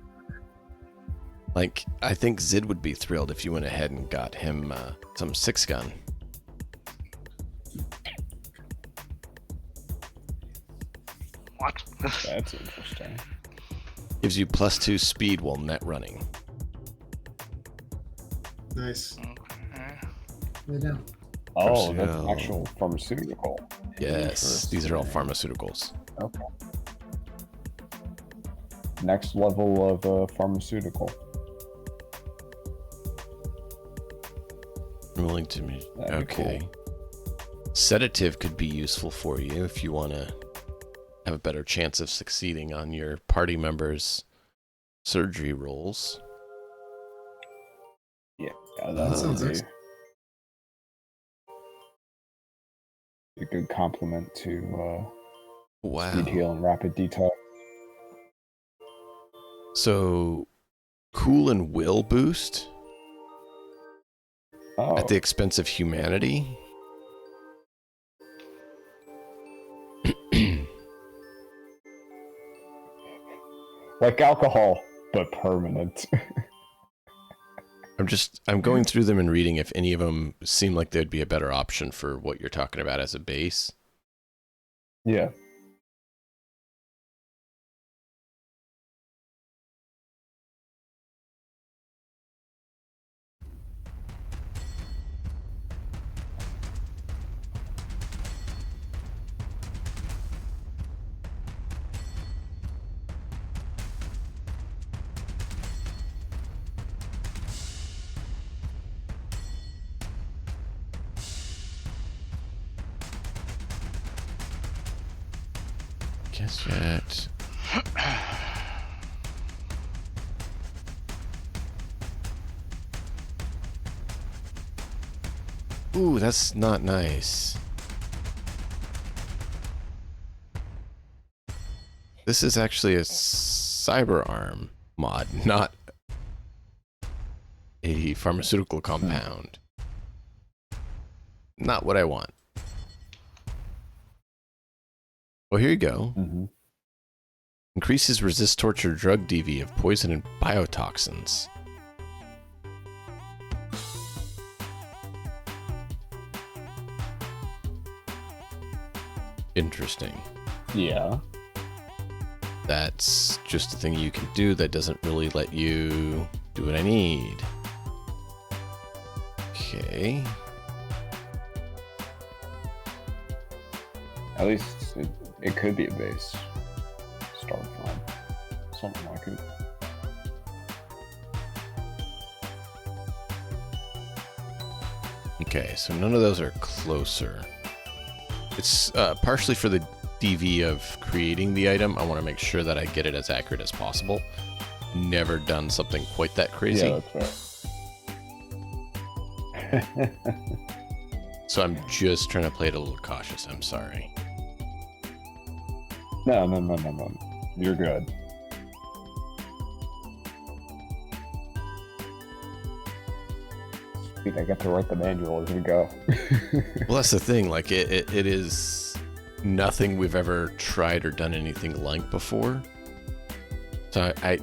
Like, I think Zid would be thrilled if you went ahead and got him some 6-gun. What? That's interesting. Gives you +2 speed while net running. Nice. Okay. Lay down. Oh, that's Personnel. an actual pharmaceutical. Yes, these are all pharmaceuticals. Okay. Next level of pharmaceutical. I'm willing to me. That'd be Okay. Sedative could be useful for you if you want to have a better chance of succeeding on your party members' surgery rolls. Yeah, That that sounds would nice. be a good complement to Wow. speed heal and rapid detox. So, cool and will boost Oh, at the expense of humanity. like alcohol, but permanent. I'm going through them and reading if any of them seem like they'd be a better option for what you're talking about as a base. Yeah. Guess that. Ooh, that's not nice. This is actually a cyber arm mod, not a pharmaceutical compound. Not what I want. Well, here you go. Mm-hmm. Increases resist torture drug DV of poison and biotoxins. Interesting. Yeah. That's just a thing you can do that doesn't really let you do what I need. Okay. At least it could be a base. Start from something like it. Okay, so none of those are closer. It's partially for the DV of creating the item. I want to make sure that I get it as accurate as possible. Never done something quite that crazy. Yeah, that's right. So I'm just trying to play it a little cautious. I'm sorry. No. You're good. Sweet, I get to write the manual as we go. Well, that's the thing. Like, it is nothing we've ever tried or done anything like before. So I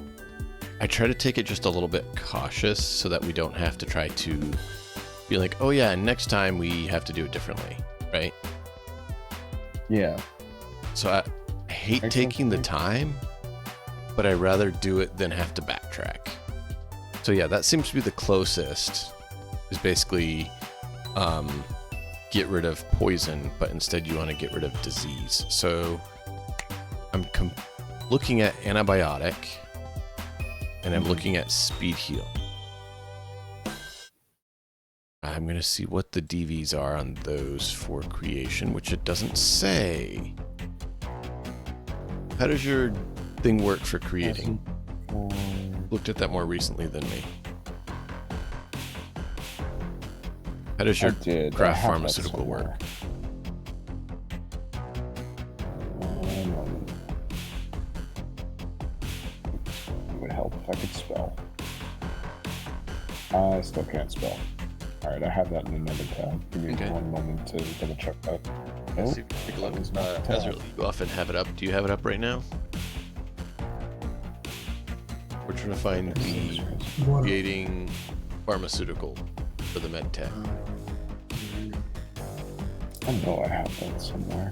try to take it just a little bit cautious so that we don't have to try to be like, oh yeah, next time we have to do it differently, right? Yeah. So I hate Makes taking the sense. time, but I'd rather do it than have to backtrack. So yeah, that seems to be the closest, is basically get rid of poison, but instead you want to get rid of disease. So I'm looking at antibiotic, and I'm looking at speed heal. I'm going to see what the DVs are on those for creation, which it doesn't say. How does your thing work for creating? Looked at that more recently than me. How does your I did. I craft have that pharmaceutical work? It would help if I could spell. I still can't spell. All right, I have that in another tab. Give me Okay. one moment to double check that. Let's Oh, see, take a look. that was not the tab. Ezra, you often have it up. Do you have it up right now? We're trying to find the What? creating pharmaceutical for the med tech. I know I have that somewhere.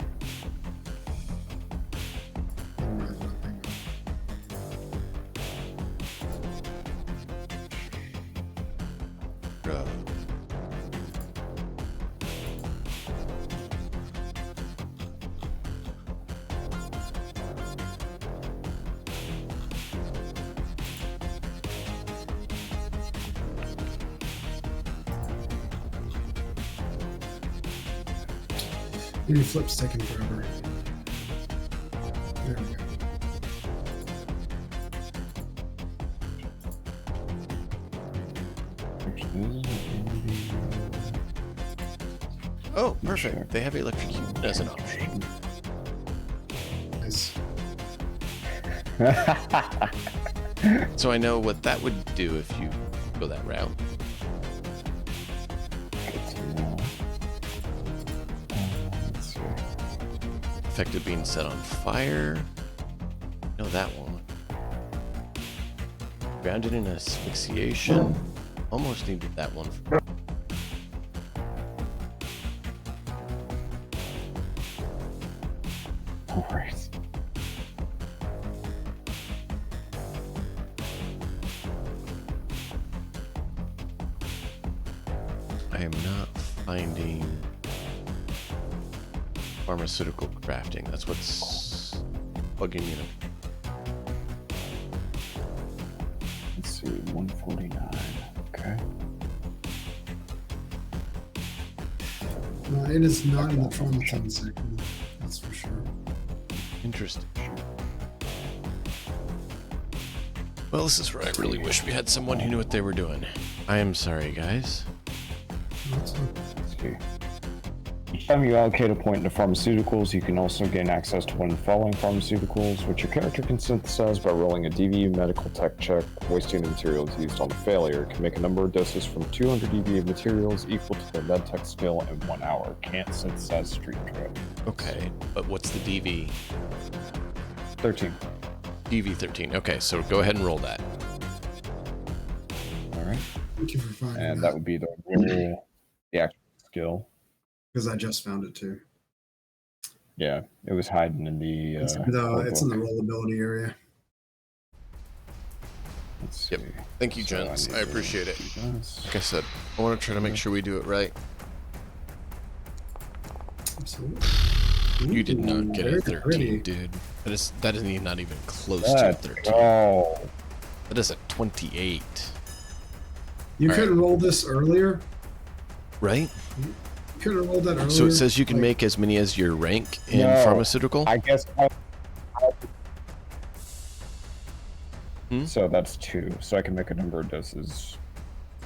Maybe flip's taking forever. There we go. Oh, perfect. They have electrocution as an option. Nice. So I know what that would do if you go that route. Let's see. Effective being set on fire. No, that one. Grounded in asphyxiation. Almost needed that one. All right. I am not finding pharmaceutical crafting. That's what's bugging me. Let's see, 149. Okay. It is not in the pharmaceutical section. That's for sure. Interesting. Well, this is where I really wish we had someone who knew what they were doing. I am sorry, guys. That's not- Let's see. Each time you allocate a point into pharmaceuticals, you can also gain access to one of the following pharmaceuticals, which your character can synthesize by rolling a DV medical tech check. Wasting the materials used on the failure can make a number of doses from 200 DV of materials equal to the medtech skill in 1 hour. Can't synthesize street code. Okay, but what's the DV? 13. DV13. Okay, so go ahead and roll that. All right. Thank you for finding And that would be the roll, the actual skill. because I just found it too. Yeah, it was hiding in the. It's in the rollability area. Let's Yep. see. Thank you, So gents. need I to appreciate it. do this. Like I said, I want to try to make sure we do it right. Absolutely. You did not get a Very 13, pretty. dude. That isn't even not even close to a Let's 13. go. That is a 28. You All couldn't roll this earlier. Right? You could have rolled that earlier. So it says you can like- make as many as your rank in No, pharmaceutical? I guess. Hmm? So that's 2. So I can make a number of doses.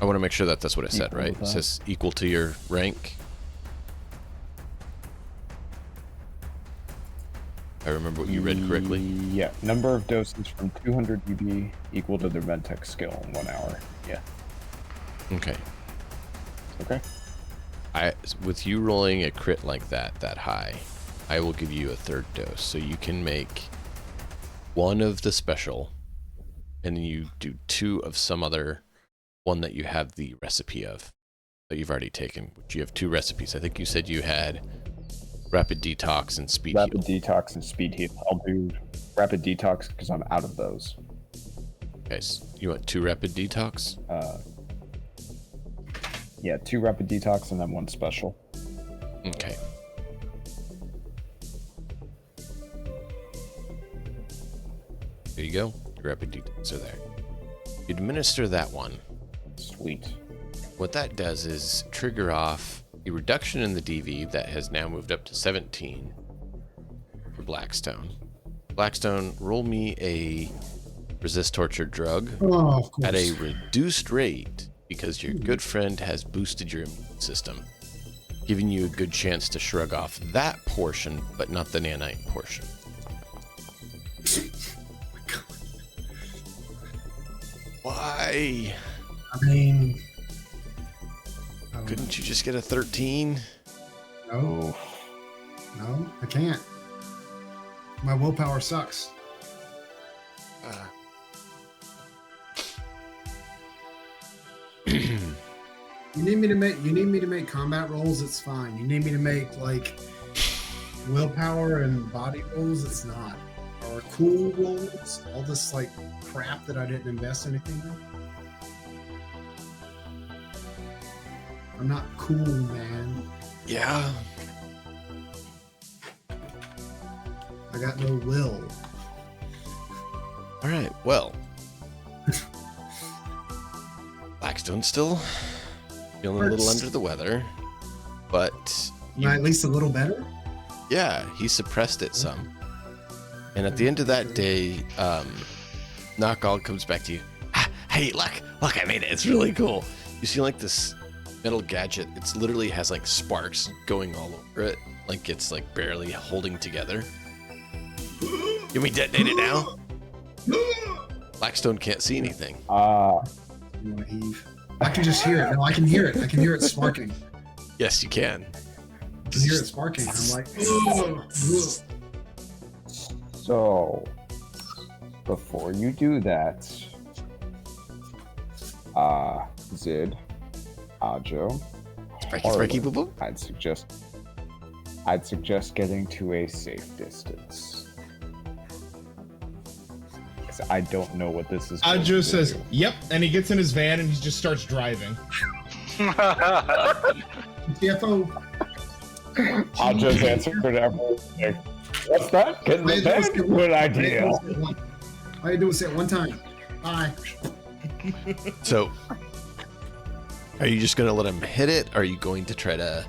I want to make sure that that's what it said, Equal right? with It that. says equal to your rank. I remember what you read correctly. Yeah, number of doses from 200 dB equal to the medtech skill in 1 hour. Yeah. Okay. Okay. With you rolling a crit like that high, I will give you a 3rd dose. So you can make 1 of the special, and then you do 2 of some other one that you have the recipe of that you've already taken. Which you have 2 recipes. I think you said you had rapid detox and speed Rapid heal. detox and speed heal. I'll do rapid detox because I'm out of those. Okay, so you want 2 rapid detox? Yeah, 2 rapid detox and then 1 special. Okay. There you go. Your rapid detox are there. You administer that one. Sweet. What that does is trigger off a reduction in the DV that has now moved up to 17 for Blackstone. Blackstone, roll me a resist torture drug Oh, of course. at a reduced rate because your good friend has boosted your immune system, giving you a good chance to shrug off that portion, but not the nanite portion. Why? I mean, I don't Couldn't you just get a 13? No, no, I can't. My willpower sucks. You need me to make combat rolls, it's fine. You need me to make like willpower and body rolls, it's not. Or cool rolls, all this like crap that I didn't invest anything in. I'm not cool, man. Yeah. I got no will. All right. Well, Blackstone's still feeling a little under the weather, but Am I at least a little better? yeah, he suppressed it some. And at the end of that day, Knockall comes back to you. Ah, hey, look, I made it. It's really cool. You see like this metal gadget. It's literally has like sparks going all over it. Like it's like barely holding together. Can we detonate it now? Blackstone can't see anything. You wanna heave? I can just hear it. No, I can hear it. I can hear it sparking. Yes, you can. I can hear it sparking. I'm like, ugh, ugh. So, before you do that, Zid, Ajo, Sparky, boo boo. I'd suggest getting to a safe distance. 'Cause I don't know what this is. Ajo says, "Yep," and he gets in his van and he just starts driving. CFO. Ajo's answered everything. What's that? Get in the van? Good idea. All you do is say it one time. Bye. So, are you just gonna let him hit it? Are you going to try to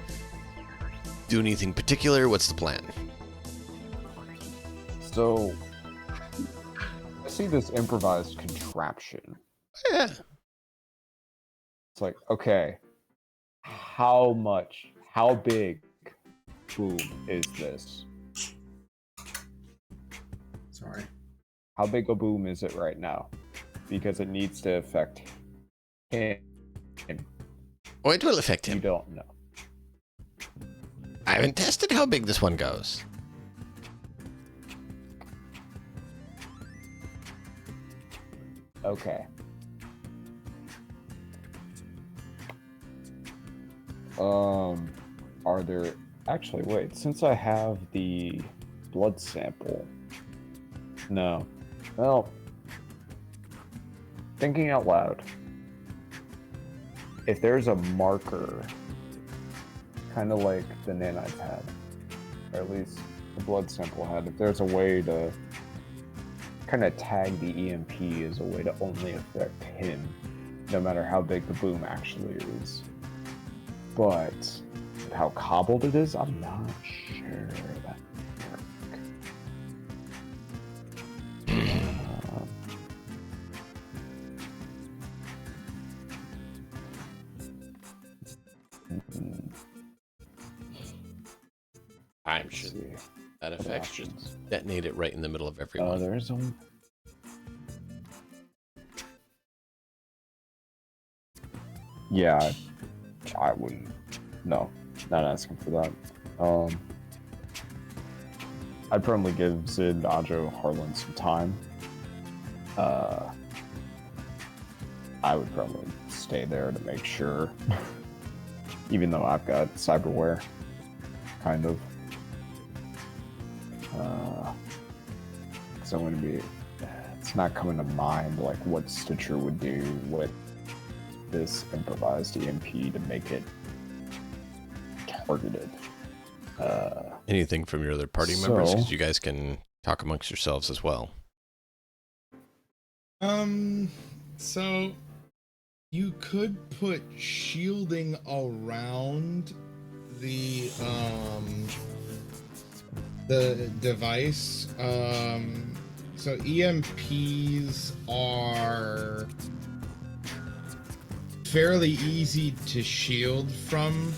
do anything particular? What's the plan? So, I see this improvised contraption. Yeah. It's like, okay, how big boom is this? Sorry. How big a boom is it right now? Because it needs to affect him. Oh, it will affect You him. don't know. I haven't tested how big this one goes. Okay. Are there actually wait, since I have the blood sample. No. Well, thinking out loud. If there's a marker, kind of like the nanites had, or at least the blood sample had, if there's a way to kind of tag the EMP as a way to only affect him, no matter how big the boom actually is. But with how cobbled it is, I'm not sure that would work. I'm sure that affects just detonate it right in the middle of everyone. There's only... Yeah, I wouldn't. No, not asking for that. I'd probably give Zid, Ajo, Harlan some time. I would probably stay there to make sure, even though I've got cyberware, kind of. So I'm gonna be. It's not coming to mind like what Stitcher would do with this improvised EMP to make it targeted. Anything from your other party members? Because you guys can talk amongst yourselves as well. So you could put shielding around the device. So EMPs are fairly easy to shield from.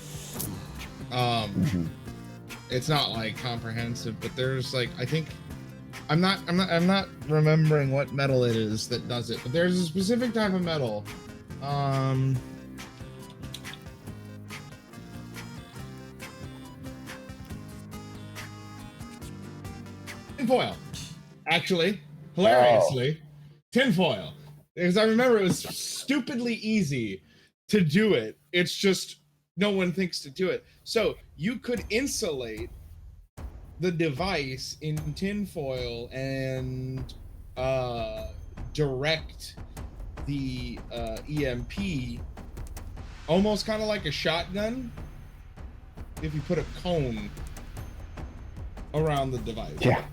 It's not like comprehensive, but there's like, I think I'm not remembering what metal it is that does it, but there's a specific type of metal. tinfoil. Actually, hilariously, tinfoil. Because I remember it was stupidly easy to do it. It's just no one thinks to do it. So you could insulate the device in tinfoil and direct the EMP almost kind of like a shotgun if you put a cone around the device. Yeah.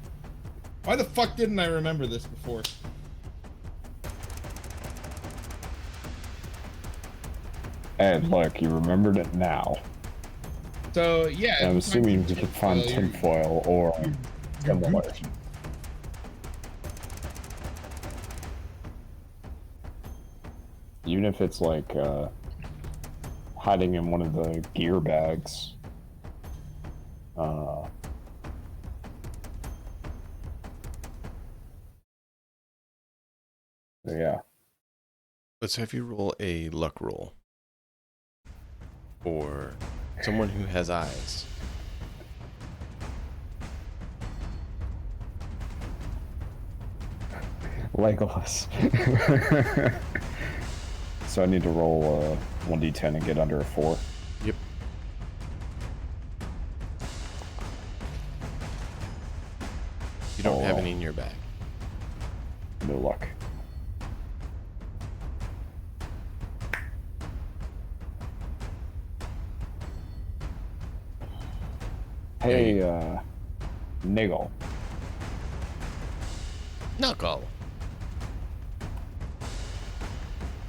Why the fuck didn't I remember this before? And look, you remembered it now. So yeah, I'm if you assuming find you could find tinfoil or similar. Even if it's like hiding in one of the gear bags. Yeah. Let's have you roll a luck roll. For someone who has eyes. Legolas. So I need to roll 1d10 and get under a 4. Yep. You don't have any in your bag. No luck. Hey, Niggle. Knuckle.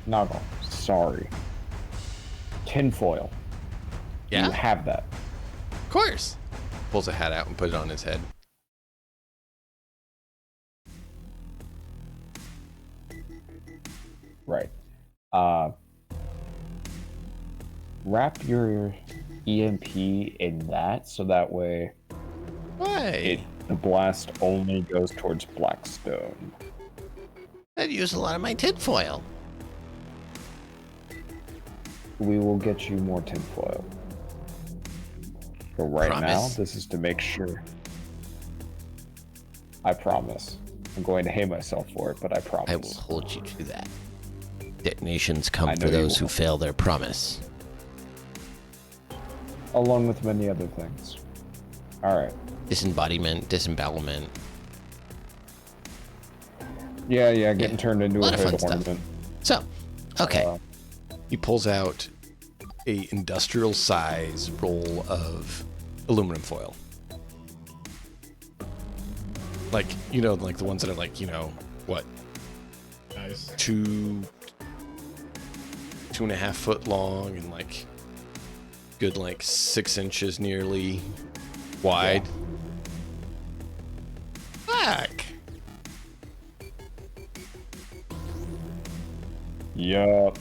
Noggle. Sorry. Tinfoil. Yeah? You have that. Of course. Pulls a hat out and puts it on his head. Right. Wrap your EMP in that so that way Why? the blast only goes towards Blackstone. I'd use a lot of my tinfoil. We will get you more tinfoil. But right now, Promise? this is to make sure. I promise. I'm going to hate myself for it, but I promise. I will hold you to that. Detonations come I know for you those who will. fail their promise. Along with many other things. Alright. Disembodiment, disembowelment. Yeah, getting turned into A a lot of hood fun stuff. ornament. So, okay. He pulls out a industrial size roll of aluminum foil. Like, you know, like the ones that are like, you know, what, Nice. 2.5 foot long and like good like 6 inches nearly wide. Fuck. Yup.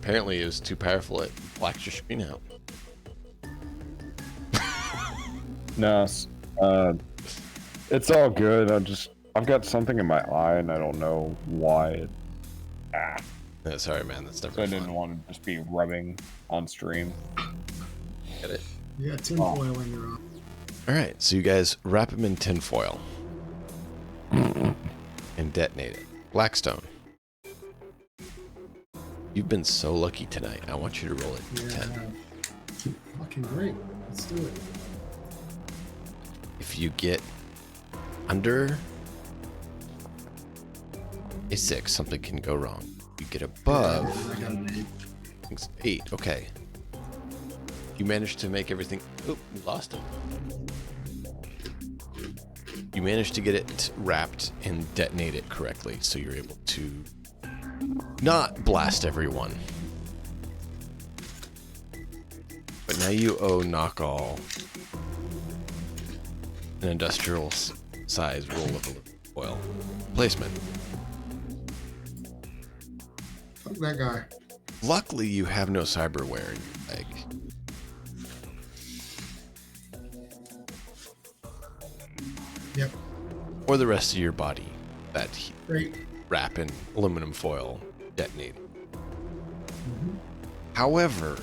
Apparently it was too powerful. It blacked your screen out. No, it's all good. I've got something in my eye and I don't know why. Yeah, sorry, man. That's never So I fun. didn't want to just be rubbing on stream. Get it? You got tinfoil in your eye. All right, so you guys wrap him in tinfoil and detonate it. Blackstone. You've been so lucky tonight. I want you to roll it. Yeah. 10. Fucking great. Let's do it. If you get under a 6, something can go wrong. You get above I got an 8. it's 8. Okay. You managed to make everything. Oh, we lost him. You managed to get it wrapped and detonate it correctly, so you're able to not blast everyone. But now you owe Knockall an industrial size roll of aluminum foil placement. Fuck that guy. Luckily, you have no cyberware in your leg. Yep. Or the rest of your body that Great. wrap in aluminum foil detonated. Mm-hmm. However,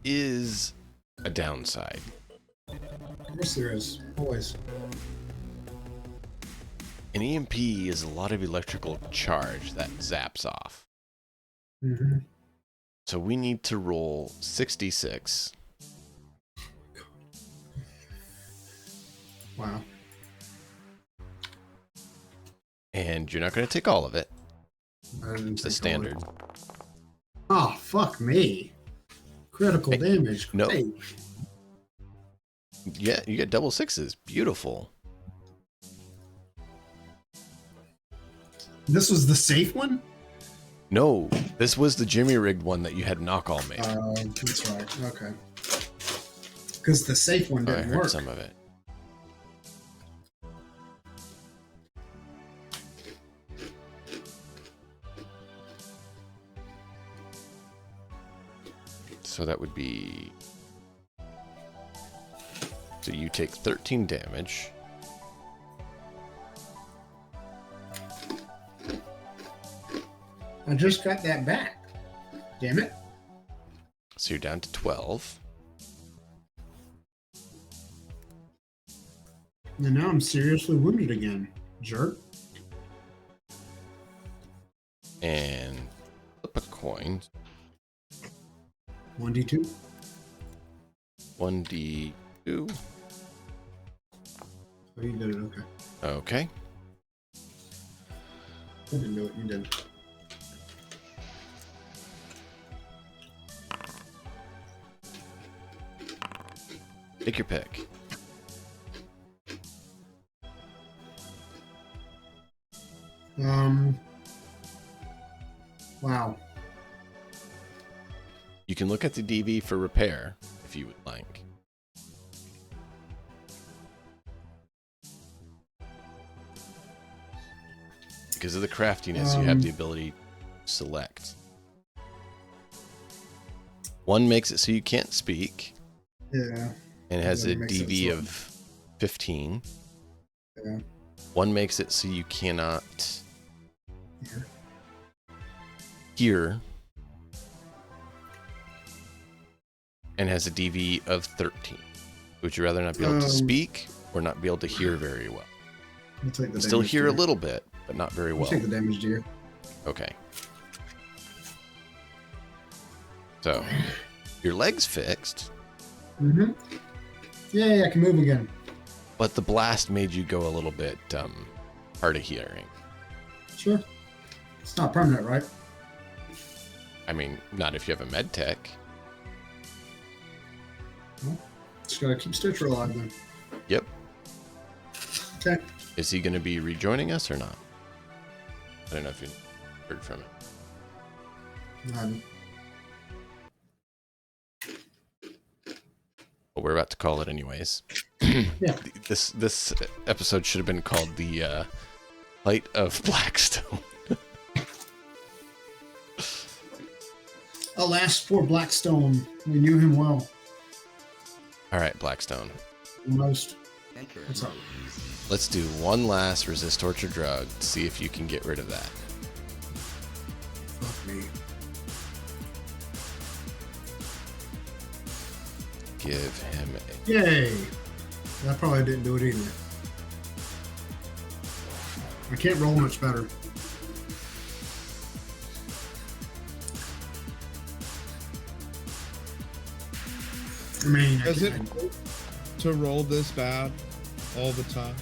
is a downside. Of course there is. Always. An EMP is a lot of electrical charge that zaps off. Mm-hmm. So we need to roll 66. Wow. And you're not going to take all of it. I didn't It's the take all of standard. it. Oh, fuck me. Critical Hey, damage. no. Great. Yeah, you get double sixes. Beautiful. This was the safe one? No, this was the Jimmy rigged one that you had knock-all made. That's right. Okay. Because the safe one Oh, I didn't heard work. some of it. So that would be... So you take 13 damage. I just got that back. Damn it. So you're down to 12. And now I'm seriously wounded again. Jerk. And flip a coin. 1d2. 1d2. Oh, you did it. Okay. Okay. I didn't do it. You did. Take your pick. Wow. You can look at the DV for repair if you would like. Because of the craftiness, you have the ability to select. One makes it so you can't speak Yeah. and has a One makes it DV so- of 15. Yeah. One makes it so you cannot Here. hear and has a DV of 13. Would you rather not be able to speak or not be able to hear very well? I'll take the Still damage, hear a dear. little bit, but not very I'll well. take the damage, dear. Okay. So, your leg's fixed, Mm-hmm. Yay, I can move again. but the blast made you go a little bit hard of hearing. Sure. It's not permanent, right? I mean, not if you have a med tech. Just gotta keep Stitcher alive then. Yep. Okay. Is he going to be rejoining us or not? I don't know if you heard from him. But we're about to call it anyways. Yeah. This episode should have been called the Light of Blackstone. Alas, poor Blackstone. We knew him well. All right, Blackstone. Most. What's up? Let's do one last resist torture drug to see if you can get rid of that. Fuck me. Give him a... Yay! That probably didn't do it either. I can't roll much better. I mean, Does it to roll this bad all the time?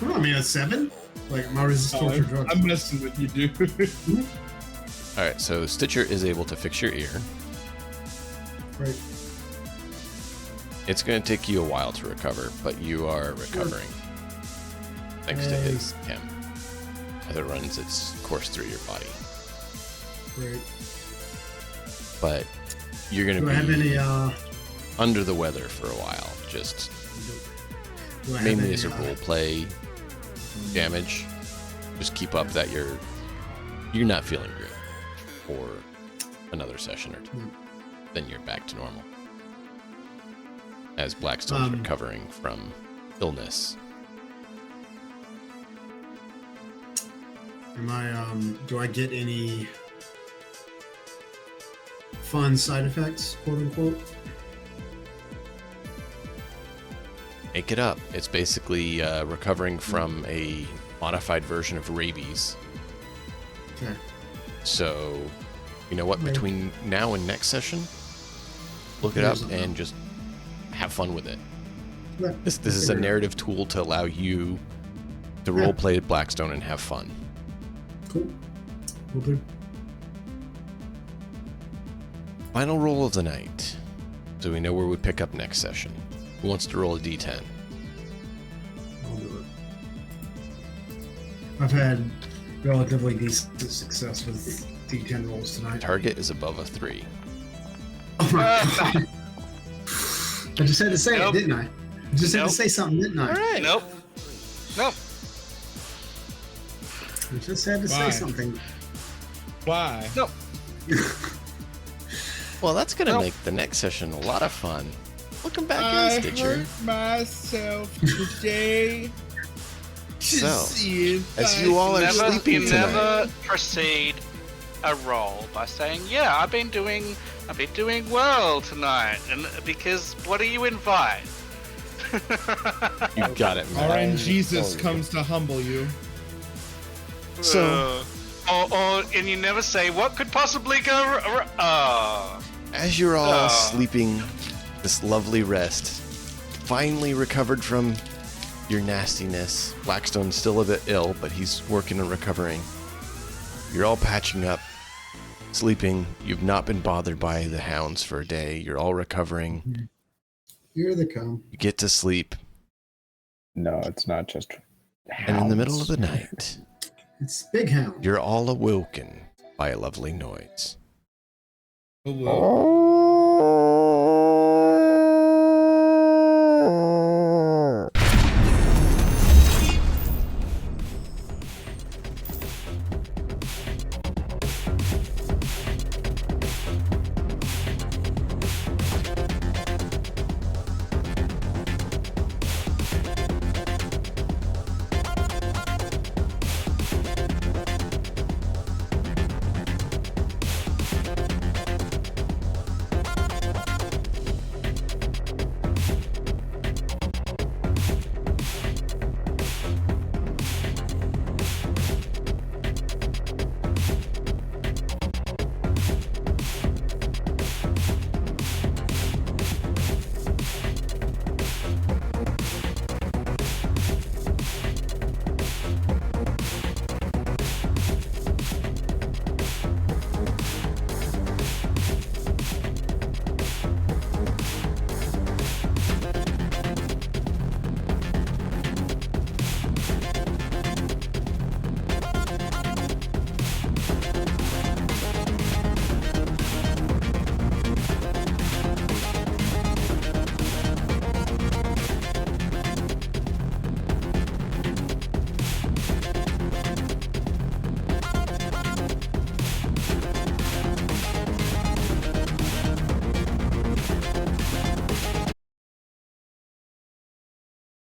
Well, I mean, a 7? Like, my resist torture drugs. I'm messing with you, dude. All right, so Stitcher is able to fix your ear. Right. It's going to take you a while to recover, but you are recovering. Thanks to his chem. As it runs its course through your body. Great. But you're going Do I to have be any, under the weather for a while. Just do I have mainly any, as a role play damage. Just keep up that you're not feeling good for another session or two. Then you're back to normal. As Blackstone's recovering from illness. Am I, do I get any... fun side effects, quote unquote. Make it up. It's basically recovering from a modified version of rabies. Okay. So, you know what? Right. Between now and next session, look it up and just have fun with it. Yeah, This is a narrative tool to allow you to roleplay Blackstone and have fun. Cool. Will do. Final roll of the night. So we know where we pick up next session. Who wants to roll a d10? I'll do it. I've had relatively decent success with D10 rolls tonight. Target is above a 3. Oh my god. I just had to say Nope. it, didn't I? I just had Nope. to say something, didn't I? All right. Nope. Nope. I just had to Why? say something. Why? Nope. Well, that's going to Nope. make the next session a lot of fun. Welcome back I in, Stitcher. hurt myself today. So, See if as I you all are can- sleeping You tonight. never proceed a roll by saying, "Yeah, I've been doing well tonight," and because what do you invite? You got it, man. RN Jesus comes to humble you. So- and you never say what could possibly go. As you're all sleeping this lovely rest, finally recovered from your nastiness, Blackstone's still a bit ill, but he's working on recovering. You're all patching up, sleeping. You've not been bothered by the hounds for a day. You're all recovering. Here they come. You get to sleep, No, it's not just. and in the middle of hounds. the night, It's Big Hound. you're all awoken by a lovely noise. Oh, well.